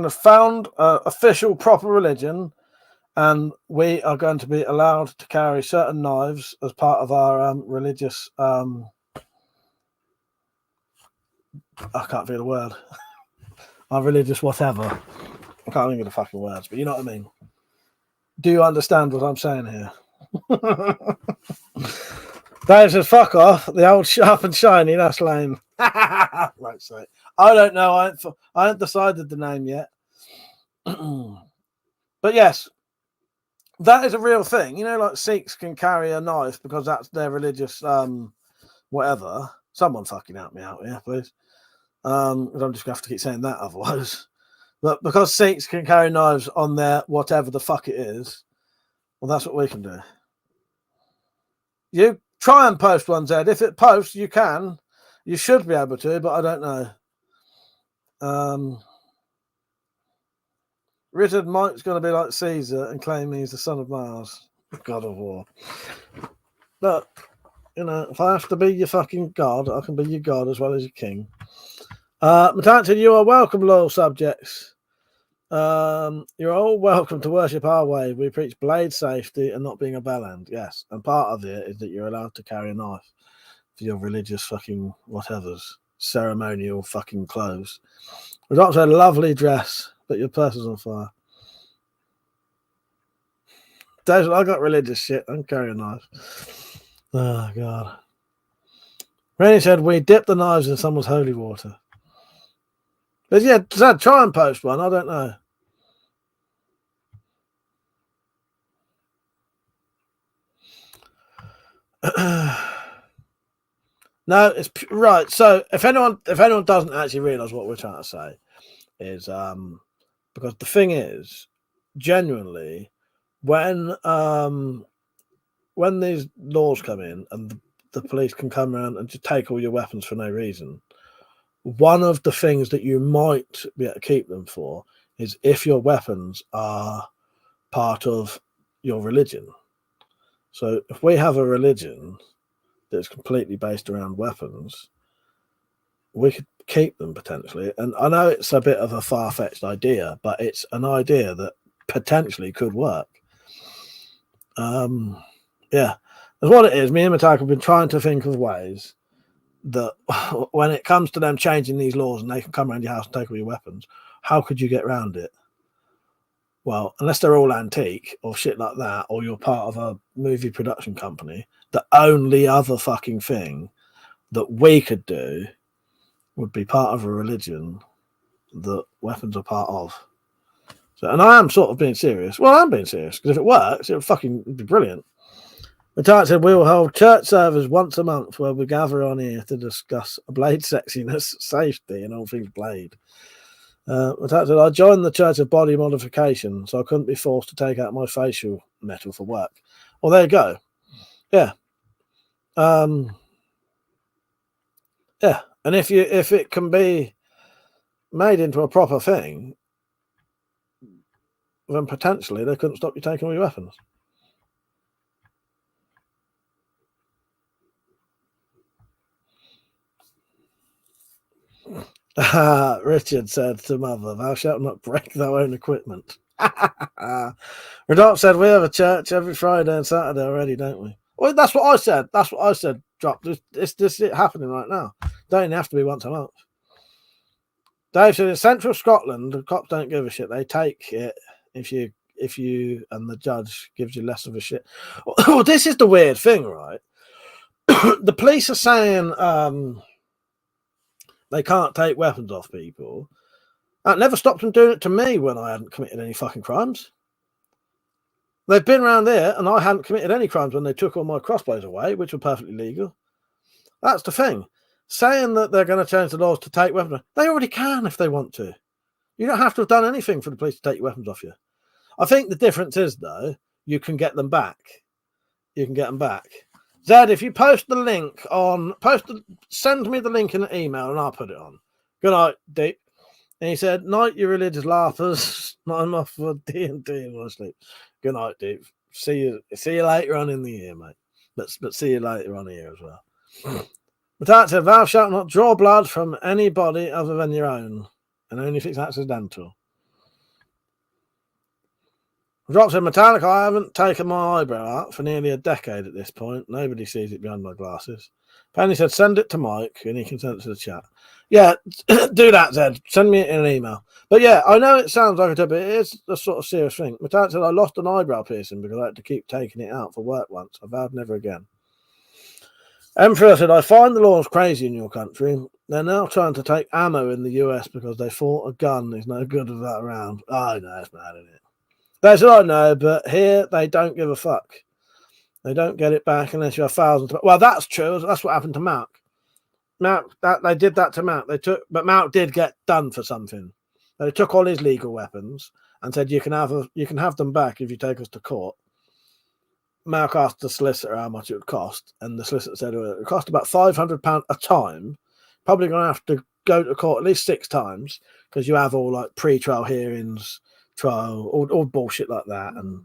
to found an official proper religion, and we are going to be allowed to carry certain knives as part of our religious. I can't think of the word. Our religious whatever. I can't think of the fucking words, but you know what I mean. Do you understand what I'm saying here? Dave says, fuck off. The old Sharp and Shiny, that's lame. Right, so I don't know. I haven't decided the name yet. But yes, that is a real thing. Like Sikhs can carry a knife because that's their religious whatever. Someone fucking help me out here, please. I'm just going to have to keep saying that otherwise. But because Sikhs can carry knives on their whatever the fuck it is, well, that's what we can do. You try and post one, Zed. If it posts, you can. You should be able to, but I don't know. Richard Mike's going to be like Caesar and claim he's the son of Mars, God of War. But, if I have to be your fucking god, I can be your god as well as your king. Matanta, you are welcome, loyal subjects. You're all welcome to worship our way. We preach blade safety and not being a bellend. Yes, and part of it is that you're allowed to carry a knife for your religious fucking whatevers, ceremonial fucking clothes. The doctor had a lovely dress, but your purse is on fire. David, I got religious shit. I can carry a knife. Oh god. Rennie said we dip the knives in someone's holy water. But yeah, Zad, try and post one. I don't know. No, it's right. So if anyone doesn't actually realise what we're trying to say, is because the thing is, genuinely, when these laws come in and the police can come around and just take all your weapons for no reason, one of the things that you might be able to keep them for is if your weapons are part of your religion. So if we have a religion that's completely based around weapons, we could keep them potentially. And I know it's a bit of a far-fetched idea, but it's an idea that potentially could work. Yeah, that's what it is. Me and Mataka have been trying to think of ways that when it comes to them changing these laws and they can come around your house and take all your weapons, how could you get around it? Well, unless they're all antique or shit like that, or you're part of a movie production company, the only other fucking thing that we could do would be part of a religion that weapons are part of. So, and I am sort of being serious. Well, I'm being serious because if it works, it would fucking be brilliant. Matthias said we will hold church servers once a month where we gather on here to discuss blade sexiness, safety, and all things blade. Matthias said I joined the Church of Body Modification, so I couldn't be forced to take out my facial metal for work. Well, there you go. Yeah. Yeah, and if it can be made into a proper thing, then potentially they couldn't stop you taking all your weapons. Richard said to Mother, thou shalt not break thy own equipment. Rodolph said we have a church every Friday and Saturday already, don't we? Well, that's what I said. That's what I said. Drop. It's this happening right now. Don't even have to be once a month. Dave said in central Scotland, the cops don't give a shit. They take it if you and the judge gives you less of a shit. Well, this is the weird thing, right? The police are saying they can't take weapons off people. That never stopped them doing it to me when I hadn't committed any fucking crimes. They've been around there and I hadn't committed any crimes when they took all my crossbows away, which were perfectly legal. That's the thing. Saying that they're going to change the laws to take weapons, they already can if they want to. You don't have to have done anything for the police to take your weapons off you. I think the difference is, though, you can get them back. You can get them back. Zed, if you post the link on, send me the link in an email and I'll put it on. Good night, Deep. And he said, night, you religious laughers. I'm off for D&D in my sleep. Good night, Deep. See you later on in the year, mate. But see you later on here as well. But that said, thou shalt not draw blood from anybody other than your own, and only if it's accidental. Drop said, Metallica, I haven't taken my eyebrow out for nearly a decade at this point. Nobody sees it behind my glasses. Penny said, send it to Mike, and he can send it to the chat. Yeah, do that, Zed. Send me it in an email. But yeah, I know it sounds like but it is a sort of serious thing. Metallica said, I lost an eyebrow piercing because I had to keep taking it out for work once. I vowed never again. Emperor said, I find the laws crazy in your country. They're now trying to take ammo in the US because they thought a gun is no good with that around. I know, it's mad, isn't it? They said, I know, but here they don't give a fuck. They don't get it back unless you have thousands. Well, that's true. That's what happened to Mark. They did that to Mark. But Mark did get done for something. They took all his legal weapons and said, you can have them back if you take us to court. Mark asked the solicitor how much it would cost, and the solicitor said it would cost about £500 a time. Probably going to have to go to court at least 6 times because you have all like pre-trial hearings, trial, all bullshit like that, and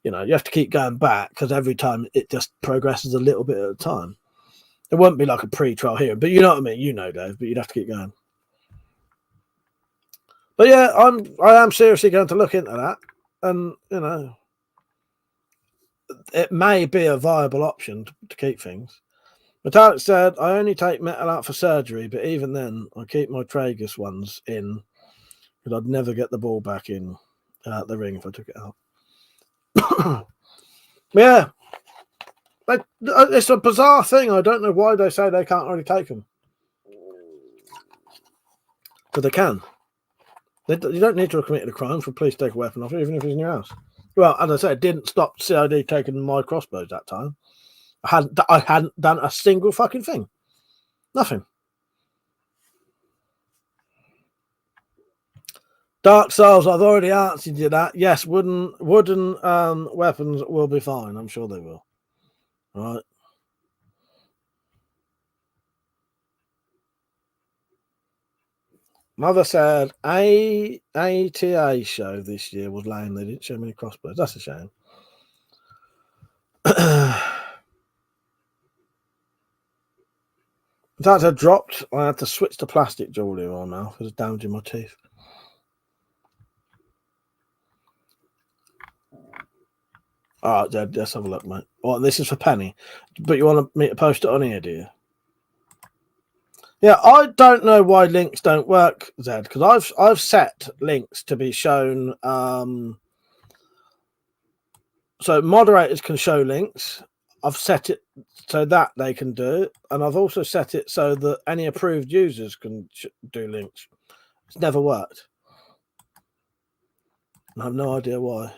you have to keep going back because every time it just progresses a little bit at a time. It won't be like a pre-trial hearing, but you know what I mean. You know, Dave, but you'd have to keep going. But yeah, I am seriously going to look into that, and it may be a viable option to keep things. Metallic said, I only take metal out for surgery, but even then, I keep my Tragus ones in because I'd never get the ball back in the ring if I took it out. Yeah. It's a bizarre thing. I don't know why they say they can't really take them. But they can. You don't need to have committed a crime for police to take a weapon off you, even if it's in your house. Well, as I said, it didn't stop CID taking my crossbows that time. I hadn't done a single fucking thing. Nothing. Dark Souls, I've already answered you that. Yes, wooden weapons will be fine. I'm sure they will. All right. Mother said ATA show this year was lame. They didn't show many crossbows. That's a shame. That had dropped. I had to switch to plastic jewellery in my mouth because it's damaging my teeth. All right, Dad, let's have a look, mate. Well, this is for Penny. But you want me to post it on here, do you? Yeah, I don't know why links don't work, Zed, because I've set links to be shown. So moderators can show links. I've set it so that they can do it, and I've also set it so that any approved users can do links. It's never worked. I have no idea why.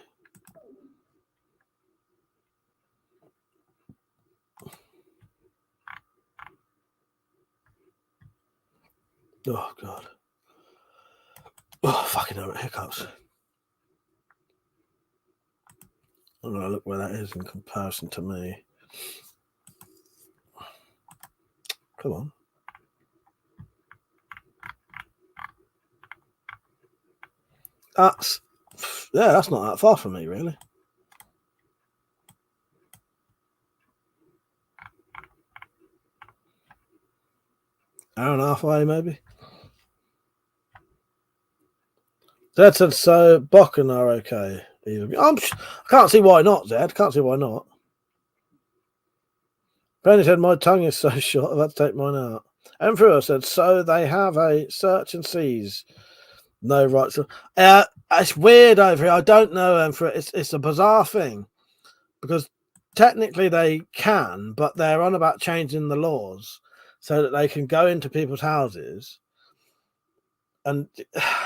Oh, God. Oh, fucking hell, hiccups. I'm going to look where that is in comparison to me. Come on. That's not that far from me, really. Hour and a half away, maybe. Zed said so. Bokken are okay. I can't see why not, Zed. Can't see why not. Penny said my tongue is so short. I've had to take mine out. Emperor said so. They have a search and seize. No rights. It's weird over here. I don't know, Emperor. It's a bizarre thing because technically they can, but they're on about changing the laws so that they can go into people's houses. And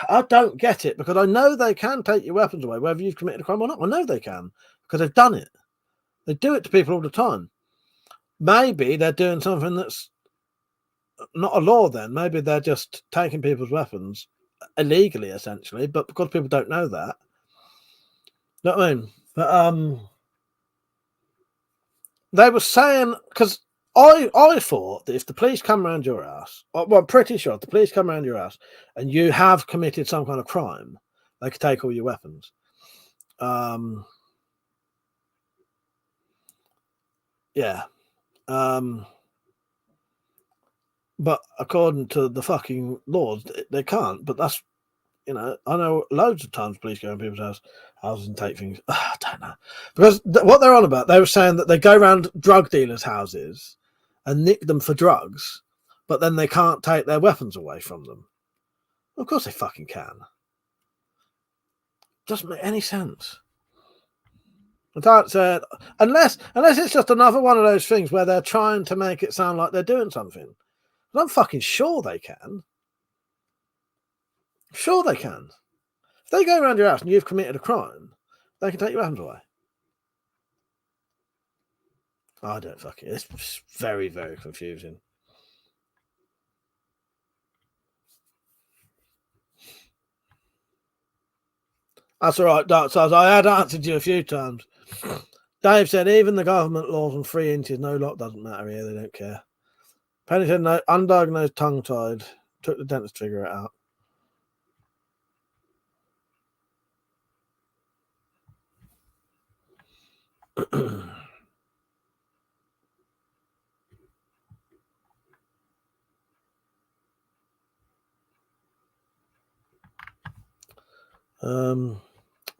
I don't get it because I know they can take your weapons away, whether you've committed a crime or not. I know they can because they've done it. They do it to people all the time. Maybe they're doing something that's not a law then. Maybe they're just taking people's weapons illegally, essentially. But because people don't know that, you know what I mean? But they were saying, because I thought that if the police come around your house, well, I'm pretty sure if the police come around your house and you have committed some kind of crime, they could take all your weapons. Yeah. But according to the fucking laws, they can't. But that's, you know, I know loads of times police go in people's houses and take things. I don't know. Because what they're on about, they were saying that they go around drug dealers' houses and nick them for drugs, but then they can't take their weapons away from them. Of course they fucking can. Doesn't make any sense. Unless it's just another one of those things where they're trying to make it sound like they're doing something. But I'm fucking sure they can. Sure they can. If they go around your house and you've committed a crime, they can take your weapons away. I don't fucking... It's very, very confusing. That's all right, Dark Stars. I had answered you a few times. Dave said, even the government laws on 3 inches, no lock doesn't matter here. They don't care. Penny said, no, undiagnosed tongue-tied. Took the dentist to figure it out.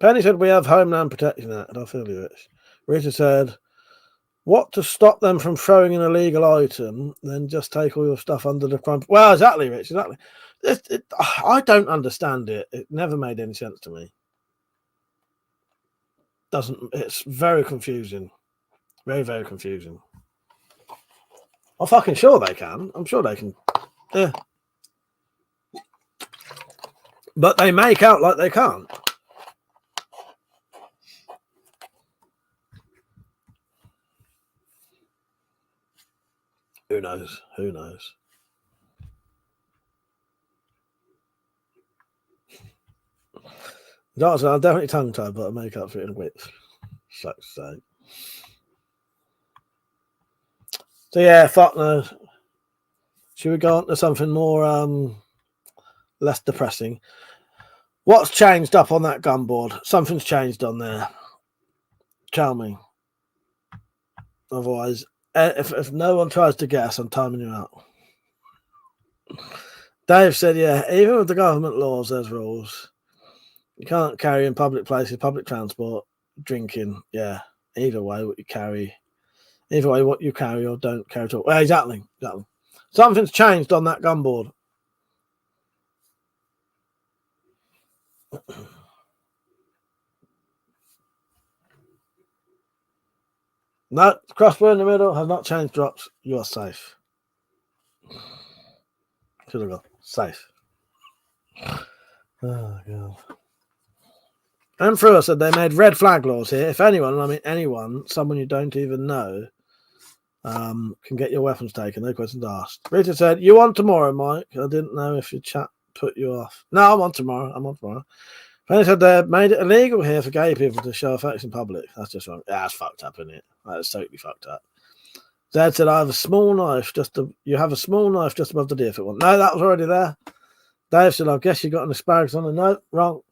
Penny said, we have Homeland Protection Act. I feel you, Rich. Rita said, what to stop them from throwing an illegal item, then just take all your stuff under the crime. Well, exactly, Rich, exactly. I don't understand it. It never made any sense to me. It's very confusing. Very, very confusing. I'm fucking sure they can. I'm sure they can. Yeah. But they make out like they can't. Who knows? Who knows? I'm definitely tongue-tied, but I make up for it in width. So. So yeah, fuck no. Should we go on to something more less depressing? What's changed up on that gun board? Something's changed on there. Tell me. Otherwise, if no one tries to guess, I'm timing you out. Dave said, yeah, even with the government laws, there's rules. You can't carry in public places, public transport, drinking. Yeah, either way, what you carry. Either way, what you carry or don't carry at all. Well, exactly. Something's changed on that gun board. No, crossbow in the middle has not changed drops. You are safe. Should have gone. Safe. Oh, God. Emperor said they made red flag laws here. If anyone, I mean anyone, someone you don't even know, can get your weapons taken. No questions asked. Rita said, you on tomorrow, Mike? I didn't know if your chat put you off. No, I'm on tomorrow. Penny said they made it illegal here for gay people to show affection in public. That's just wrong. Yeah, that's fucked up, isn't it? That's totally fucked up. Zed said, I have a small knife you have a small knife just above the deer foot one. No, that was already there. Dave said, I guess you got an asparagus on it. No, wrong.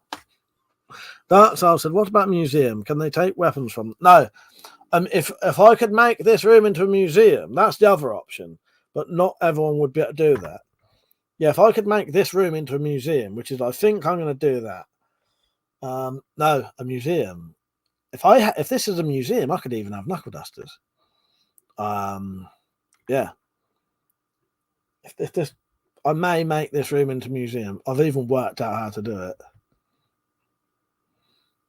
Dark Soul said, what about museum? Can they take weapons from? No. If I could make this room into a museum, that's the other option. But not everyone would be able to do that. Yeah, if I could make this room into a museum, which is, I think I'm going to do that. No, a museum. If this is a museum, I could even have knuckle dusters. Yeah. If this, I may make this room into a museum. I've even worked out how to do it.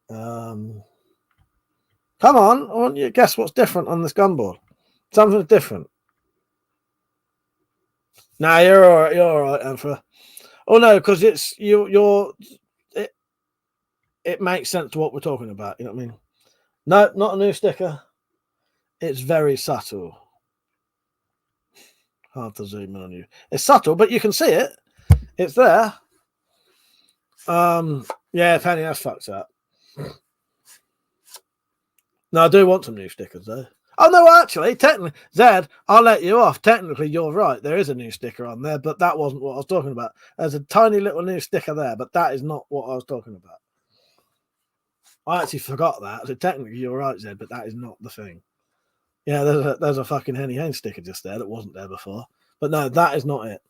Come on, I want you to guess what's different on this gun board. Something's different. Nah, you're all right. You're all right, Emperor. Oh no, because it's it makes sense to what we're talking about. You know what I mean? No, not a new sticker. It's very subtle. Hard to zoom in on you. It's subtle, but you can see it. It's there. Yeah, Penny, that's fucked up. No, I do want some new stickers though. Oh no, actually, technically, Zed, I'll let you off. Technically, you're right. There is a new sticker on there, but that wasn't what I was talking about. There's a tiny little new sticker there, but that is not what I was talking about. I actually forgot that. So technically, you're right, Zed, but that is not the thing. Yeah, there's a fucking Henny Haynes sticker just there that wasn't there before. But no, that is not it.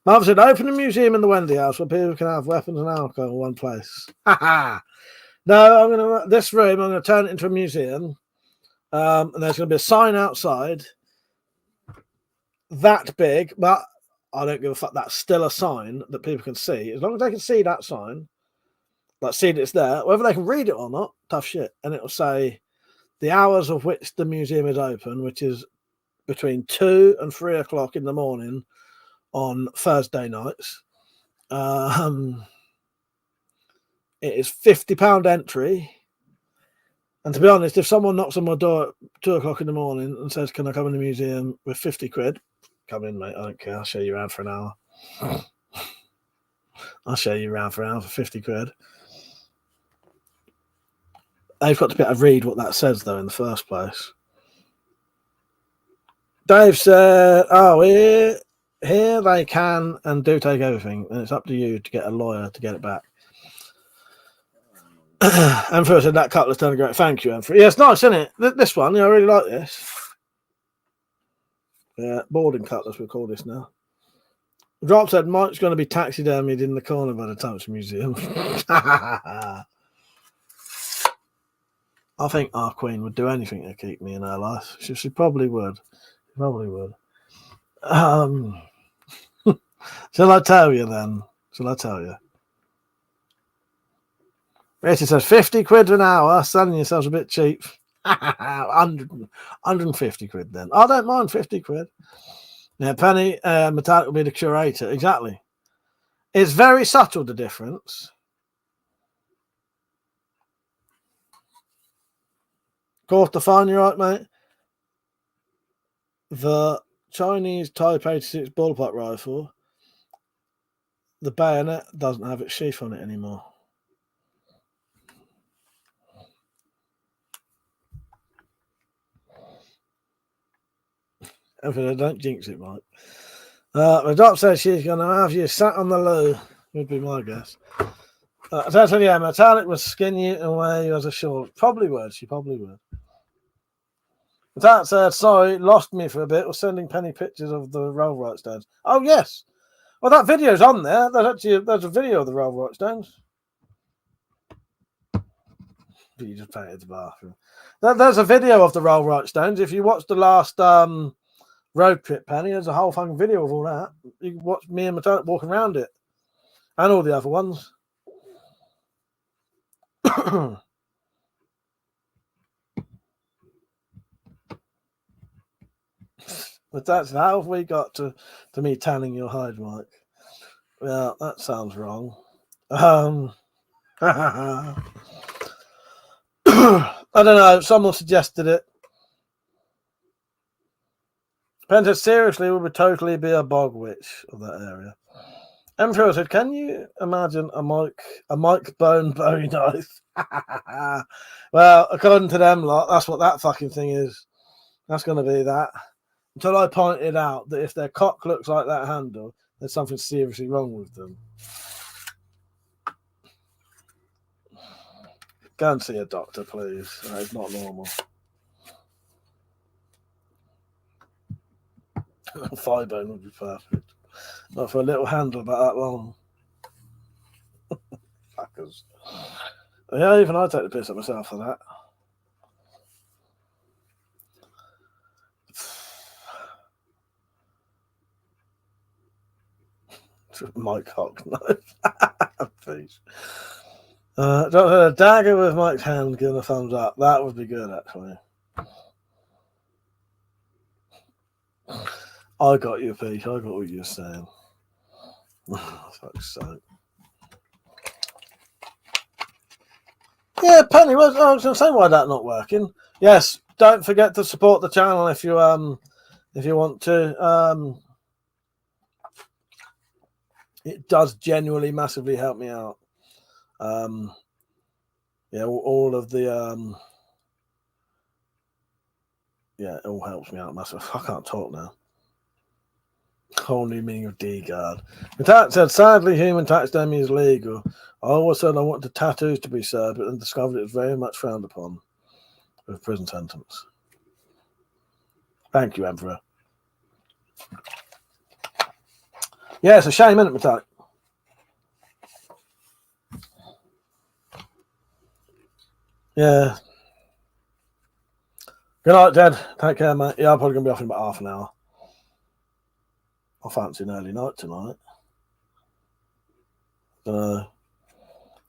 Marv said, open a museum in the Wendy house where people can have weapons and alcohol in one place. No, this room, I'm going to turn it into a museum. And there's going to be a sign outside that big, but I don't give a fuck. That's still a sign that people can see. As long as they can see that sign, like see that it's there, whether they can read it or not, tough shit. And it'll say the hours of which the museum is open, which is between 2 and 3 o'clock in the morning on Thursday nights. It is £50 entry. And to be honest, if someone knocks on my door at 2 o'clock in the morning and says, can I come in the museum with 50 quid? Come in, mate. I don't care. I'll show you around for an hour. I'll show you around for an hour for 50 quid. They've got to be able to read what that says, though, in the first place. Dave said, oh, here they can and do take everything. And it's up to you to get a lawyer to get it back. Emperor said that cutlass done great. Thank you, Emperor. Yeah, it's nice, isn't it? This one, I really like this. Yeah, boarding cutlass, we call this now. Drop said Mike's going to be taxidermied in the corner by the Tunks Museum. I think our queen would do anything to keep me in her life. She probably would. Probably would. Shall I tell you then? Shall I tell you? Richard says 50 quid an hour, selling yourselves a bit cheap. 150 quid then. I don't mind 50 quid. Yeah, Penny Metallic will be the curator. Exactly. It's very subtle, the difference. Of course, to find you right, mate. The Chinese Type 86 bullpup rifle, the bayonet doesn't have its sheath on it anymore. Don't jinx it, Mike. The doc says she's going to have you sat on the loo, would be my guess. So yeah, Metallic would skin you and wear you as a short. Probably would. She probably would. Metallic said, sorry, lost me for a bit. Was sending Penny pictures of the roll right stones. Oh, yes. Well, that video's on there. There's a video of the roll right stones. But you just painted the bathroom. There's a video of the roll right stones. If you watch the last road trip, Penny, there's a whole fucking video of all that. You can watch me and Metallic walking around it. And all the other ones. But that's how have we got to me tanning your hide, Mike? Well, that sounds wrong. I don't know. Someone suggested it. Penta seriously would totally be a bog witch of that area. Emperor said, can you imagine a Mike Bone Bowie knife? Well, according to them lot, that's what that fucking thing is. That's going to be that. Until I pointed out that if their cock looks like that handle, there's something seriously wrong with them. Go and see a doctor, please. It's not normal. Thigh bone would be perfect. Not for a little handle about that long. Fuckers. Yeah, even I take the piss at myself for that. Mike Cock, no. Please. A dagger with Mike's hand, give a thumbs up. That would be good, actually. I got you, Pete. I got what you were saying. Fuck's sake. Yeah, Penny, I was going to say why that not working. Yes, don't forget to support the channel if you want to. It does genuinely massively help me out. Yeah, all of the yeah, it all helps me out massively. I can't talk now. Whole new meaning of D-guard. The tax said, sadly, human taxidermy is legal. I always said I wanted tattoos to be served, but then discovered it was very much frowned upon with prison sentence. Thank you, Emperor. Yeah, it's a shame, isn't it, Metallic? Yeah. Good night, Dad. Take care, mate. Yeah, I'm probably going to be off in about half an hour. I fancy an early night tonight. I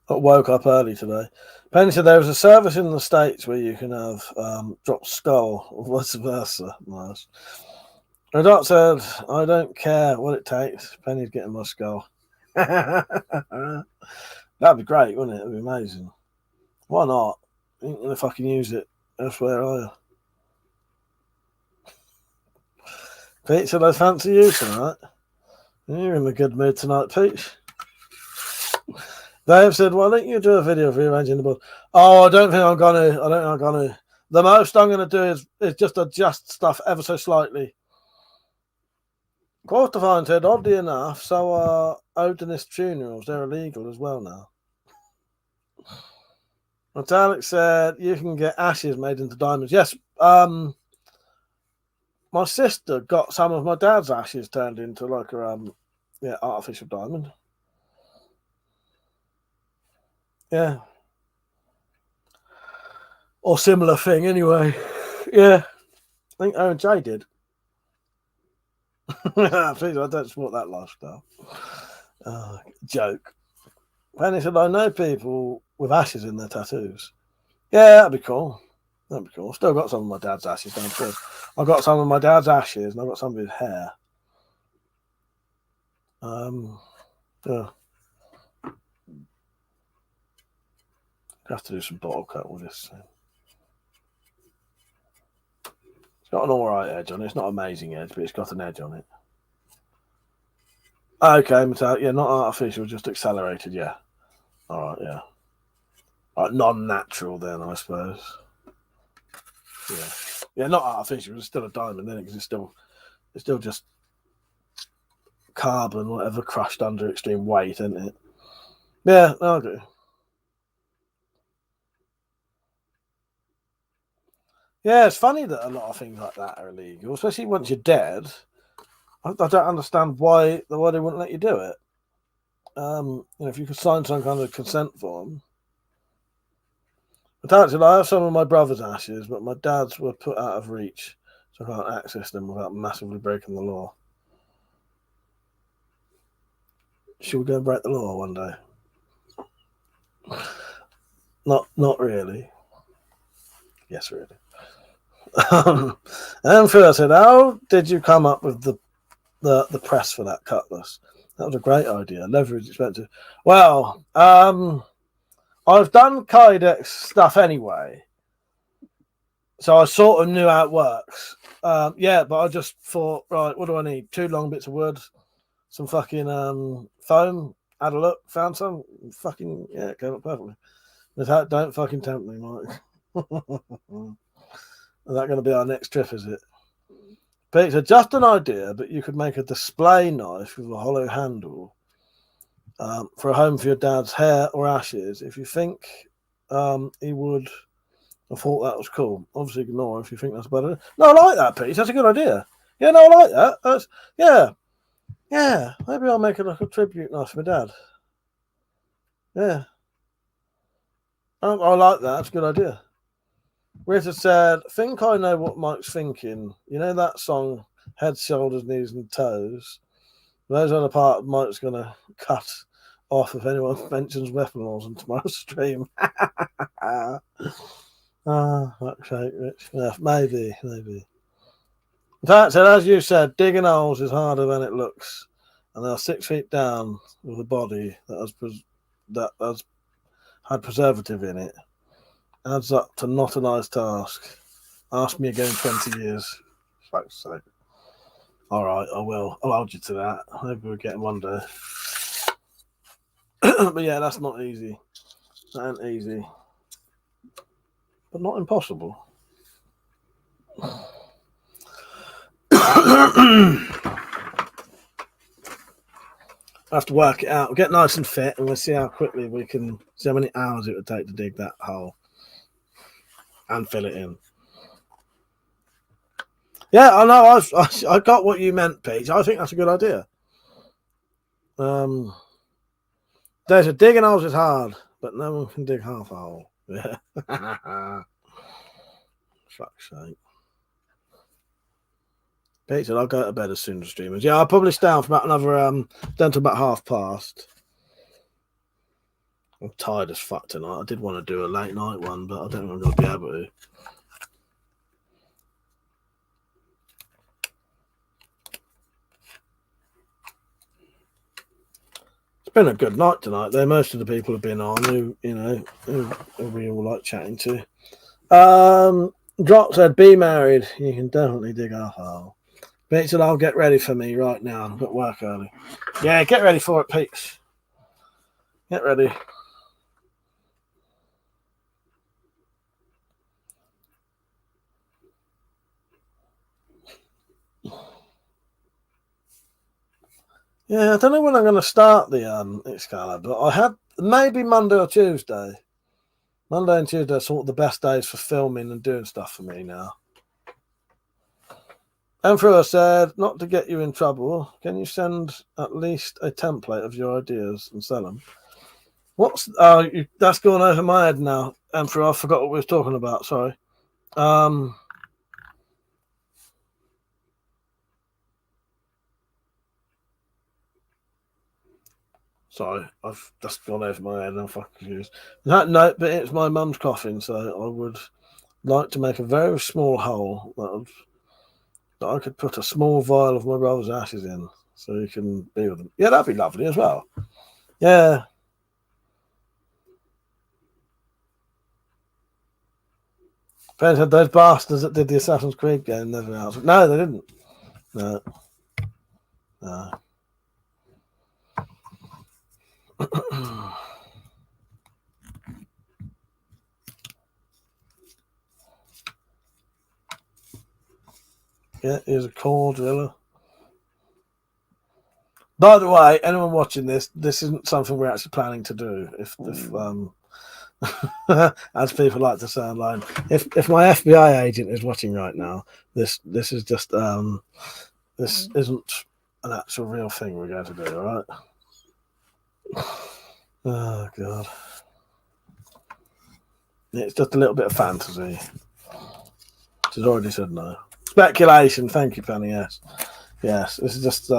woke up early today. Penny said there was a service in the States where you can have dropped skull or vice versa. Nice. The doc said, I don't care what it takes. Penny's getting my skull. That'd be great, wouldn't it? It'd be amazing. Why not? If I can use it elsewhere, I. Pete said, I fancy you tonight. You're in a good mood tonight, Pete. Dave said, why don't you do a video of rearranging the board? Oh, I don't think I'm gonna. The most I'm gonna do is just adjust stuff ever so slightly. Quarterfine said, oddly enough, so are Odinist funerals. They're illegal as well now. Metallic said, you can get ashes made into diamonds. Yes, my sister got some of my dad's ashes turned into like a artificial diamond. Yeah. Or similar thing anyway. Yeah. I think Owen J did. Please, I don't support that lifestyle. Joke. Penny said, I know people with ashes in their tattoos. Yeah, that'd be cool. That'd be cool. Still got some of my dad's ashes downstairs. I've got some of my dad's ashes and I've got some of his hair. Yeah. Have to do some bottle cut with this thing. It's got an alright edge on it. It's not an amazing edge, but it's got an edge on it. Okay, metallic. Yeah, not artificial, just accelerated. Yeah. Alright, yeah. Alright, non-natural then, I suppose. Yeah. Yeah, not artificial. It's still a diamond, then, because it's still just carbon, whatever, crushed under extreme weight, isn't it? Yeah, okay. Yeah, it's funny that a lot of things like that are illegal, especially once you're dead. I don't understand why they wouldn't let you do it. If you could sign some kind of consent form. But actually, I have some of my brother's ashes, but my dad's were put out of reach, so I can't access them without massively breaking the law. Should we go and break the law one day? Not really. Yes, really. And Phil said, how did you come up with the press for that cutlass? That was a great idea. Leverage expensive. Well, I've done Kydex stuff anyway, so I sort of knew how it works. Yeah, but I just thought, right, what do I need? 2 long bits of wood, some fucking foam. Had a look, found some. Fucking yeah, it came up perfectly. Don't fucking tempt me, Mike. Is that going to be our next trip? Is it? Peter, just an idea, but you could make a display knife with a hollow handle. For a home for your dad's hair or ashes, if you think he would. I thought that was cool. Obviously, ignore if you think that's better. No, I like that, Pete. That's a good idea. Yeah, no, I like that. Yeah. Maybe I'll make it like a tribute knife for my dad. Yeah. I like that. That's a good idea. Rita said, think I know what Mike's thinking. You know that song, Head, Shoulders, Knees and Toes? Those are the part Mike's going to cut off if anyone mentions weapon laws in tomorrow's stream. Fuck's sake, Rich. Yeah, maybe. In fact, as you said, digging holes is harder than it looks. And they're 6 feet down with a body that has had preservative in it. Adds up to not a nice task. Ask me again in 20 years. Fuck's sake. All right, I will. I'll hold you to that. Maybe we'll get him one day. But yeah, that's not easy. That ain't easy. But not impossible. I have to work it out. We'll get nice and fit, and we'll see how quickly we can see how many hours it would take to dig that hole and fill it in. Yeah, I know. I got what you meant, Pete. I think that's a good idea. There's a digging holes is hard, but no one can dig half a hole. Yeah. Fuck's sake. Pete said, I'll go to bed as soon as streamers. Yeah, I'll probably stay on for about another, down to about past. I'm tired as fuck tonight. I did want to do a late night one, but I don't think I'm going to be able to. It's been a good night tonight, though. Most of the people have been on who we all like chatting to. Drop said, be married. You can definitely dig a hole. Pete said, I'll get ready for me right now. I've got work early. Yeah, get ready for it, Pete. Get ready. Yeah, I don't know when I'm going to start the Excalibur, but I had maybe Monday or Tuesday. Monday and Tuesday are sort of the best days for filming and doing stuff for me now. Emperor said, not to get you in trouble, can you send at least a template of your ideas and sell them? That's gone over my head now, Emperor. I forgot what we were talking about. Sorry. Sorry, I've just gone over my head and I'm fucking confused. No, but it's my mum's coffin, so I would like to make a very small hole that I could put a small vial of my brother's ashes in so he can be with them. Yeah, that'd be lovely as well. Yeah. Ben said those bastards that did the Assassin's Creed game never answered. No, they didn't. No. Yeah, here's a core driller. By the way, anyone watching this isn't something we're actually planning to do. If as people like to say online, if my FBI agent is watching right now, this is just this isn't an actual real thing we're going to do, all right? Oh god, it's just a little bit of fantasy. She's already said no. Speculation, thank you, Penny. Yes, this is just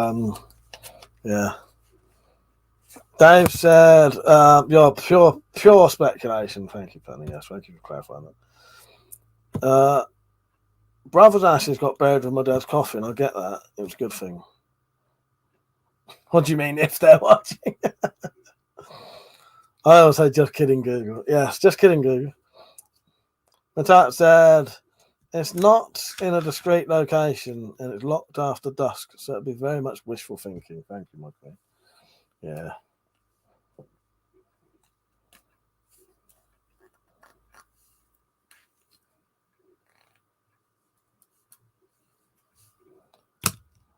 yeah. Dave said, "You're pure speculation." Thank you, Penny. Yes, thank you for clarifying that. Brother's ashes got buried with my dad's coffin. I get that. It was a good thing. What do you mean if they're watching? I always say, just kidding, Google. Yes, just kidding, Google. That said, it's not in a discreet location and it's locked after dusk, so it'd be very much wishful thinking. Thank you, my friend. Yeah.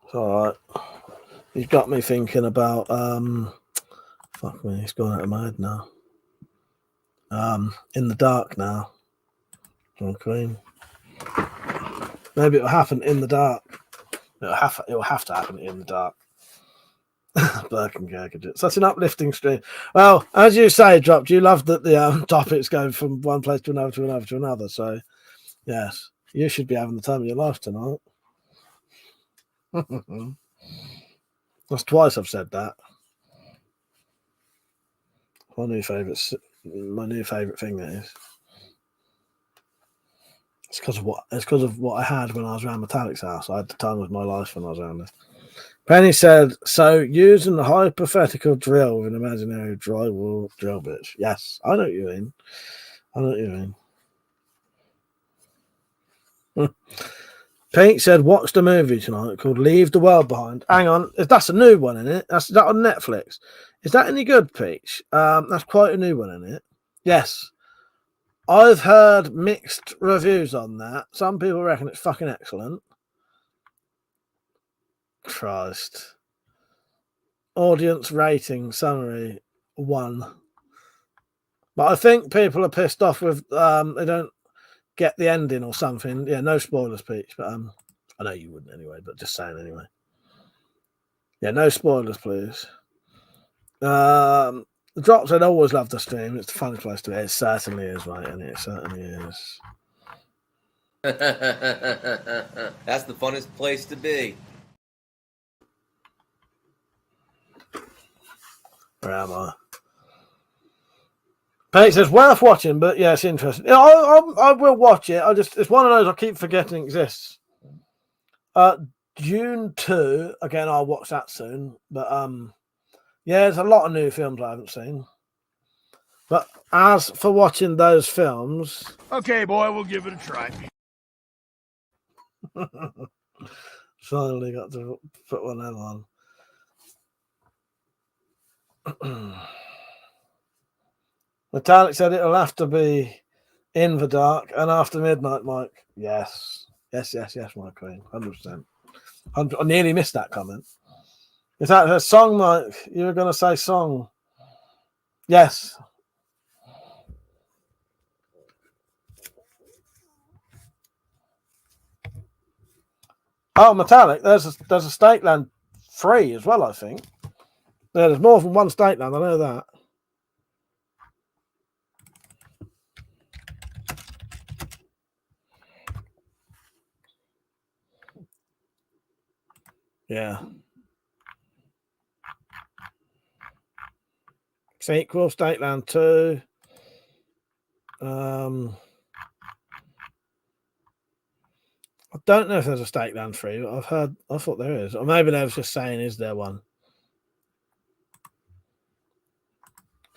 It's all right. You've got me thinking about fuck me, it's gone out of my head now. In the dark now. Okay. Maybe it'll happen in the dark. It'll have to happen in the dark. Birkenkerk. Such an uplifting stream. Well, as you say, Drop, you love that the topics go from one place to another to another to another. So, yes, you should be having the time of your life tonight. That's twice I've said that. My new favourite thing that is. It's because of what I had when I was around Metallic's house. I had the time of my life when I was around there. Penny said, so using the hypothetical drill with an imaginary drywall drill bitch. Yes, I know what you mean. I know what you mean. Pete said, watch the movie tonight called Leave the World Behind. Hang on, that's a new one, isn't it? That's that on Netflix. Is that any good, Peach? That's quite a new one, isn't it? Yes. I've heard mixed reviews on that. Some people reckon it's fucking excellent. Christ. Audience rating summary 1. But I think people are pissed off with they don't get the ending or something. Yeah, no spoilers, Peach. But I know you wouldn't anyway, but just saying anyway. Yeah, no spoilers, please. The Drops, I'd always love the stream. It's the funnest place to be. It certainly is, mate, and it certainly is. That's the funnest place to be. Where am I? Pete says, worth watching, but yeah, it's interesting. Yeah, I will watch it. It's one of those I keep forgetting exists. Dune 2, again, I'll watch that soon. But yeah, there's a lot of new films I haven't seen. But as for watching those films, Okay, boy, we'll give it a try. finally got to put one of them on. Metallic said it'll have to be in the dark and after midnight, Mike. Yes, my queen, 100%. I nearly missed that comment. Is that a song, Mike? You were going to say song. Yes. Oh, Metallic. There's a state land 3 as well, I think. Yeah, there's more than one state land. I know that. Yeah. Sequel, State Land 2. I don't know if there's a State Land 3, but I thought there is. Or maybe they was just saying, is there one?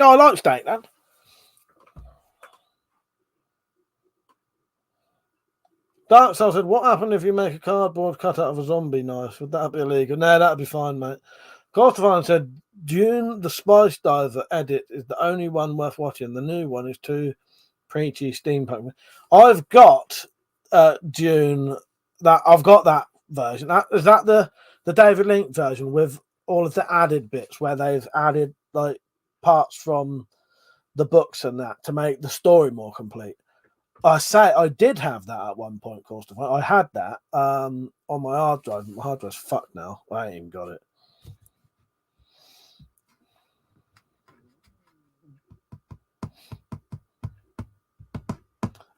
No, I like State Land. Dark Soul said, what happened if you make a cardboard cutout of a zombie knife? Would that be illegal? No, that'd be fine, mate. Cortafine said, Dune the Spice Diver edit is the only one worth watching. The new one is too preachy steampunk. I've got Dune. I've got that version. Is that the David Lynch version with all of the added bits where they've added like parts from the books and that to make the story more complete? I did have that at one point, Cortafine. I had that on my hard drive. My hard drive's fucked now. I ain't even got it.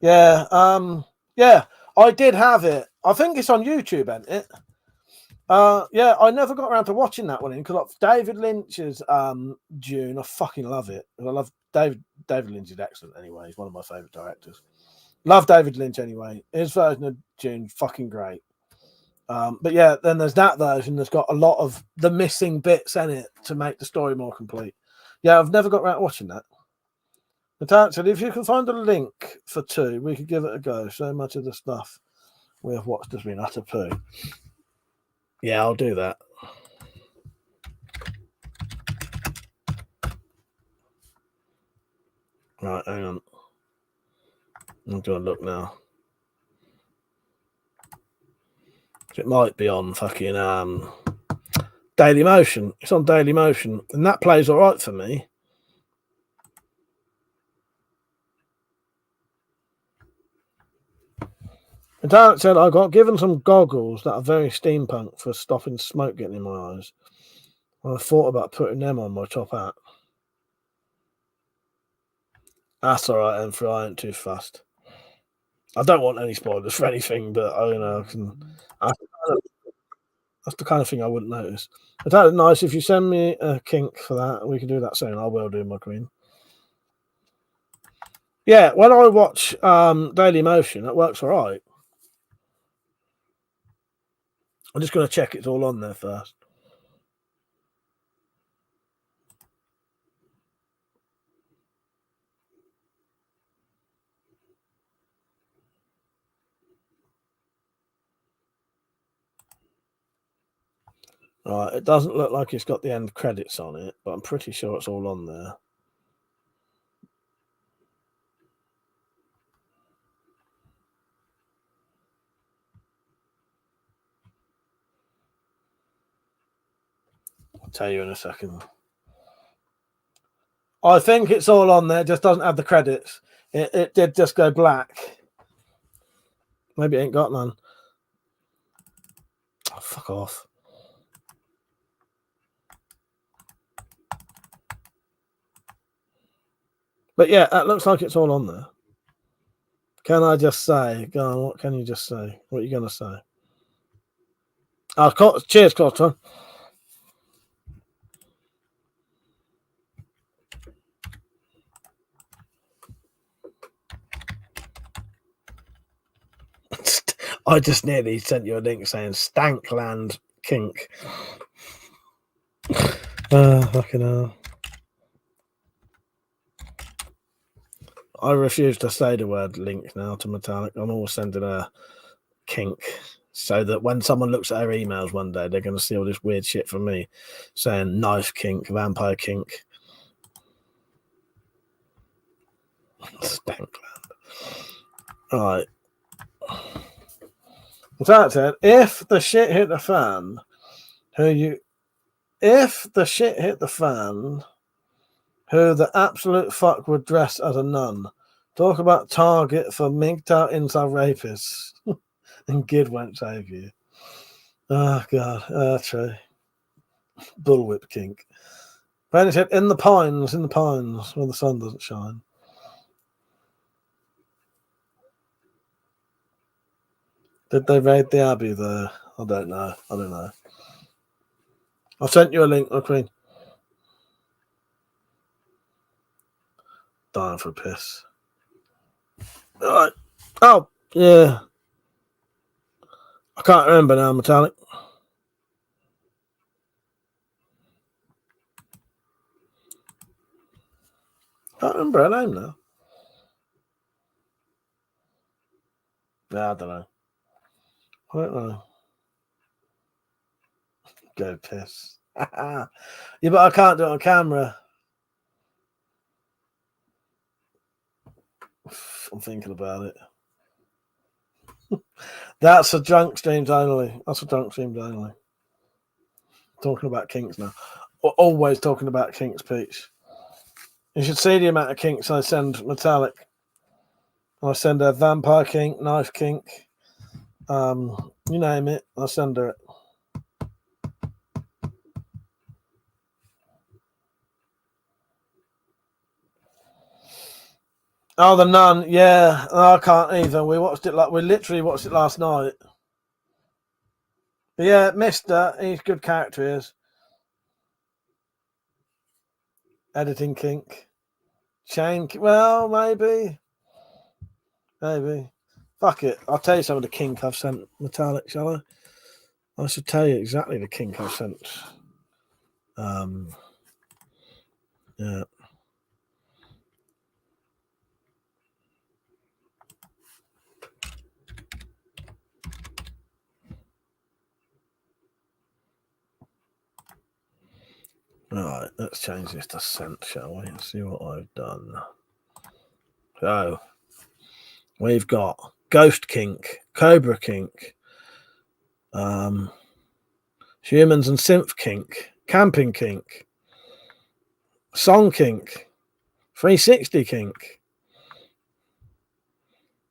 Yeah, yeah, I did have it. I think it's on YouTube, ain't it? Yeah, I never got around to watching that one because David Lynch's Dune, I fucking love it. I love David Lynch is excellent anyway. He's one of my favourite directors. Love David Lynch anyway. His version of Dune, fucking great. But yeah, then there's that version that's got a lot of the missing bits in it to make the story more complete. Yeah, I've never got around to watching that. Metallic said, if you can find a link for 2, we could give it a go. So much of the stuff we have watched has been utter poo. Yeah, I'll do that. Right, hang on. I'm going to look now. It might be on fucking Daily Motion. It's on Daily Motion, and that plays all right for me. And Tarek said, I got given some goggles that are very steampunk for stopping smoke getting in my eyes. I thought about putting them on my top hat. That's all right, and I ain't too fast. I don't want any spoilers for anything, but that's the kind of thing I wouldn't notice. But that'd be nice if you send me a kink for that. We can do that soon. I will do, my queen. Yeah, when I watch Daily Motion, it works all right. I'm just going to check it's all on there first. All right, it doesn't look like it's got the end credits on it, but I'm pretty sure it's all on there. I'll tell you in a second. I think it's all on there, just doesn't have the credits. It did just go black. Maybe it ain't got none. Oh, fuck off. But yeah, it looks like it's all on there. Can I just say, go on, what can you just say? What are you going to say? Oh, cheers, Cotter. I just nearly sent you a link saying Stankland Kink. Fucking hell. I refuse to say the word link now to Metallic. I'm always sending a kink so that when someone looks at our emails one day, they're going to see all this weird shit from me saying knife kink, vampire kink. Stankland. All right. That said, if the shit hit the fan, who the absolute fuck would dress as a nun? Talk about target for minked out inside rapists. And Gid won't save you. Oh, God. True. Bullwhip kink. Brandon said, in the pines, where the sun doesn't shine. Did they raid the Abbey there? I don't know. I sent you a link, my queen. Dying for a piss. All right. Oh, yeah. I can't remember now, Metallic. Can't remember her name now. Yeah, I don't know. Go piss. Yeah, but I can't do it on camera. I'm thinking about it. That's for drunk streams only. Talking about kinks now. Always talking about kinks, Peach. You should see the amount of kinks I send Metallic. I send her vampire kink, knife kink, you name it. I send her it. Oh, the nun. Yeah, I can't either. We literally watched it last night. But yeah, Mister, he's a good character. He is. Editing kink. Chain. Well, maybe. Fuck it. I'll tell you some of the kink I've sent Metallic, shall I? I should tell you exactly the kink I've sent. Yeah. Right, let's change this to sent, shall we? And see what I've done. So, we've got Ghost Kink, Cobra Kink, Humans and Synth Kink, Camping Kink, Song Kink, 360 Kink,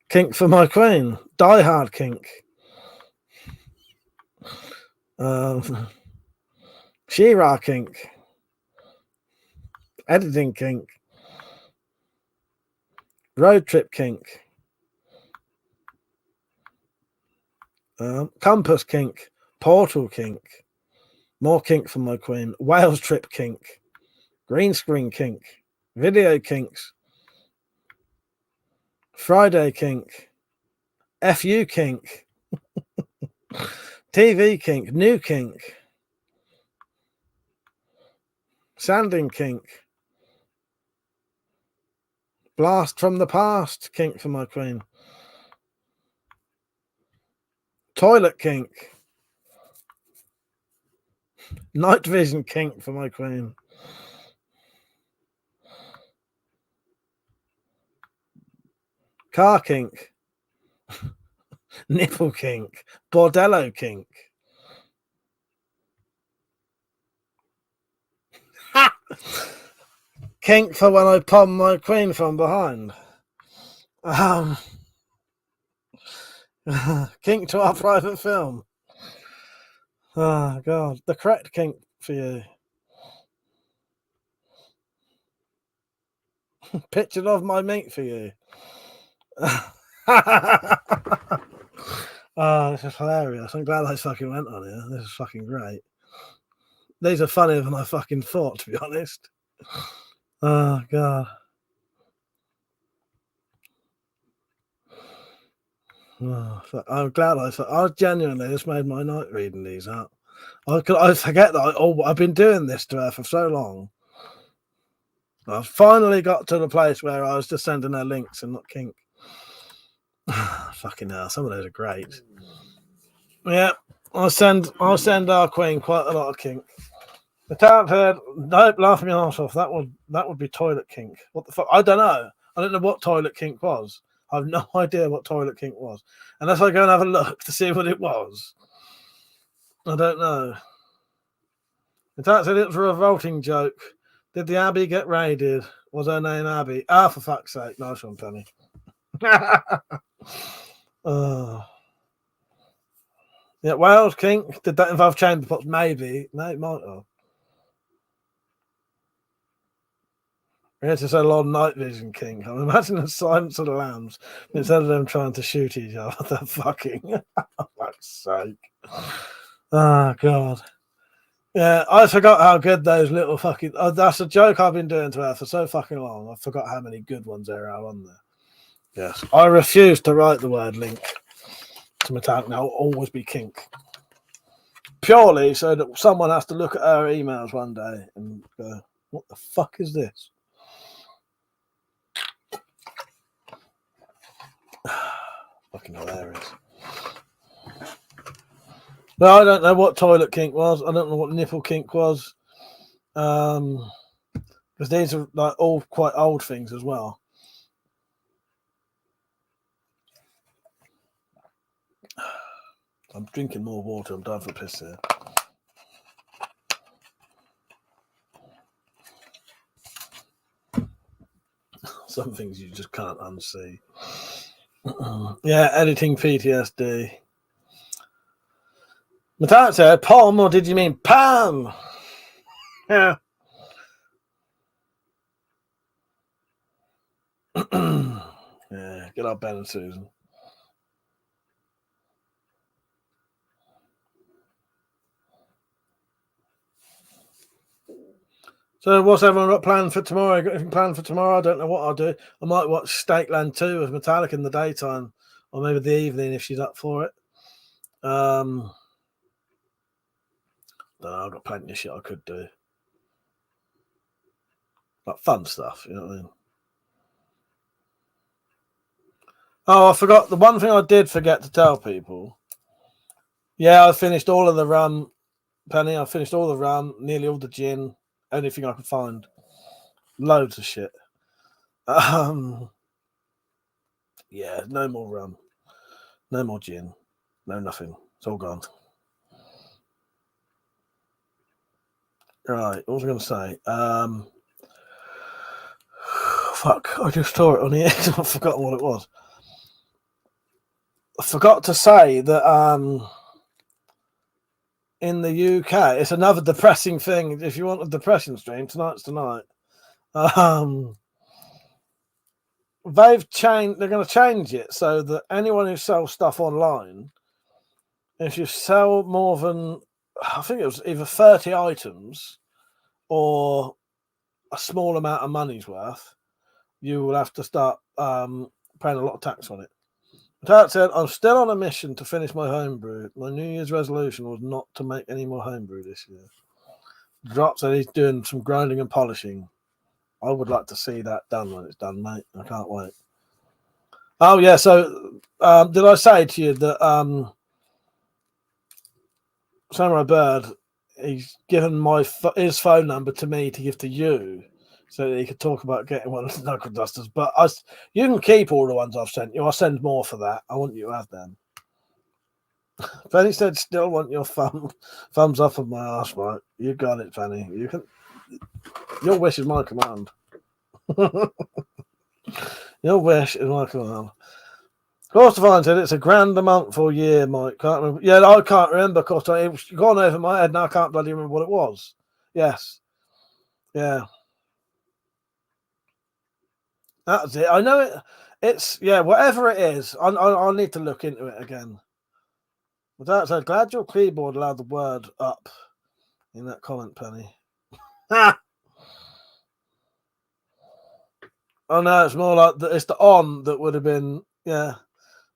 Kink for my Queen, Die Hard Kink, She-Ra kink. Editing kink. Road trip kink. Compass kink. Portal kink. More kink for my queen. Wales trip kink. Green screen kink. Video kinks. Friday kink. FU kink. TV kink. New kink. Sanding kink. Blast from the past kink for my queen. Toilet kink. Night vision kink for my queen. Car kink. Nipple kink. Bordello kink. Kink for when I palm my queen from behind. Kink to our private film. Oh God, the correct kink for you. Picture of my meat for you. Oh, this is hilarious. I'm glad I fucking went on here. This is fucking great. These are funnier than I fucking thought, to be honest. Oh God. Oh, I'm glad I genuinely just made my night reading these up. I forget that I've been doing this to her for so long. I finally got to the place where I was just sending her links and not kink. Fucking hell, some of those are great. Yeah, I'll send our queen quite a lot of kink. The talent heard, don't laugh me arse off. That would be toilet kink. What the fuck? I don't know. I don't know what toilet kink was. I have no idea what toilet kink was. Unless I go and have a look to see what it was. I don't know. The talent said it was a revolting joke. Did the Abbey get raided? Was her name Abby? Ah, for fuck's sake. Nice one, Penny. Yeah, Wales kink. Did that involve chamber pots? Maybe. No, it might have. We had to say a lot of night vision kink. I'm imagining the Silence of the Lambs instead of them trying to shoot each other. They're fucking. For fuck's sake. Oh, God. Yeah, I forgot how good those little fucking. That's a joke I've been doing to her for so fucking long. I forgot how many good ones there are on there. Yes, I refuse to write the word link to Metallic. Now, always be kink. Purely so that someone has to look at her emails one day and go, "What the fuck is this?" Fucking hilarious. No, I don't know what toilet kink was. I don't know what nipple kink was. Because these are like all quite old things as well. I'm drinking more water. I'm done for piss here. Some things you just can't unsee. Yeah, editing PTSD. Metallic said, Palm, or did you mean Pam? Yeah. Yeah, get up, Ben and Susan. So what's everyone got planned for tomorrow? Got anything planned for tomorrow? I don't know what I'll do. I might watch Stakeland 2 with Metallic in the daytime, or maybe the evening if she's up for it. Don't know, I've got plenty of shit I could do. Like fun stuff, you know what I mean? Oh, I forgot. The one thing I did forget to tell people. Yeah, I finished all of the rum, Penny. I finished all the rum, nearly all the gin, anything I could find. Loads of shit. Yeah, no more rum. No more gin. No nothing. It's all gone. Right, what was I going to say? Fuck, I just saw it on the end. I've forgotten what it was. I forgot to say that in the UK. It's another depressing thing. If you want a depression stream, tonight's tonight. They've changed. They're going to change it so that anyone who sells stuff online, if you sell more than, I think it was either 30 items or a small amount of money's worth, you will have to start paying a lot of tax on it. That said, I'm still on a mission to finish my homebrew. My New Year's resolution was not to make any more homebrew this year. Drop said he's doing some grinding and polishing. I would like to see that done when it's done, mate. I can't wait. Oh, yeah, so did I say to you that Samurai Bird, he's given his phone number to me to give to you so that he could talk about getting one of the knuckle dusters. But you can keep all the ones I've sent you. I'll send more for that. I want you to have them. Fanny said, still want your thumbs up on my arse, right? You got it, Fanny. You can. Your wish is my command. Your wish is my command. Course Divine said it's $1,000 a month or year, Mike. Can't remember. Yeah, I can't remember. Of course, it's gone over my head now. I can't bloody remember what it was. Yes. Yeah. That's it. I know it. It's, yeah, whatever it is. I'll need to look into it again. But that's, I'm glad your keyboard allowed the word up in that comment, Penny. Ha! Oh, no, it's more like it's the on that would have been, yeah.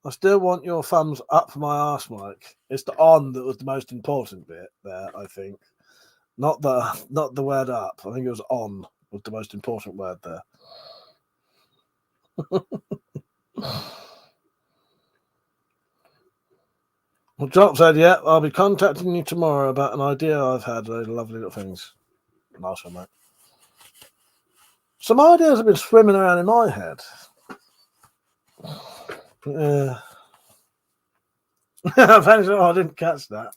I still want your thumbs up my arse, Mike. It's the on that was the most important bit there, I think. Not the word up. I think it was on was the most important word there. Well, Drop said, yeah, I'll be contacting you tomorrow about an idea I've had. Those lovely little things. Nice one, mate. Some ideas have been swimming around in my head. Yeah. I didn't catch that.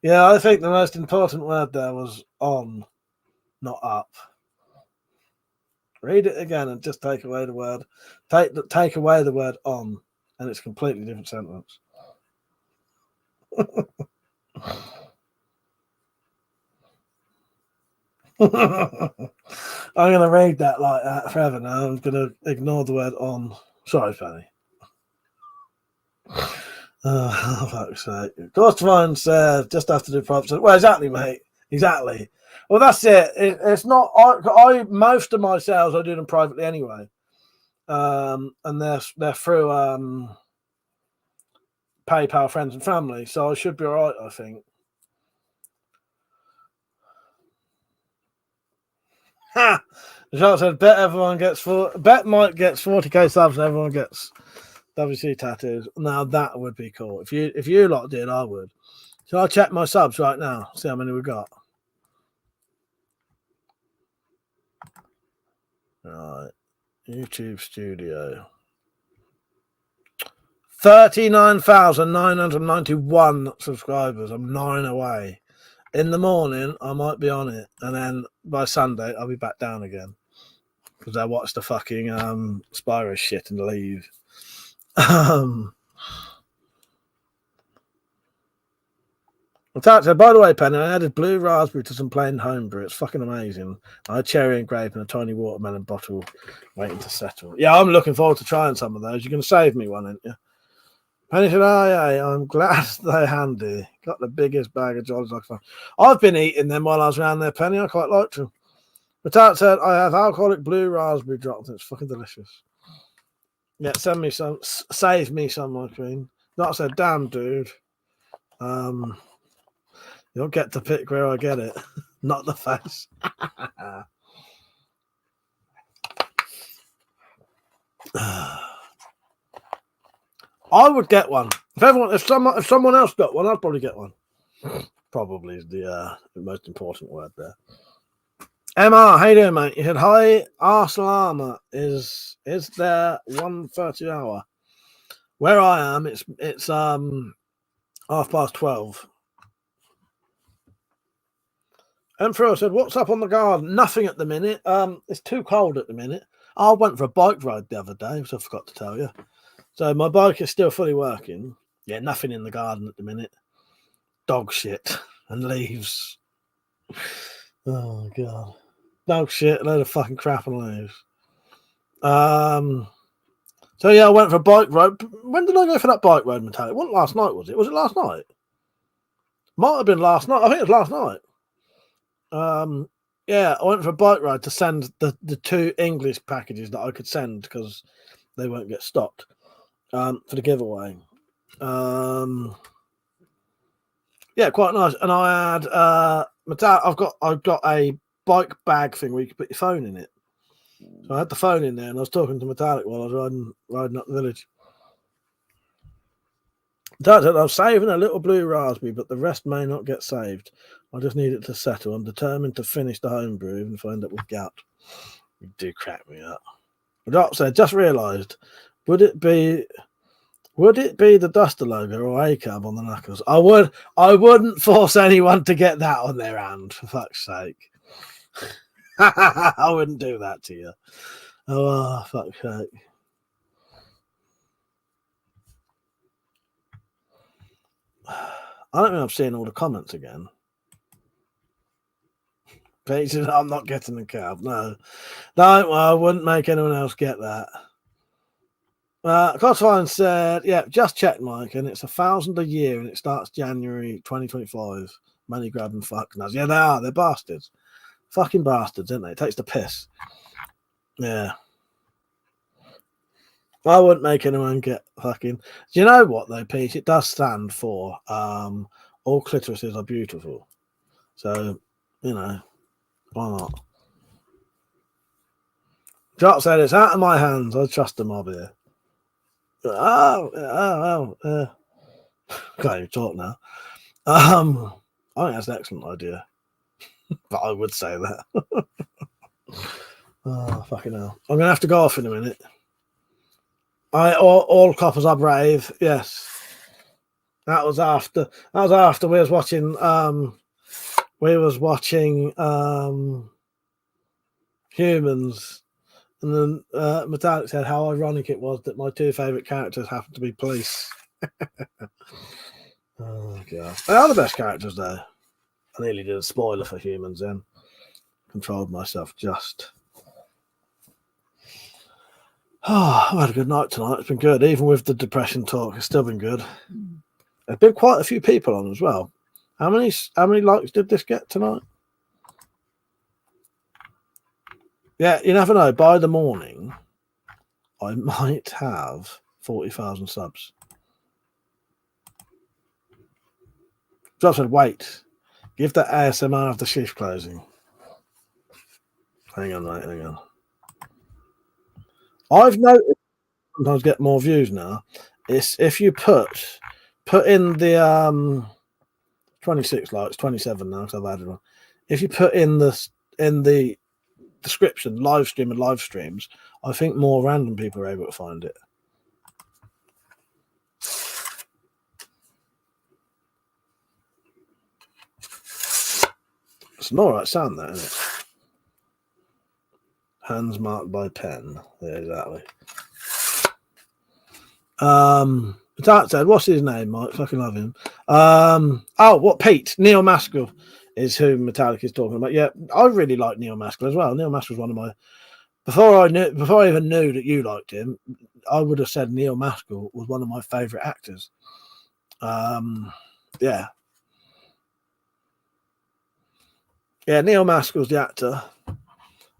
Yeah, I think the most important word there was on, not up. Read it again and just take away the word. Take away the word on, and it's a completely different sentence. I'm going to read that like that forever now. I'm going to ignore the word on. Sorry, Fanny. Oh, fuck's sake. Course Divine said, just have to do props. Well, exactly, mate. Exactly. Well, that's it. It's not. I most of my sales I do them privately anyway, and they're through PayPal, friends and family, so I should be all right, I think. Ha! Jacques said, bet Mike gets 40k subs and everyone gets WC tattoos. Now that would be cool. If you lot did, I would. So I'll check my subs right now. See how many we got. Right. YouTube Studio. 39,991 subscribers. I'm 9 away. In the morning, I might be on it, and then by Sunday, I'll be back down again because I watch the fucking Spyro shit and leave. By the way, Penny, I added blue raspberry to some plain homebrew. It's fucking amazing. I had cherry and grape in a tiny watermelon bottle waiting to settle. Yeah, I'm looking forward to trying some of those. You're going to save me one, aren't you? Penny said, oh, yeah, I'm glad they're handy. Got the biggest bag of jollies I can find. I've been eating them while I was around there, Penny. I quite liked them. But that said, I have alcoholic blue raspberry drops. It's fucking delicious. Yeah, send me some. Save me some, my queen. That said, damn, dude. You'll get to pick where I get it, not the face. I would get one. If someone else got one, I'd probably get one. Probably is the most important word there. MR, how you doing, mate? You said hi. Arsalama is there 1:30 hour. Where I am, it's 12:30. Emperor said, what's up on the garden? Nothing at the minute. It's too cold at the minute. I went for a bike ride the other day, which I forgot to tell you. So my bike is still fully working. Yeah, nothing in the garden at the minute. dog shit and leaves. Oh god, dog shit, a load of fucking crap and leaves. So yeah, I went for a bike ride. When did I go for that bike ride, Metallic? It wasn't last night, was it? Was it last night? Might have been last night. I think it was last night. Yeah, I went for a bike ride to send the 2 English packages that I could send because they won't get stopped for the giveaway. Yeah, quite nice. And I had I've got a bike bag thing where you can put your phone in it. So I had the phone in there, and I was talking to Metallic while I was riding up the village. I was saving a little blue raspberry, but the rest may not get saved. I just need it to settle. I'm determined to finish the homebrew and find up with gout. You do crack me up. The doc said, just realised, would it be the Duster logo or ACAB on the knuckles? I wouldn't force anyone to get that on their hand, for fuck's sake. I wouldn't do that to you. Oh, fuck's sake. I don't think I've seen all the comments again. Pete said, I'm not getting the cab. No, I wouldn't make anyone else get that. Cosfine said, yeah, just checked, Mike, and it's 1,000 a year, and it starts January 2025. Money grabbing fuckers. Yeah, they are. They're bastards. Fucking bastards, aren't they? It takes the piss. Yeah. I wouldn't make anyone get fucking. Do you know what though, Pete? It does stand for all clitorises are beautiful. So, you know, why not? Jock said it's out of my hands. I trust the mob here. Oh. Can't even talk now. I think that's an excellent idea. But I would say that. Oh, fucking hell. I'm gonna have to go off in a minute. All coppers are brave. Yes, that was after we was watching. Humans, and then Metallic said how ironic it was that my 2 favourite characters happened to be police. Oh god, they are the best characters though. I nearly did a spoiler for Humans then. Controlled myself just. Oh, I've had a good night tonight. It's been good. Even with the depression talk, it's still been good. There's been quite a few people on as well. How many likes did this get tonight? Yeah, you never know. By the morning, I might have 40,000 subs. So I said, wait. Give the ASMR of the shift closing. Hang on, mate. Hang on. I've noticed sometimes get more views now. It's if you put in the 26 likes, 27 now because I've added one. If you put in the description live stream and live streams, I think more random people are able to find it. It's an alright sound, that, isn't it? Hands marked by pen. Yeah, exactly. That said, what's his name, Mike? Fucking love him. Pete? Neil Maskell is who Metallic is talking about. Yeah, I really like Neil Maskell as well. Neil Maskell's one of my before I even knew that you liked him, I would have said Neil Maskell was one of my favourite actors. Yeah. Yeah, Neil Maskell's the actor.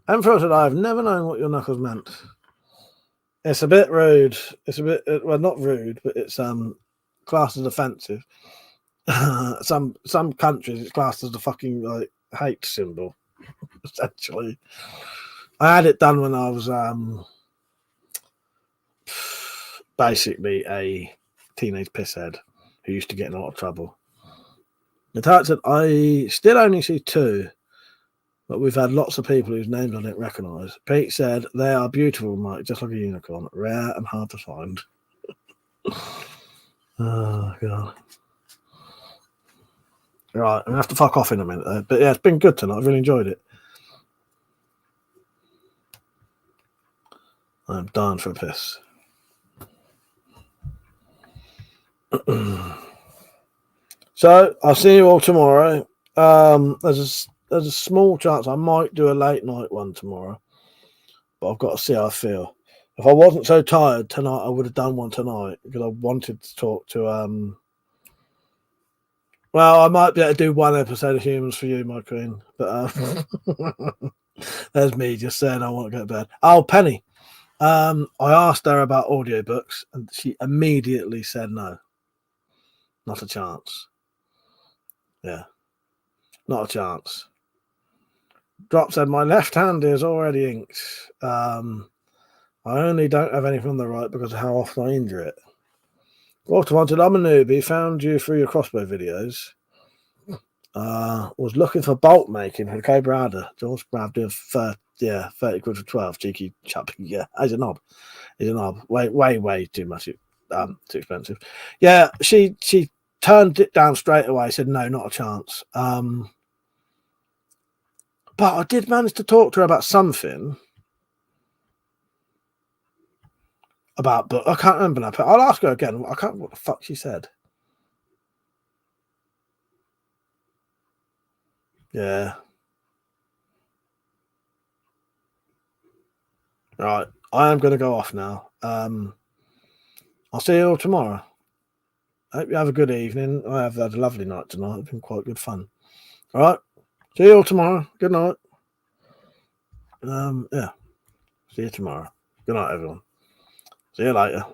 And for us, I've never known what your knuckles meant. It's a bit rude. It's a bit, well, not rude, but it's classed as offensive. Some countries, it's classed as the fucking like hate symbol, essentially. I had it done when I was basically a teenage pisshead who used to get in a lot of trouble. The fact that I still only see 2. But we've had lots of people whose names I don't recognise. Pete said, they are beautiful, Mike, just like a unicorn. Rare and hard to find. Oh, God. Right, I'm going to have to fuck off in a minute, though. But yeah, it's been good tonight. I've really enjoyed it. I'm dying for a piss. So I'll see you all tomorrow. There's a small chance I might do a late night one tomorrow, but I've got to see how I feel. If I wasn't so tired tonight, I would have done one tonight because I wanted to talk to Well, I might be able to do one episode of Humans for You, my queen, but there's me just saying I want to go to bed. Oh, Penny. I asked her about audiobooks and she immediately said no. Not a chance. Yeah. Not a chance. Drop said my left hand is already inked. I only don't have anything on the right because of how often I injure it. Walter wanted, I'm a newbie, found you through your crossbow videos. Was looking for bolt making for Cobra Adder. George grabbed him 30 quid for 12. Cheeky chap. Yeah, he's a knob. He's a knob. Way too much. Too expensive. Yeah, she turned it down straight away. Said no, not a chance. But I did manage to talk to her about something. But I can't remember now. I'll ask her again. I can't remember what the fuck she said. Yeah. Right. I am going to go off now. I'll see you all tomorrow. I hope you have a good evening. I have had a lovely night tonight. It's been quite good fun. All right. See you all tomorrow. Good night. Yeah. See you tomorrow. Good night, everyone. See you later.